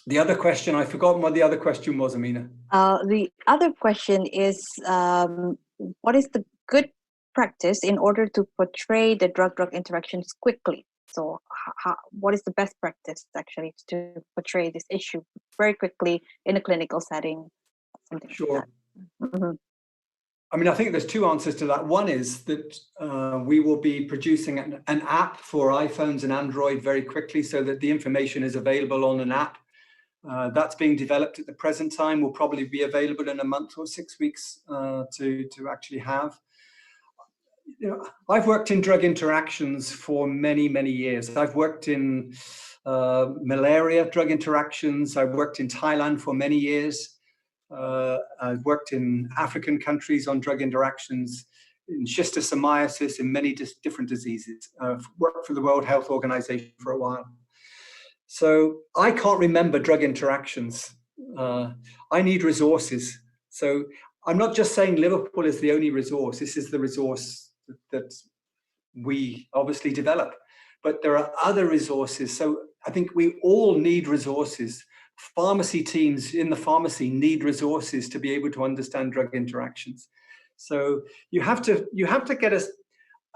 The other question, I've forgotten what the other question was, Armina. The other question is, what is the good practice in order to portray the drug-drug interactions quickly? So what is the best practice actually to portray this issue very quickly in a clinical setting? Something Sure. like that. Mm-hmm. I mean, I think there's two answers to that. One is that we will be producing an app for iPhones and Android very quickly, so that the information is available on an app. That's being developed at the present time. Will probably be available in a month or 6 weeks to actually have. I've worked in drug interactions for many, many years. I've worked in malaria drug interactions. I've worked in Thailand for many years. I've worked in African countries on drug interactions, in schistosomiasis, in many different diseases. I've worked for the World Health Organization for a while. So I can't remember drug interactions. I need resources. So I'm not just saying Liverpool is the only resource. This is the resource that we obviously develop. But there are other resources. So I think we all need resources. Pharmacy teams in the pharmacy need resources to be able to understand drug interactions. So you have to get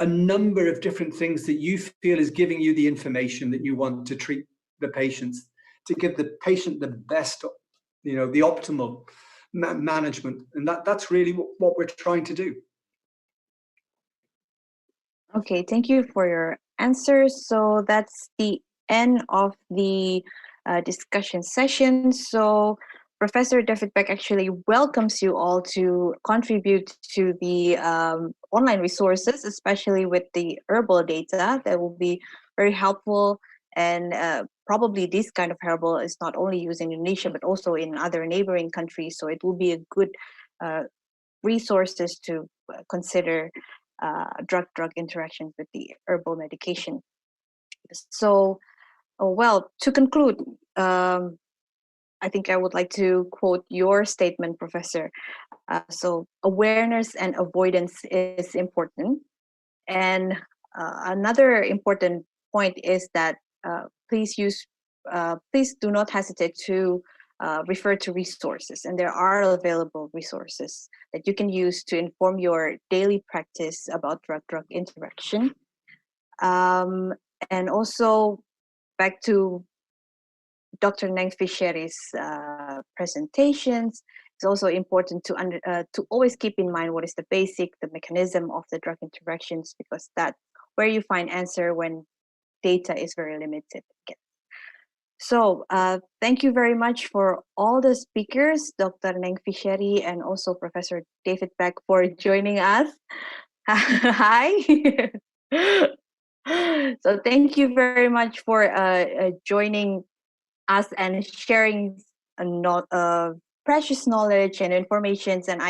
a number of different things that you feel is giving you the information that you want to treat the patients, to give the patient the best, the optimal management. And that's really what we're trying to do. Okay, thank you for your answers. So that's the end of the discussion session. So Professor David Beck actually welcomes you all to contribute to the online resources, especially with the herbal data that will be very helpful. And probably this kind of herbal is not only used in Indonesia, but also in other neighboring countries. So it will be a good resources to consider drug-drug interactions with the herbal medication. So, well, to conclude, I think I would like to quote your statement, Professor. So awareness and avoidance is important. And another important point is that please do not hesitate to refer to resources. And there are available resources that you can use to inform your daily practice about drug-drug interaction. And also back to Dr. Neng Fisheri's presentations, it's also important to always keep in mind what is the mechanism of the drug interactions, because that's where you find answer when data is very limited. So thank you very much for all the speakers, Dr. Neng Fisheri and also Professor David Beck, for joining us. Hi. So thank you very much for joining us and sharing precious knowledge and informations. And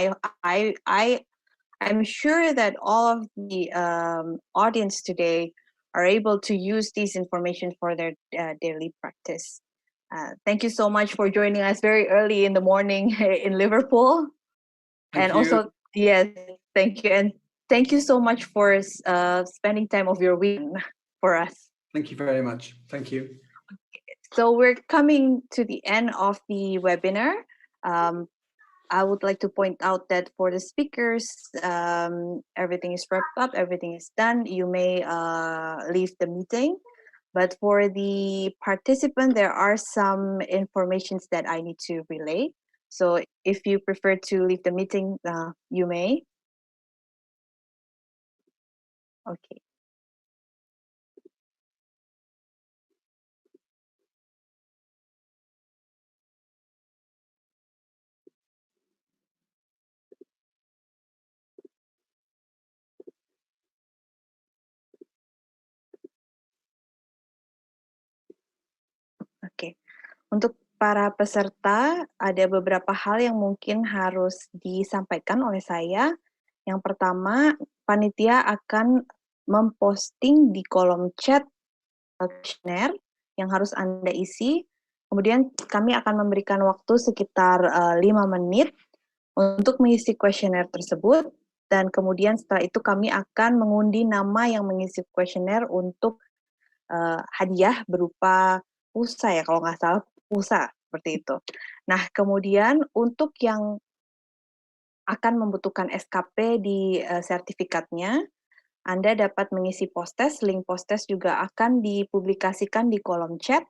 I'm sure that all of the audience today are able to use this information for their daily practice. Thank you so much for joining us very early in the morning in Liverpool. Thank you. Also, yes, thank you. And thank you so much for spending time of your weekend for us. Thank you very much. Thank you. So we're coming to the end of the webinar. I would like to point out that for the speakers, everything is wrapped up, everything is done. You may leave the meeting. But for the participant, there are some informations that I need to relay. So if you prefer to leave the meeting, you may. Okay. Oke, untuk para peserta ada beberapa hal yang mungkin harus disampaikan oleh saya. Yang pertama, panitia akan memposting di kolom chat questionnaire yang harus Anda isi. Kemudian kami akan memberikan waktu sekitar 5 menit untuk mengisi kuesioner tersebut. Dan kemudian setelah itu kami akan mengundi nama yang mengisi kuesioner untuk hadiah berupa pulsa ya, kalau nggak salah pulsa seperti itu. Nah, kemudian untuk yang akan membutuhkan SKP di sertifikatnya, Anda dapat mengisi post-test. Link post-test juga akan dipublikasikan di kolom chat.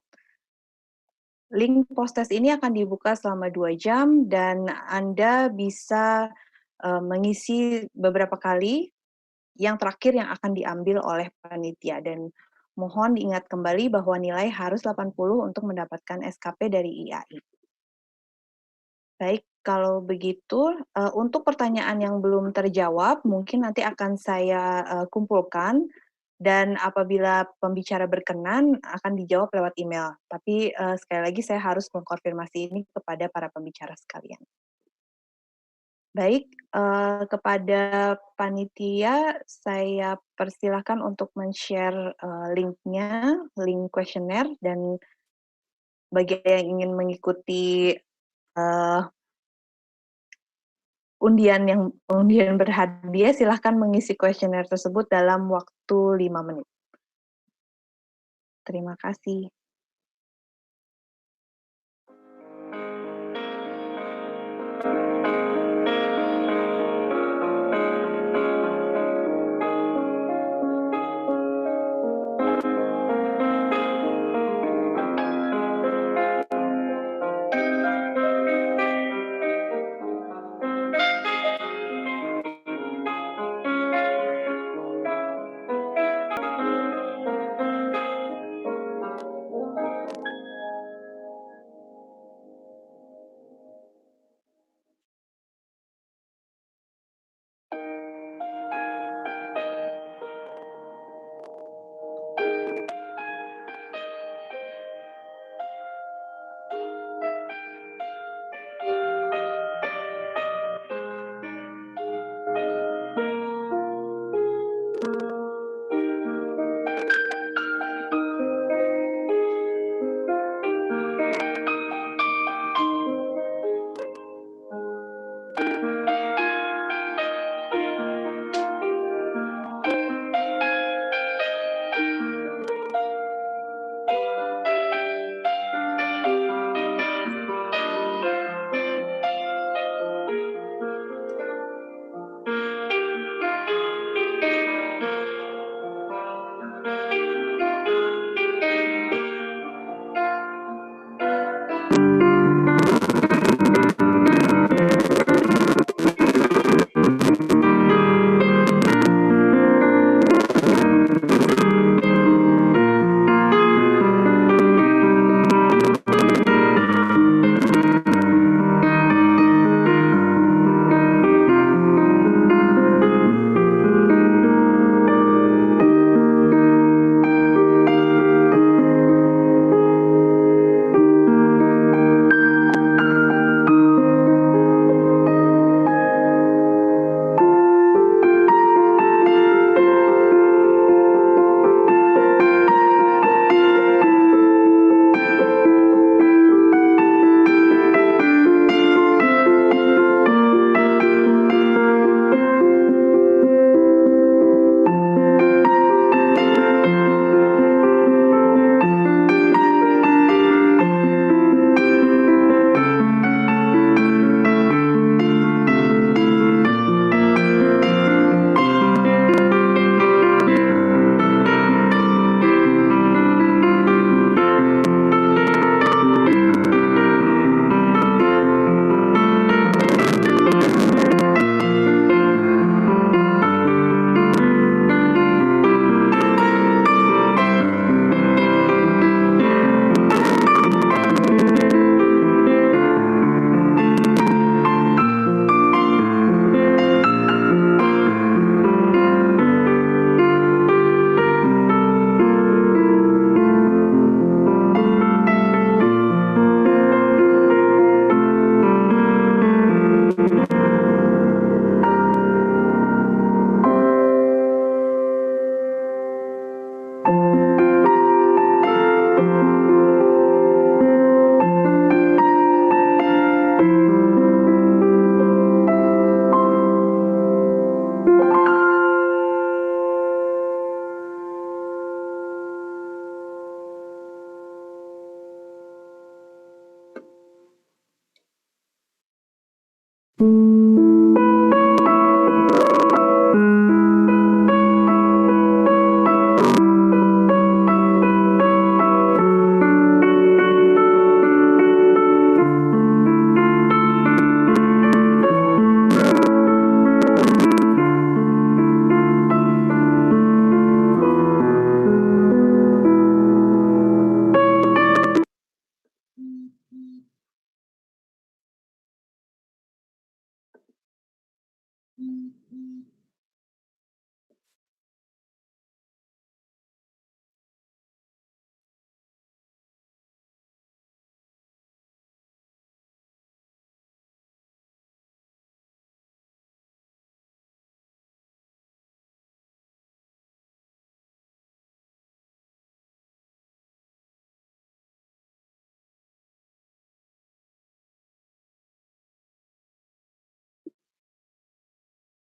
Link post-test ini akan dibuka selama 2 jam dan Anda bisa mengisi beberapa kali. Yang terakhir yang akan diambil oleh panitia, dan mohon diingat kembali bahwa nilai harus 80 untuk mendapatkan SKP dari IAI. Baik, kalau begitu, untuk pertanyaan yang belum terjawab, mungkin nanti akan saya kumpulkan, dan apabila pembicara berkenan, akan dijawab lewat email. Tapi sekali lagi saya harus mengkonfirmasi ini kepada para pembicara sekalian. Baik, kepada panitia, saya persilahkan untuk men-share link-nya, link kuesioner, dan bagi yang ingin mengikuti undian berhadiah, silahkan mengisi kuesioner tersebut dalam waktu 5 menit. Terima kasih.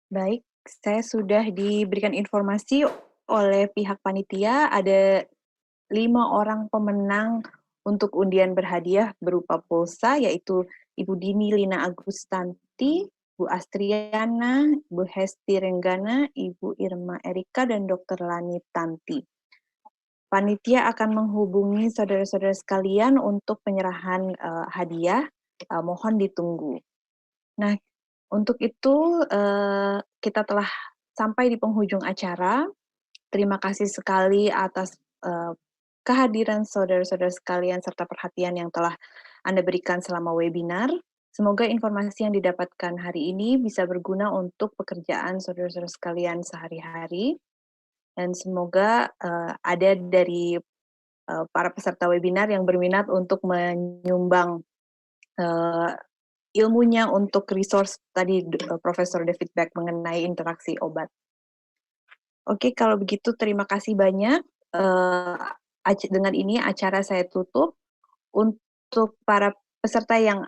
Baik, saya sudah diberikan informasi oleh pihak panitia, ada 5 orang pemenang untuk undian berhadiah berupa pulsa, yaitu Ibu Dini Lina Agustanti, Bu Astriana, Bu Hesti Renggana, Ibu Irma Erika, dan Dr. Lani Tanti. Panitia akan menghubungi saudara-saudara sekalian untuk penyerahan hadiah, mohon ditunggu. Nah, untuk itu kita telah sampai di penghujung acara. Terima kasih sekali atas kehadiran saudara-saudara sekalian serta perhatian yang telah Anda berikan selama webinar. Semoga informasi yang didapatkan hari ini bisa berguna untuk pekerjaan saudara-saudara sekalian sehari-hari. Dan semoga ada dari para peserta webinar yang berminat untuk menyumbang ilmunya untuk resource tadi Profesor David Beck mengenai interaksi obat. Oke, kalau begitu terima kasih banyak. Dengan ini acara saya tutup. Untuk para peserta yang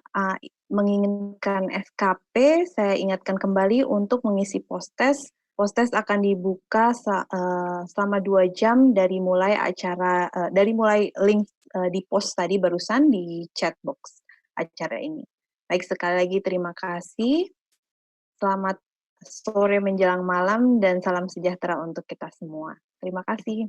menginginkan SKP, saya ingatkan kembali untuk mengisi post-test. Post-test akan dibuka selama 2 jam dari mulai link di post tadi barusan di chat box acara ini. Baik, sekali lagi terima kasih. Selamat sore menjelang malam dan salam sejahtera untuk kita semua. Terima kasih.